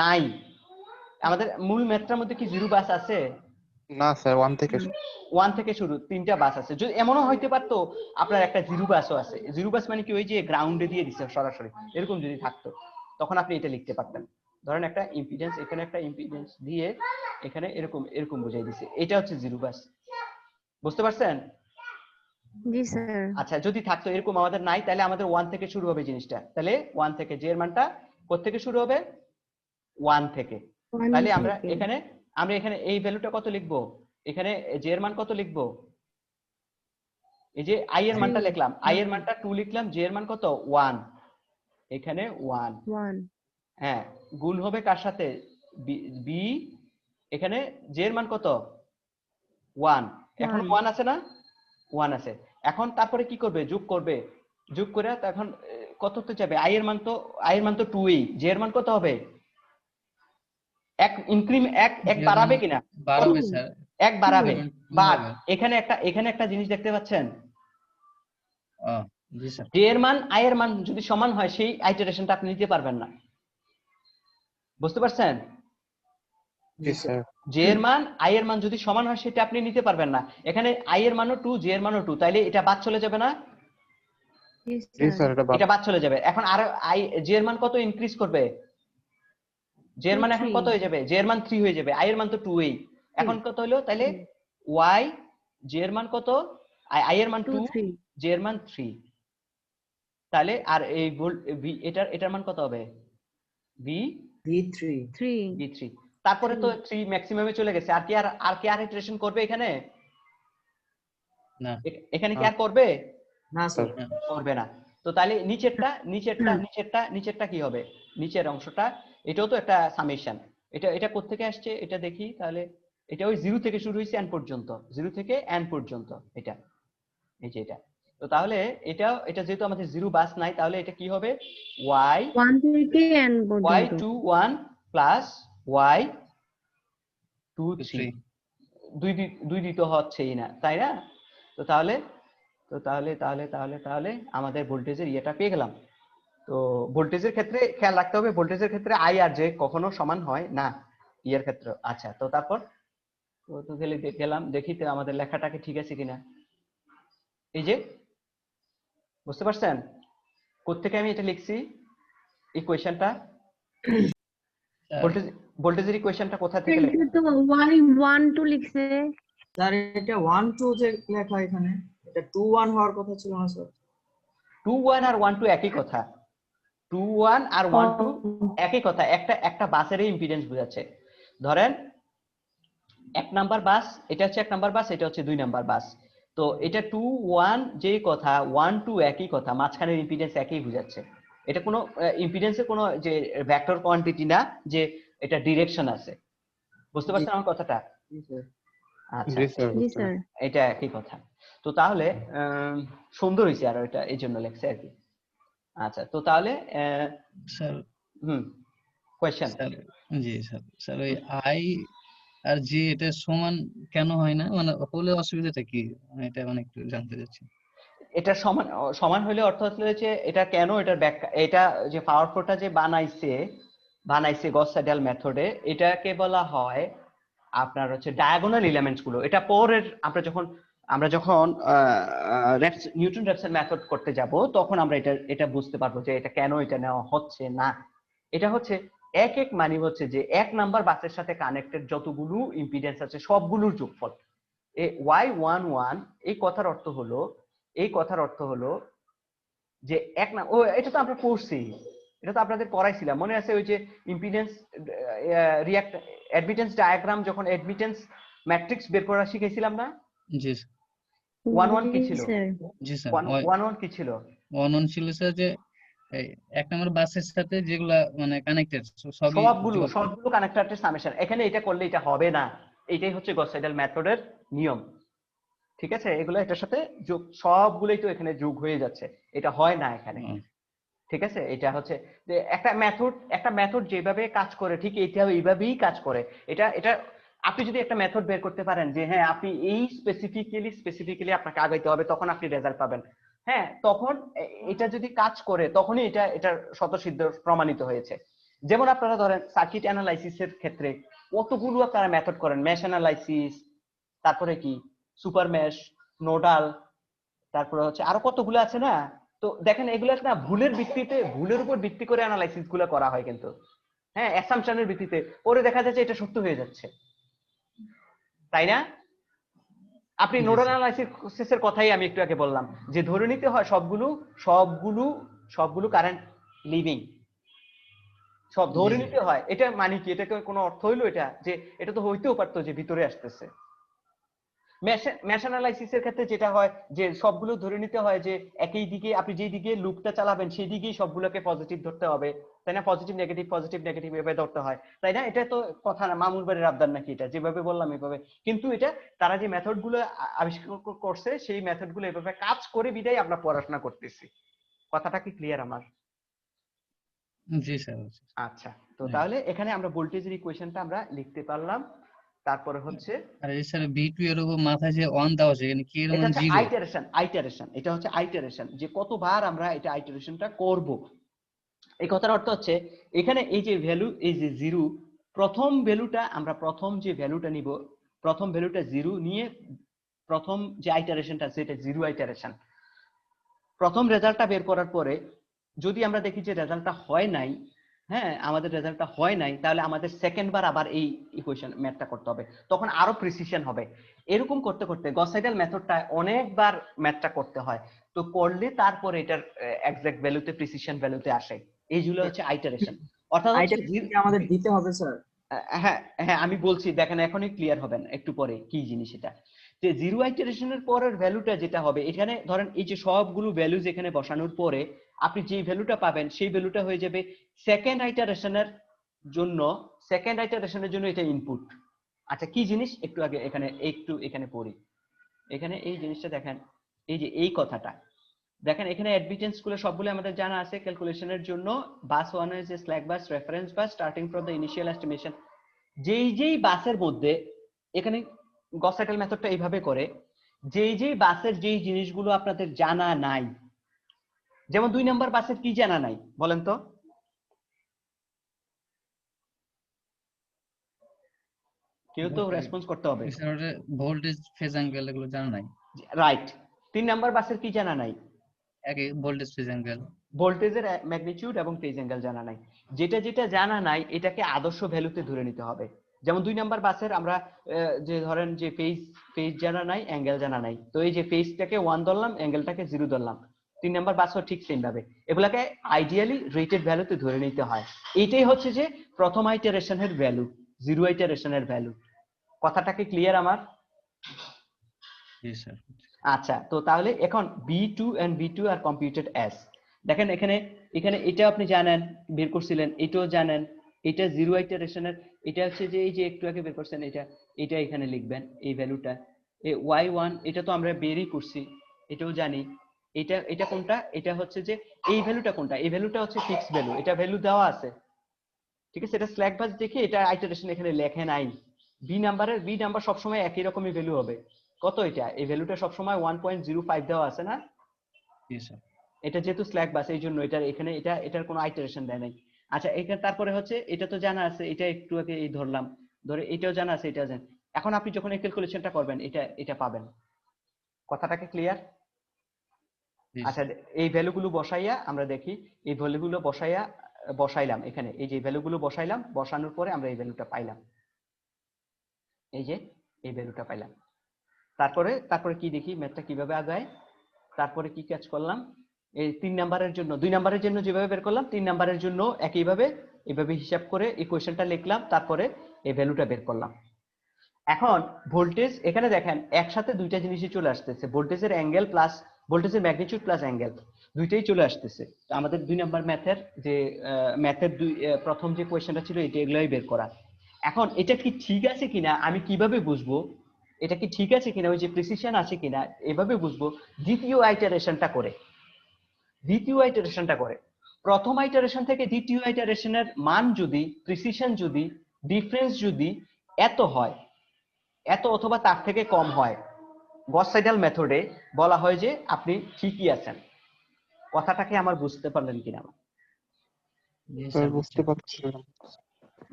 নাই আমাদের। মূল ম্যাথটার মধ্যে কি 0 বাস আছে? না স্যার, 1 থেকে 1 থেকে শুরু 3টা বাস আছে। যদি এমনও হইতে পারতো আপনার একটা 0 বাসও আছে। 0 বাস মানে কি ওই যে গ্রাউন্ডে দিয়ে দিছে সরাসরি, এরকম যদি থাকতো তখন আপনি এটা লিখতে পারতেন। ধরেন একটা ইম্পিডেন্স, এখানে একটা ইম্পিডেন্স দিয়ে এখানে এরকম বুঝাই দিছে, এটা হচ্ছে 0 বাস। বুঝতে পারছেন? জি স্যার। আচ্ছা, যদি থাকতো এরকম, আমাদের নাই, তাহলে আমাদের 1 থেকে শুরু হবে জিনিসটা। তাহলে 1 থেকে জে এর মানটা কোথা থেকে শুরু হবে? 1 থেকে। তাহলে আমরা এখানে এই ভ্যালুটা কত লিখবো? এখানে জে এর মান কত লিখবো? এই যে আই এর মানটা লিখলাম, আই এর মানটা 2 লিখলাম, জে এর মান কত? 1। এখানে 1। 1 হ্যাঁ, গুণ হবে কার সাথে? বি। এখানে জে এর মান কত? 1। এখন 1 আছে না? 1 আছে। এখন তারপরে কি করবে? যোগ করবে। যোগ করে তখন কততে যাবে? আই এর মান তো 2 ই। জে এর মান কত হবে? এক বাড়াবে কিনা? বাড়াবে স্যার। এক বাড়াবে। বাট হবে। এখানে একটা জিনিস দেখতে পাচ্ছেন, জি স্যার। জে এর মান আই এর মান যদি সমান হয় সেই আইটারেশনটা আপনি নিতে পারবেন না। বুঝতে পারছেন? জি স্যার। জে এর মান আই এর মান যদি সমান হয় সেটা আপনি নিতে পারবেন না। এখানে আই এর মানও 2, জে এর মানও 2, তাইলে এটা বাদ চলে যাবে না? জি স্যার, এটা বাদ চলে যাবে। এখন আর জে এর মান কত ইনক্রিজ করবে? জে এর মান এখন কত হয়ে যাবে? জে এর মান 3 হয়ে যাবে, আই এর মান তো 2 ই। এখন কত হলো? তাহলে ওয়াই জে এর মান কত? আই এর মান 2 2, 3 জে এর মান 3, তাহলে আর এই ভোল্ট এটার মান কত হবে? V V3 3 V 3। তারপরে তো 3 ম্যাক্সিমামে চলে গেছে, আর কি ইটারেশন করবে এখানে? না এখানে কি আর করবে? না স্যার না। করবে না। তো তাহলে নিচেরটা হুম। নিচেরটা কি হবে? নিচের অংশটা এটাও তো একটা সামেশন। এটা কোত্থেকে আসছে এটা দেখি তাহলে। এটা ওই 0 থেকে শুরু হয়েছে n পর্যন্ত, 0 থেকে n পর্যন্ত এটা, এই যে এটা। তো তাহলে এটা যেহেতু আমাদের 0 বাস নাই, তাহলে এটা কি হবে? y 1 থেকে n পর্যন্ত। y21 প্লাস y23, 3 দুই দিতে হচ্ছেই না, তাই না? তো তাহলে আমাদের ভোল্টেজের ইয়েটা পেয়ে গেলাম। তো ভোল্টেজের ক্ষেত্রে খেয়াল রাখতে হবে, ভোল্টেজের ক্ষেত্রে আই আর জে কখনো সমান হয় না ইয়ের ক্ষেত্রে। আচ্ছা, তো তারপর তো গেলাম দেখি তো আমাদের লেখাটাকে ঠিক আছে কিনা। এই যে বুঝতে পারছেন কোত্থেকে আমি এটা লিখছি ইকুয়েশনটা? ভোল্টেজ ভোল্টেজের ইকুয়েশনটা কোথা থেকে এটা লিখছি? তো y12 লিখছে। স্যার এটা 1 2 যে লেখা এখানে, এটা 2 1 হওয়ার কথা ছিল না স্যার? 2 1 আর 1 2 একই কথা। 2 1 আর 1 2 একই কথা, একটা বাসেরই ইম্পিডেন্স বোঝাচ্ছে। ধরেন এক নাম্বার বাস, এটা হচ্ছে এক নাম্বার বাস, এটা হচ্ছে 2 নাম্বার বাস। তো এটা 2 1 যেই কথা, 1 2 একই কথা, মাঝখানের ইম্পিডেন্স একই বোঝাচ্ছে। এটা কোনো ইম্পিডেন্সের কোনো যে ভেক্টর কোয়ান্টিটি না যে এটা ডিরেকশন আছে। বুঝতে পারছেন আমার কথাটা? জি স্যার। আচ্ছা, জি স্যার, জি বুঝতে স্যার। এটা একই কথা। তো তাহলে সুন্দর হয়েছে আর এটা এই জন্য লেখছে আর কি। আচ্ছা, তো তাহলে স্যার কোয়েশ্চেন। স্যার জি স্যার স্যার ওই আই আর জি এটা সমান কেন হয় না, মানে হলে অসুবিধাটা কি, মানে এটা মানে একটু জানতে চাচ্ছি। এটা সমান সমান হলে অর্থ হচ্ছে যে এটা কেন, এটার ব্যাখ্যা, এটা যে পাওয়ার ফ্লোটা যে বানাইছে গস সিডেল মেথডে, এটাকে বলা হয় আপনার হচ্ছে ডায়াগোনাল এলিমেন্টস গুলো। এটা পরের আমরা যখন নিউটন রেফসন মেথড করতে যাব তখন আমরা এটা বুঝতে পারবো যে এটা কেন এটা নেওয়া হচ্ছে না। এটা হচ্ছে এক মানে হচ্ছে যে এক নাম্বার বাসের সাথে কানেক্টেড যতগুলো ইম্পিডেন্স আছে সবগুলোর যোগফল। y11 এই কথার অর্থ হলো যে এটা তো আমরা পড়ছি, এটা তো আপনাদের পড়াইছিলাম মনে আছে, ওই যে ইম্পিডেন্স রিঅ্যাক্ট অ্যাডমিটেন্স ডায়াগ্রাম, যখন অ্যাডমিটেন্স ম্যাট্রিক্স বের করা শিখেছিলাম না? জি 11 কি ছিল? স্যার। জি স্যার 11 কি ছিল? ওয়ান ছিল স্যার যে এই এক নম্বর বাসের সাথে যেগুলা মানে কানেক্টেড সবই যোগ। সবগুলো কানেক্টরের সামেশন। এখানে এটা করলে এটা হবে না, এটাই হচ্ছে গস সিডেল মেথডের নিয়ম। ঠিক আছে, এগুলো এটার সাথে যোগ, সবগুলোই তো এখানে যোগ হয়ে যাচ্ছে, এটা হয় না এখানে। ঠিক আছে, এটা হচ্ছে যে একটা মেথড যেভাবে কাজ করে ঠিক এটা এইভাবেই কাজ করে। এটা আপনি যদি একটা মেথড বের করতে পারেন যে হ্যাঁ আপনি এই স্পেসিফিক্যালি আপনাকে আগাইতে হবে, তখন আপনি রেজাল্ট পাবেন। হ্যাঁ, তখন এটা যদি কাজ করে তখনই এটার স্বতঃসিদ্ধ প্রমাণিত হয়েছে। যেমন আপনারা ধরেন সার্কিট অ্যানালাইসিসের ক্ষেত্রে কতগুলো আপনারা মেথড করেন, মেশ অ্যানালাইসিস, তারপরে কি সুপার মেশ, নোডাল, তারপরে হচ্ছে আরো কতগুলো আছে না? তো দেখেন এগুলো না ভুলের উপর ভিত্তি করে অ্যানালাইসিস গুলো করা হয় কিন্তু, হ্যাঁ অ্যাসাম্পশনের ভিত্তিতে, পরে দেখা যাচ্ছে এটা সত্য হয়ে যাচ্ছে, তাই না? আপনি জি নোডাল স্যার অ্যানালাইসিসের কথাই আমি একটু আগে বললাম যে ধরে নিতে হয় সবগুলো কারেন্ট লিভিং, সব ধরে নিতে হয়। এটা মানে কি, এটাকে কোনো অর্থ হইলো এটা যে এটা তো হইতেও পারতো যে ভিতরে আসতেছে। মেশ অ্যানালাইসিসের ক্ষেত্রে যেটা হয় যে সবগুলো ধরে নিতে হয় যে একই দিকে, আপনি যেই দিকে লুপটা চালাবেন সেই দিকেই সবগুলোকে পজিটিভ ধরতে হবে, তাই না? পজিটিভ নেগেটিভ এভাবে ধরতে হয়, তাই না? এটা তো কথা না, মামুর বাড়ির আবদার নাকি এটা, যেভাবে বললাম এভাবে। কিন্তু এটা তারা যে মেথড গুলো আবিষ্কার করছে সেই মেথড গুলো এভাবে কাজ করে বিদায় আমরা পড়াশোনা করতেছি। কথাটা কি ক্লিয়ার আমার? জি স্যার। আচ্ছা, তো তাহলে এখানে আমরা ভোল্টেজের ইকুয়েশনটা আমরা লিখতে পারলাম। তারপরে হচ্ছে আর এই স্যার V2 এর উপর মাথায় যে ওয়ান দেওয়া আছে এখানে কি এর এটা মান হচ্ছে 0? আইটারেশন, এটা হচ্ছে আইটারেশন, যে কতবার আমরা এটা আইটারেশনটা করব। এই কথার অর্থ হচ্ছে এখানে এই যে ভ্যালু, এই যে 0, প্রথম ভ্যালুটা আমরা প্রথম যে ভ্যালুটা নিব, প্রথম ভ্যালুটা 0 নিয়ে প্রথম যে আইটারেশনটা আছে এটা 0 আইটারেশন। প্রথম রেজাল্টটা বের করার পরে যদি আমরা দেখি যে রেজাল্টটা হয় নাই, হ্যাঁ আমাদের রেজাল্টটা হয় নাই, তাহলে আমাদের সেকেন্ড বার আবার এই ইকুয়েশন ম্যাথটা করতে হবে, তখন আরো প্রিসিশন হবে। এরকম করতে করতে গস সাইডাল মেথডটা অনেকবার ম্যাথটা করতে হয়, তো করলে তারপরে এটার এক্সাক্ট ভ্যালুতে প্রিসিশন ভ্যালুতে আসে। এইগুলো হচ্ছে আইটারেশন। অর্থাৎ হচ্ছে আইটা আমাদের দিতে হবে স্যার। হ্যাঁ হ্যাঁ আমি বলছি, দেখেন এখনই ক্লিয়ার হবেন একটু পরে কি জিনিস এটা। যে জিরো আইটারেশনের পরের ভ্যালুটা যেটা হবে, এখানে ধরেন এই যে সবগুলো ভ্যালুজ এখানে বসানোর পরে আপনি যে ভ্যালুটা পাবেন সেই ভ্যালুটা হয়ে যাবে সেকেন্ড আইটারেশনের জন্য, সেকেন্ড আইটারেশনের জন্য এটা ইনপুট। আচ্ছা কি জিনিস একটু আগে এখানে পড়ি, এখানে এই জিনিসটা দেখেন, এই যে এই কথাটা দেখেন, এখানে অ্যাডমিটেন্স গুলো সবগুলো আমাদের জানা আছে ক্যালকুলেশনের জন্য। বাস 1 এর যে slack bus, reference bus, starting from the initial estimation, যেই বাসের মধ্যে এখানে গস সাইডাল মেথডটা এইভাবে করে, যেই বাসের যেই জিনিসগুলো আপনাদের জানা নাই, যেমন 2 নাম্বার বাসের কি জানা নাই বলেন তো? কেউ তো রেসপন্স করতে হবে। ভোল্টেজ, ফেজ অ্যাঙ্গেল এগুলো জানা নাই। রাইট। 3 নাম্বার বাসের কি জানা নাই? একই ভোল্টেজ, ফেজ অ্যাঙ্গেল, ভোল্টেজের ম্যাগনিটিউড এবং ফেজ অ্যাঙ্গেল জানা নাই। যেটা জানা নাই এটাকে আদর্শ ভ্যালুতে ধরে নিতে হবে। যেমন 2 নাম্বার বাসের আমরা যে ধরেন যে ফেজ জানা নাই, অ্যাঙ্গেল জানা নাই, তো এই যে ফেজটাকে 1 ধরলাম, অ্যাঙ্গেলটাকে 0 ধরলাম। 3 নাম্বার বাসও ঠিক সেম ভাবে এগুলাকে আইডিয়ালি রেটেড ভ্যালুতে ধরে নিতে হয়। এইটাই হচ্ছে যে প্রথম আইটারেশনের ভ্যালু, জিরো আইটারেশনের ভ্যালু। কথাটা কি ক্লিয়ার আমার? জি স্যার। আচ্ছা, তো তাহলে এখন B2 and B2 R computed as, দেখেন এখানে এটা আপনি জানেন, বের করছিলেন, এটাও জানেন, এটা জিরো আইটারেশনের, এটা হচ্ছে যে এই যে একটু আগে বের করছেন, এটা এখানে লিখবেন এই ভ্যালুটা। এই y1 এটা তো আমরা বেরই করছি, এটাও জানি। এটা কোনটা? এটা হচ্ছে যে এই ভ্যালুটা কোনটা? এই ভ্যালুটা হচ্ছে ফিক্সড ভ্যালু, এটা ভ্যালু দেওয়া আছে, ঠিক আছে? এটা স্ল্যাক বাস দেখে এটা আইটারেশন এখানে লেখে নাই। বি নাম্বার সবসময় একই রকমই ভ্যালু হবে। কত এটা? এই ভ্যালুটা সবসময় 1.05 দেওয়া আছে না? জি স্যার। এটা যেহেতু স্ল্যাক বাস এই জন্য এটার কোনো আইটারেশন দেয় নাই। আচ্ছা এখানে তারপরে হচ্ছে এটা তো জানা আছে, এটা একটু আগে এই ধরলাম, ধরে এটাও জানা আছে, এটাও জানেন। এখন আপনি যখন এই ক্যালকুলেশনটা করবেন এটা পাবেন। কথাটাকে ক্লিয়ার? আচ্ছা এই ভ্যালুগুলো বসাইয়া আমরা দেখি, এই ভ্যালুগুলো বসাইলাম এখানে, এই যে ভ্যালুগুলো বসাইলাম, বসানোর পরে আমরা এই ভ্যালুটা পাইলাম, এই যে এই ভ্যালুটা পাইলাম। তারপরে কি দেখি ম্যাথটা কিভাবে আগায়। তারপরে কি কাজ করলাম, এই 3 নাম্বারের জন্য 2 নাম্বারের জন্য যেভাবে বের করলাম, 3 নাম্বারের জন্য একইভাবে এইভাবে হিসাব করে ইকুয়েশনটা লিখলাম, তারপরে এই ভ্যালুটা বের করলাম। এখন ভোল্টেজ এখানে দেখেন একসাথে দুইটা জিনিসই চলে আসতেছে, ভোল্টেজের অ্যাঙ্গেল প্লাস ভোল্টেজের ম্যাগনিটিউড প্লাস অ্যাঙ্গেল, দুইটাই চলে আসতেছে। তো আমাদের 2 নাম্বার ম্যাথের প্রথম যে কোয়েশ্চেনটা ছিল এগুলাই বের করা। এখন এটা কি ঠিক আছে কিনা আমি কিভাবে বুঝবো, এটা কি ঠিক আছে কিনা, ওই যে প্রিসিশন আছে কিনা এভাবে বুঝবো দ্বিতীয় আইটারেশনটা করে। প্রথম আইটারেশন থেকে দ্বিতীয় আইটারেশনের মান যদি, প্রিসিশন যদি, ডিফারেন্স যদি এত হয়, এত অথবা তার থেকে কম হয়, গস সাইডাল মেথডে বলা হয় যে আপনি ঠিকই আছেন। কথাটাকে আমার বুঝতে পারলেন কিনা? বুঝতে পারছি।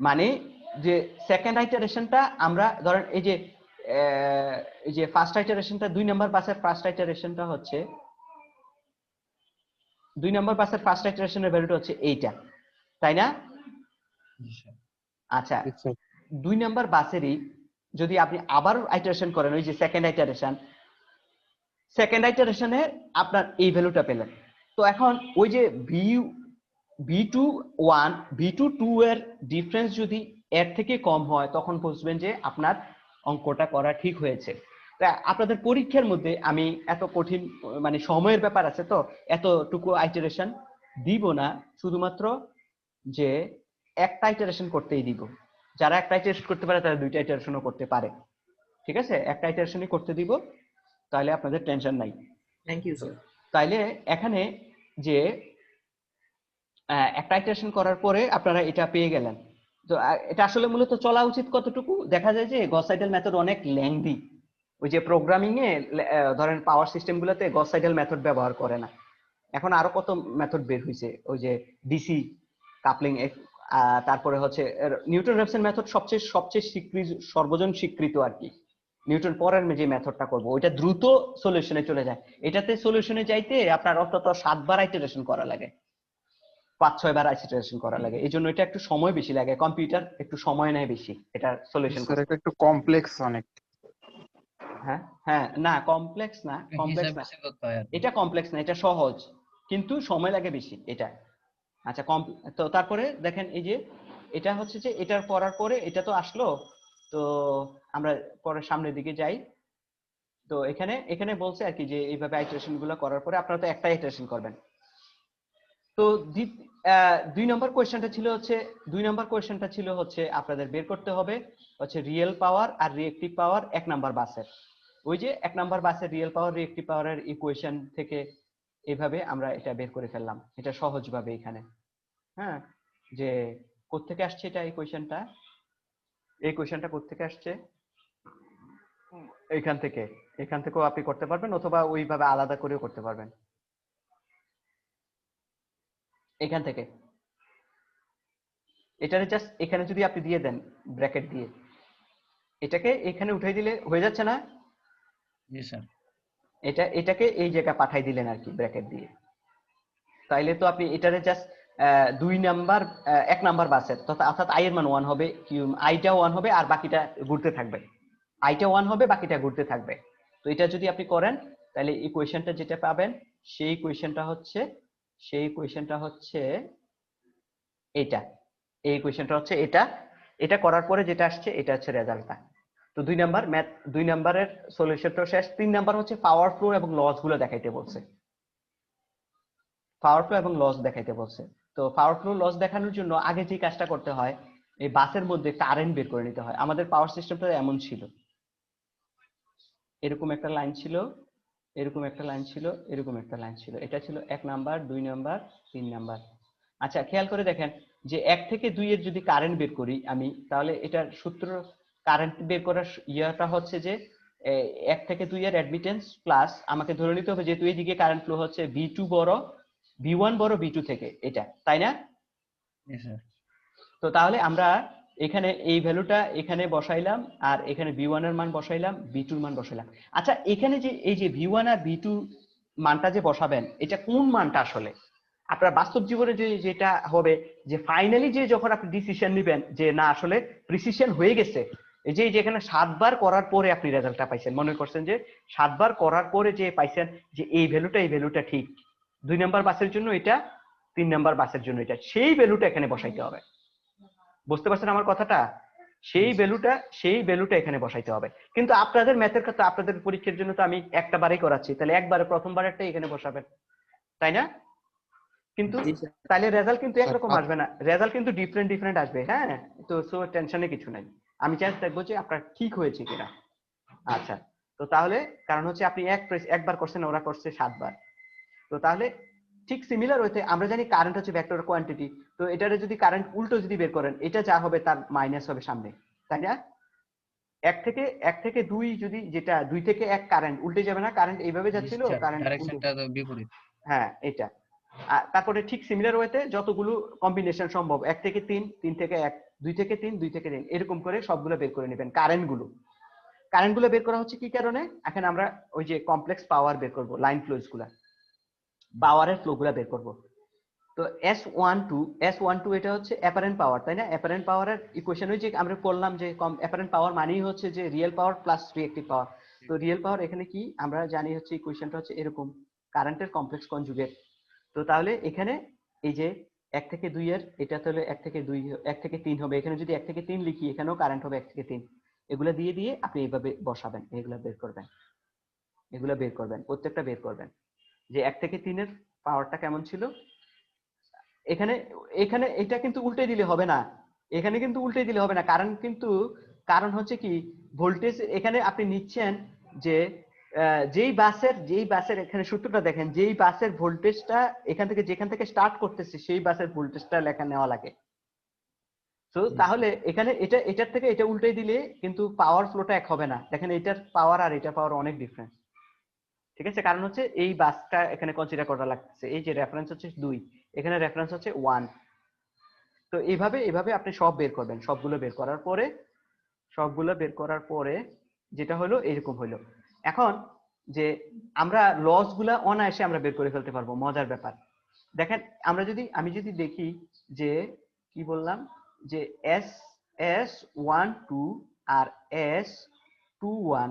মানে যে সেকেন্ড আইটারেশনটা আমরা ধরেন এই যে ফার্স্ট আইটারেশনটা 2 নাম্বার বাসের ফার্স্ট আইটারেশনটা হচ্ছে 2 নাম্বার বাসের ফার্স্ট আইটারেশনের ভ্যালুটা হচ্ছে এইটা, তাই না? আচ্ছা 2 নাম্বার বাসেরই যদি আপনি আবার আইটারেশন করেন, ওই যে সেকেন্ড আইটারেশনে আপনার এই ভ্যালুটা পেলেন, তো এখন ওই যে B2 2 এর ডিফারেন্স যদি এর থেকে কম হয় তখন বুঝবেন যে আপনার অঙ্কটা করা ঠিক হয়েছে। আপনাদের পরীক্ষার মধ্যে আমি এত কঠিন মানে সময়ের ব্যাপার আছে, তো এতটুকু আইটারেশন দিব না, শুধুমাত্র যে একটা আইটারেশন করতেই দিব। যারা একটা আইটারেশন করতে পারে তারা 2টা আইটারেশনও করতে পারে, ঠিক আছে? একটা আইটারেশনই করতে দিব, তাহলে আপনাদের টেনশন নাই। Thank you sir. তাইলে এখানে যে একটা আইটারেশন করার পরে আপনারা এটা পেয়ে গেলেন, তো এটা আসলে মূলত চলা উচিত কতটুকু, দেখা যায় যে গস সাইডাল মেথড অনেক লেংদি। ওই যে প্রোগ্রামিং এ ধরেন পাওয়ার সিস্টেম গুলোতে গস সাইডাল মেথড ব্যবহার করে না, এখন আরো কত মেথড বের হয়েছে, ওই যে ডিসি কাপলিং, তারপরে হচ্ছে নিউটন রেফসন মেথড সবচেয়ে সর্বজন স্বীকৃত আর কি। নিউটন পরের যে মেথডটা করব ওইটা দ্রুত সলিউশনে চলে যায়, এটাতে সলিউশনে যাইতে আপনার অন্তত 7 বার আইটারেশন করা লাগে। 5-6 বার আইটারেশন করা লাগে, এই জন্য এটা একটু সময় বেশি লাগে, কম্পিউটার একটু সময় নেয় বেশি এটা সলিউশন স্যার করতে। এটা একটু কমপ্লেক্স অনেক। হ্যাঁ হ্যাঁ, না কমপ্লেক্স না, কমপ্লেক্স হিসাব না, বেশি করতে হয় আর কি। এটা কমপ্লেক্স না, এটা সহজ, কিন্তু সময় লাগে বেশি এটা। আচ্ছা তো তারপরে দেখেন এই যে এটা হচ্ছে যে এটার করার পরে এটা তো আসলো, তো আমরা পরে সামনের দিকে যাই। তো এখানে এখানে বলছে আর কি যে এইভাবে আইটারেশন গুলো করার পরে আপনারা তো একটা আইটারেশন করবেন। তো 2 নম্বর কোয়েশ্চেনটা ছিল হচ্ছে আপনাদের বের করতে হবে হচ্ছে রিয়েল পাওয়ার আর রিয়েক্টিভ পাওয়ার 1 নাম্বার বাসের। ওই যে 1 নাম্বার বাসের রিয়েল পাওয়ার রিয়েক্টিভ পাওয়ারের ইকুয়েশন থেকে এইভাবে আমরা এটা বের করে ফেললাম, এটা সহজভাবে এখানে। হ্যাঁ, যে কোত্থেকে আসছে এটা, এই কোয়েশ্চেনটা কোত্থেকে আসছে, এখান থেকেও আপনি করতে পারবেন, অথবা ওইভাবে আলাদা করেও করতে পারবেন। এখান থেকে এটারে জাস্ট এখানে যদি আপনি দিয়ে দেন ব্র্যাকেট দিয়ে, এটাকে এখানে উঠাই দিলে হয়ে যাচ্ছে না, জি স্যার। এটাকে এই জায়গায় পাঠাই দিলেন আর কি ব্র্যাকেট দিয়ে। তাইলে তো আপনি এটারে জাস্ট 1 নাম্বার বাসের, অর্থাৎ আই এর মান 1 হবে, আইটা 1 হবে আর বাকিটা ঘুরতে থাকবে, আইটা 1 হবে বাকিটা ঘুরতে থাকবে। তো এটা যদি আপনি করেন তাহলে এই কোয়েশ্চেনটা যেটা পাবেন সেই কোয়েশ্চেনটা হচ্ছে এটা, এই কোয়েশ্চেনটা হচ্ছে এটা। এটা করার পরে যেটা আসছে এটা হচ্ছে রেজাল্টটা। তো 2 নাম্বার ম্যাথ, 2 নাম্বারের সলিউশনটা শেষ। 3 নাম্বার হচ্ছে পাওয়ার ফ্লো এবং লস গুলো দেখাইতে বলছে, পাওয়ার ফ্লো এবং লস দেখাইতে বলছে। তো পাওয়ার ফ্লো লস দেখানোর জন্য আগে যে কাজটা করতে হয়, এই বাসের মধ্যে কারেন্ট বের করে নিতে হয়। আমাদের পাওয়ার সিস্টেমটা এমন ছিল, এরকম একটা লাইন ছিল, এরকম একটা লাইন ছিল, এরকম একটা লাইন ছিল, এটা ছিল 1 নাম্বার, 2 নাম্বার, 3 নাম্বার। আচ্ছা খেয়াল করে দেখেন যে 1 থেকে 2 এর যদি কারেন্ট বের করি আমি, তাহলে এটার সূত্র, কারেন্ট বের করার ইয়াটা হচ্ছে যে 1 থেকে 2 এর অ্যাডমিটেন্স প্লাস, আমাকে ধরে নিতে হবে যেহেতু এইদিকে কারেন্ট ফ্লো হচ্ছে V2 বড়, V1 বড় V2 থেকে, এটা তাই না? জি স্যার। তো তাহলে আমরা এখানে এই ভ্যালুটা এখানে বসাইলাম, আর এখানে V1 এর মান বসাইলাম, V2 এর মান বসাইলাম। আচ্ছা এখানে যে এই যে V1 আর V2 মানটা যে বসাবেন, এটা কোন মানটা আসলে আপনার বাস্তব জীবনে যেটা হবে, যে ফাইনালি যে যখন আপনি ডিসিশন নেবেন যে না আসলে প্রিসিশন হয়ে গেছে, এই যে এখানে 7 বার করার পরে আপনি রেজাল্টটা পাইছেন, মনে করছেন যে 7 বার করার পরে যে পাইছেন যে এই ভ্যালুটা ঠিক, 2 নাম্বার বাসের জন্য এটা, 3 নাম্বার বাসের জন্য এটা, সেই ভ্যালুটা এখানে বসাইতে হবে। বুঝতে পারছেন আমার কথাটা? সেই ভ্যালুটা এখানে বসাইতে হবে। কিন্তু আপনাদের ম্যাথের কথা, আপনাদের পরীক্ষার জন্য তো আমি একটা বারেই করাচ্ছি, তাহলে একবারে প্রথমবারেরটা এখানে বসাবেন, তাই না? কিন্তু জি স্যার। তাহলে রেজাল্ট কিন্তু স্যার, একরকম আসবে না, রেজাল্ট কিন্তু ডিফারেন্ট আসবে। হ্যাঁ, তো সো টেনশনে কিছু নাই, আমি চান্স দেখবো যে আপনার ঠিক হয়েছে কিনা। আচ্ছা, তো তাহলে কারণ হচ্ছে আপনি একবার করছেন, ওরা করছে 7 বার, তো তাহলে ঠিক সিমিলার হইতে আমরা জানি কারেন্ট হচ্ছে ভেক্টর কোয়ান্টিটি, তো এটারে যদি কারেন্ট উল্টো যদি বের করেন, এটা যা হবে তার মাইনাস হবে সামনে, তাই না? 1 থেকে 2 যদি, যেটা 2 থেকে 1 কারেন্ট উল্টে যাবে না, কারেন্ট এইভাবে যাচ্ছিল, কারেন্ট উল্টে, ডাইরেকশনটা তো বিপরীত। হ্যাঁ এটা। তারপরে ঠিক সিমিলার ওয়েতে যতগুলো কম্বিনেশন সম্ভব, 1 থেকে 3, 3 থেকে 1, 2 থেকে 3, 2 থেকে 3, এরকম করে সবগুলো বের করে নেবেন কারেন্টগুলো বের করা হচ্ছে কি কারণে, এখন আমরা ওই যে কমপ্লেক্স পাওয়ার বের করব, লাইন ফ্লোজ গুলা, পাওয়ারের ফ্লো গুলা বের করব। তো S12 এটা হচ্ছে অ্যাপারেন্ট পাওয়ার, তাই না? অ্যাপারেন্ট পাওয়ারের ইকুয়েশন ওই যে আমরা বললাম যে অ্যাপারেন্ট পাওয়ার মানেই হচ্ছে যে রিয়েল পাওয়ার প্লাস রিঅ্যাক্টিভ পাওয়ার। তো রিয়েল পাওয়ার এখানে কি আমরা জানি হচ্ছে ইকুয়েশনটা হচ্ছে এরকম, কারেন্টের কমপ্লেক্স কনজুগেট। তো তাহলে এখানে এই যে 1 থেকে 2 এর, এটা তাহলে 1 থেকে 2, 1 থেকে 3 হবে, এখানে যদি 1 থেকে 3 লিখি, এখানেও কারেন্ট হবে 1 থেকে 3। এগুলা দিয়ে আপনি এইভাবে বসাবেন, এগুলা বের করবেন, প্রত্যেকটা বের করবেন যে 1 থেকে 3 এর পাওয়ারটা কেমন ছিল। এখানে এখানে এটা কিন্তু উল্টে দিলে হবে না, কারণ হচ্ছে কি ভোল্টেজ এখানে আপনি নিচ্ছেন যে যেই বাসের এখানে সূত্রটা দেখেন, যেই বাসের ভোল্টেজটা যেখান থেকে স্টার্ট করতেছে সেই বাসের ভোল্টেজটা লেখা নেওয়া লাগে। তো তাহলে এখানে এটার থেকে এটা উল্টে দিলে কিন্তু পাওয়ার ফ্লোটা এক হবে না। দেখেন এটার পাওয়ার আর এটার পাওয়ার অনেক ডিফারেন্স, ঠিক আছে? কারণ হচ্ছে এই বাসটা এখানে কনসিডার করা লাগছে, এই যে রেফারেন্স হচ্ছে 2, এখানে রেফারেন্স হচ্ছে 1। তো এইভাবে আপনি সব বের করবেন, সবগুলো বের করার পরে যেটা হলো এরকম হলো। এখন যে আমরা লস গুলা অনায়াসে আমরা বের করে ফেলতে পারবো, মজার ব্যাপার। দেখেন আমি যদি দেখি যে কি বললাম যে S12 আর S21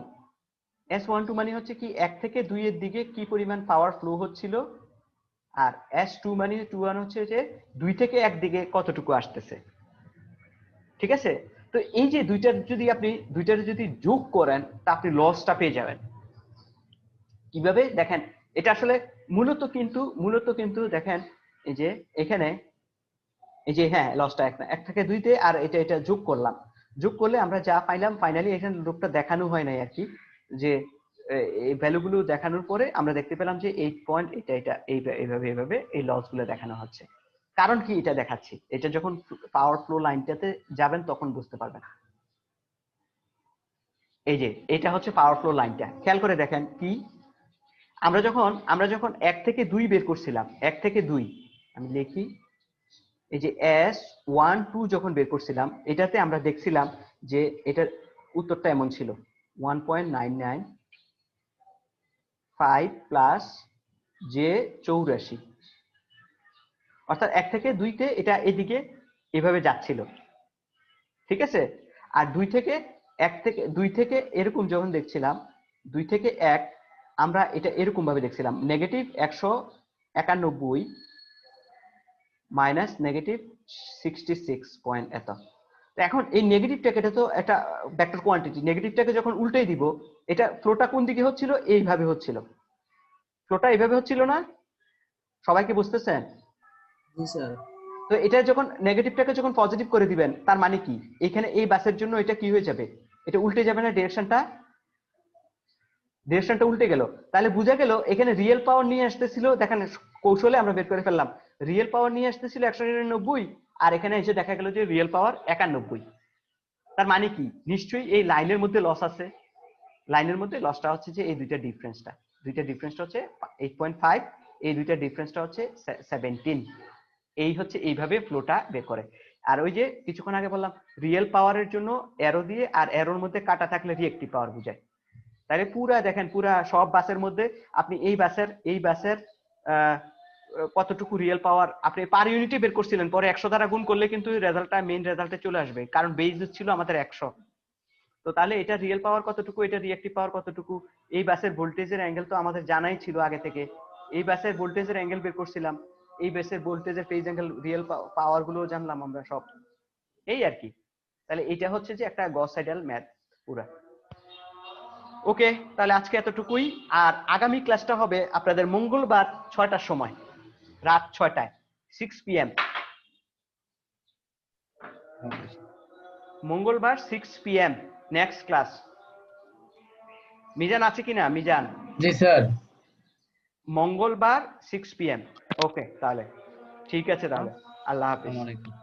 S12 মানে হচ্ছে কি 1 থেকে 2 এর দিকে কি পরিমাণ পাওয়ার ফ্লো হচ্ছিল, আর S2 মানে 21 হচ্ছে যে 2 থেকে 1 দিকে কতটুকু আসতেছে। ঠিক আছে, তো এই যে দুইটার যদি যোগ করেন তা আপনি লসটা পেয়ে যাবেন। কিভাবে দেখেন, এটা আসলে মূলত কিন্তু দেখেন এই যে এখানে এই যে হ্যাঁ লসটা 1 থেকে 2 তে, আর এটা যোগ করলাম, যোগ করলে আমরা যা পাইলাম ফাইনালি এখানে রূপটা দেখানো হয় নাই আর কি, যে এই ভ্যালুগুলো দেখানোর পরে আমরা দেখতে পেলাম যে 8 পয়েন্ট এটা এইভাবে এই লস গুলো দেখানো হচ্ছে। কারণ কি এটা দেখাচ্ছি, এটা যখন পাওয়ার ফ্লো লাইনটাতে যাবেন তখন বুঝতে পারবেন। এই যে এটা হচ্ছে পাওয়ার ফ্লো লাইনটা, খেয়াল করে দেখেন কি আমরা যখন 1 থেকে 2 বের করছিলাম, 1 থেকে 2 আমি লিখি, এই যে S12 যখন বের করছিলাম এটাতে আমরা দেখছিলাম যে এটার উত্তরটা এমন ছিল 1.995 প্লাস যে 84, অর্থাৎ 1 থেকে 2 তে এটা এদিকে এভাবে যাচ্ছিল। ঠিক আছে, আর 2 থেকে এরকম যখন দেখছিলাম 2 থেকে 1 আমরা এটা এরকম ভাবে দেখছিলাম নেগেটিভ 191 মাইনাস নেগেটিভ 66 পয়েন্ট এত। এখন এই নেগেটিভটাকে, এটা তো একটা ভেক্টর কোয়ান্টিটি, নেগেটিভটাকে যখন উল্টাই দিব এটা ফ্লোটা কোন দিকে হচ্ছিল, এইভাবে হচ্ছিল, ফ্লোটা এইভাবে হচ্ছিল না, সবাইকে বুঝতেছেন? জি স্যার। তো এটা যখন নেগেটিভটাকে যখন পজিটিভ করে দিবেন তার মানে কি, এখানে এই বাসের জন্য এটা কি হয়ে যাবে, এটা উল্টে যাবে না, ডিরেকশনটা উল্টে গেল। তাহলে বোঝা গেল এখানে রিয়েল পাওয়ার নিয়ে আসতেছিল, দেখেন কৌশলে আমরা বের করে ফেললাম, রিয়েল পাওয়ার নিয়ে আসতেছিল 199, আর এখানে এসে দেখা গেল যে রিয়েল পাওয়ার 91। তার মানে কি, নিশ্চয়ই এই লাইনের মধ্যে লস আছে, লাইনের মধ্যে লসটা হচ্ছে যে এই দুইটা ডিফারেন্সটা হচ্ছে 8.5, এই দুইটা ডিফারেন্সটা হচ্ছে 17। এই হচ্ছে এইভাবে ফ্লোটা বের করে। আর ওই যে কিছুক্ষণ আগে বললাম রিয়েল পাওয়ারের জন্য অ্যারো দিয়ে, আর অ্যারোর মধ্যে কাটা থাকলে রিঅ্যাক্টিভ পাওয়ার বোঝায়। তাহলে দেখেন সব বাসের মধ্যে আপনি এই বাসের কতটুকু রিয়েল পাওয়ার আপনি পার ইউনিটে বের করছিলেন, পরে 100 দ্বারা গুণ করলে কিন্তু মেইন রেজাল্টে চলে আসবে, কারণ বেস ছিল আমাদের 100। তো তাহলে এটা রিয়েল পাওয়ার কতটুকু, এটা রিঅ্যাক্টিভ পাওয়ার কতটুকু, এই বাসের ভোল্টেজের অ্যাঙ্গেল তো আমাদের জানাই ছিল আগে থেকে, এই বাসের ভোল্টেজের অ্যাঙ্গেল বের করছিলাম, এই বাসের ভোল্টেজের ফেজ অ্যাঙ্গেল, রিয়েল পাওয়ার গুলো জানলাম আমরা সব, এই আর কি। তাহলে এটা হচ্ছে যে একটা গস সাইডাল ম্যাথ পুরা। ওকে, তাহলে আজকে এতটুকুই, আর আগামী ক্লাসটা হবে আপনাদের মঙ্গলবার 6টার সময়, রাত 6টায় 6 PM, মঙ্গলবার 6 PM নেক্সট ক্লাস। মিজান আছে কিনা? মিজান? জি স্যার। মঙ্গলবার 6 PM। ওকে, তাহলে ঠিক আছে, তাহলে আল্লাহ হাফেজ। আসসালামু আলাইকুম।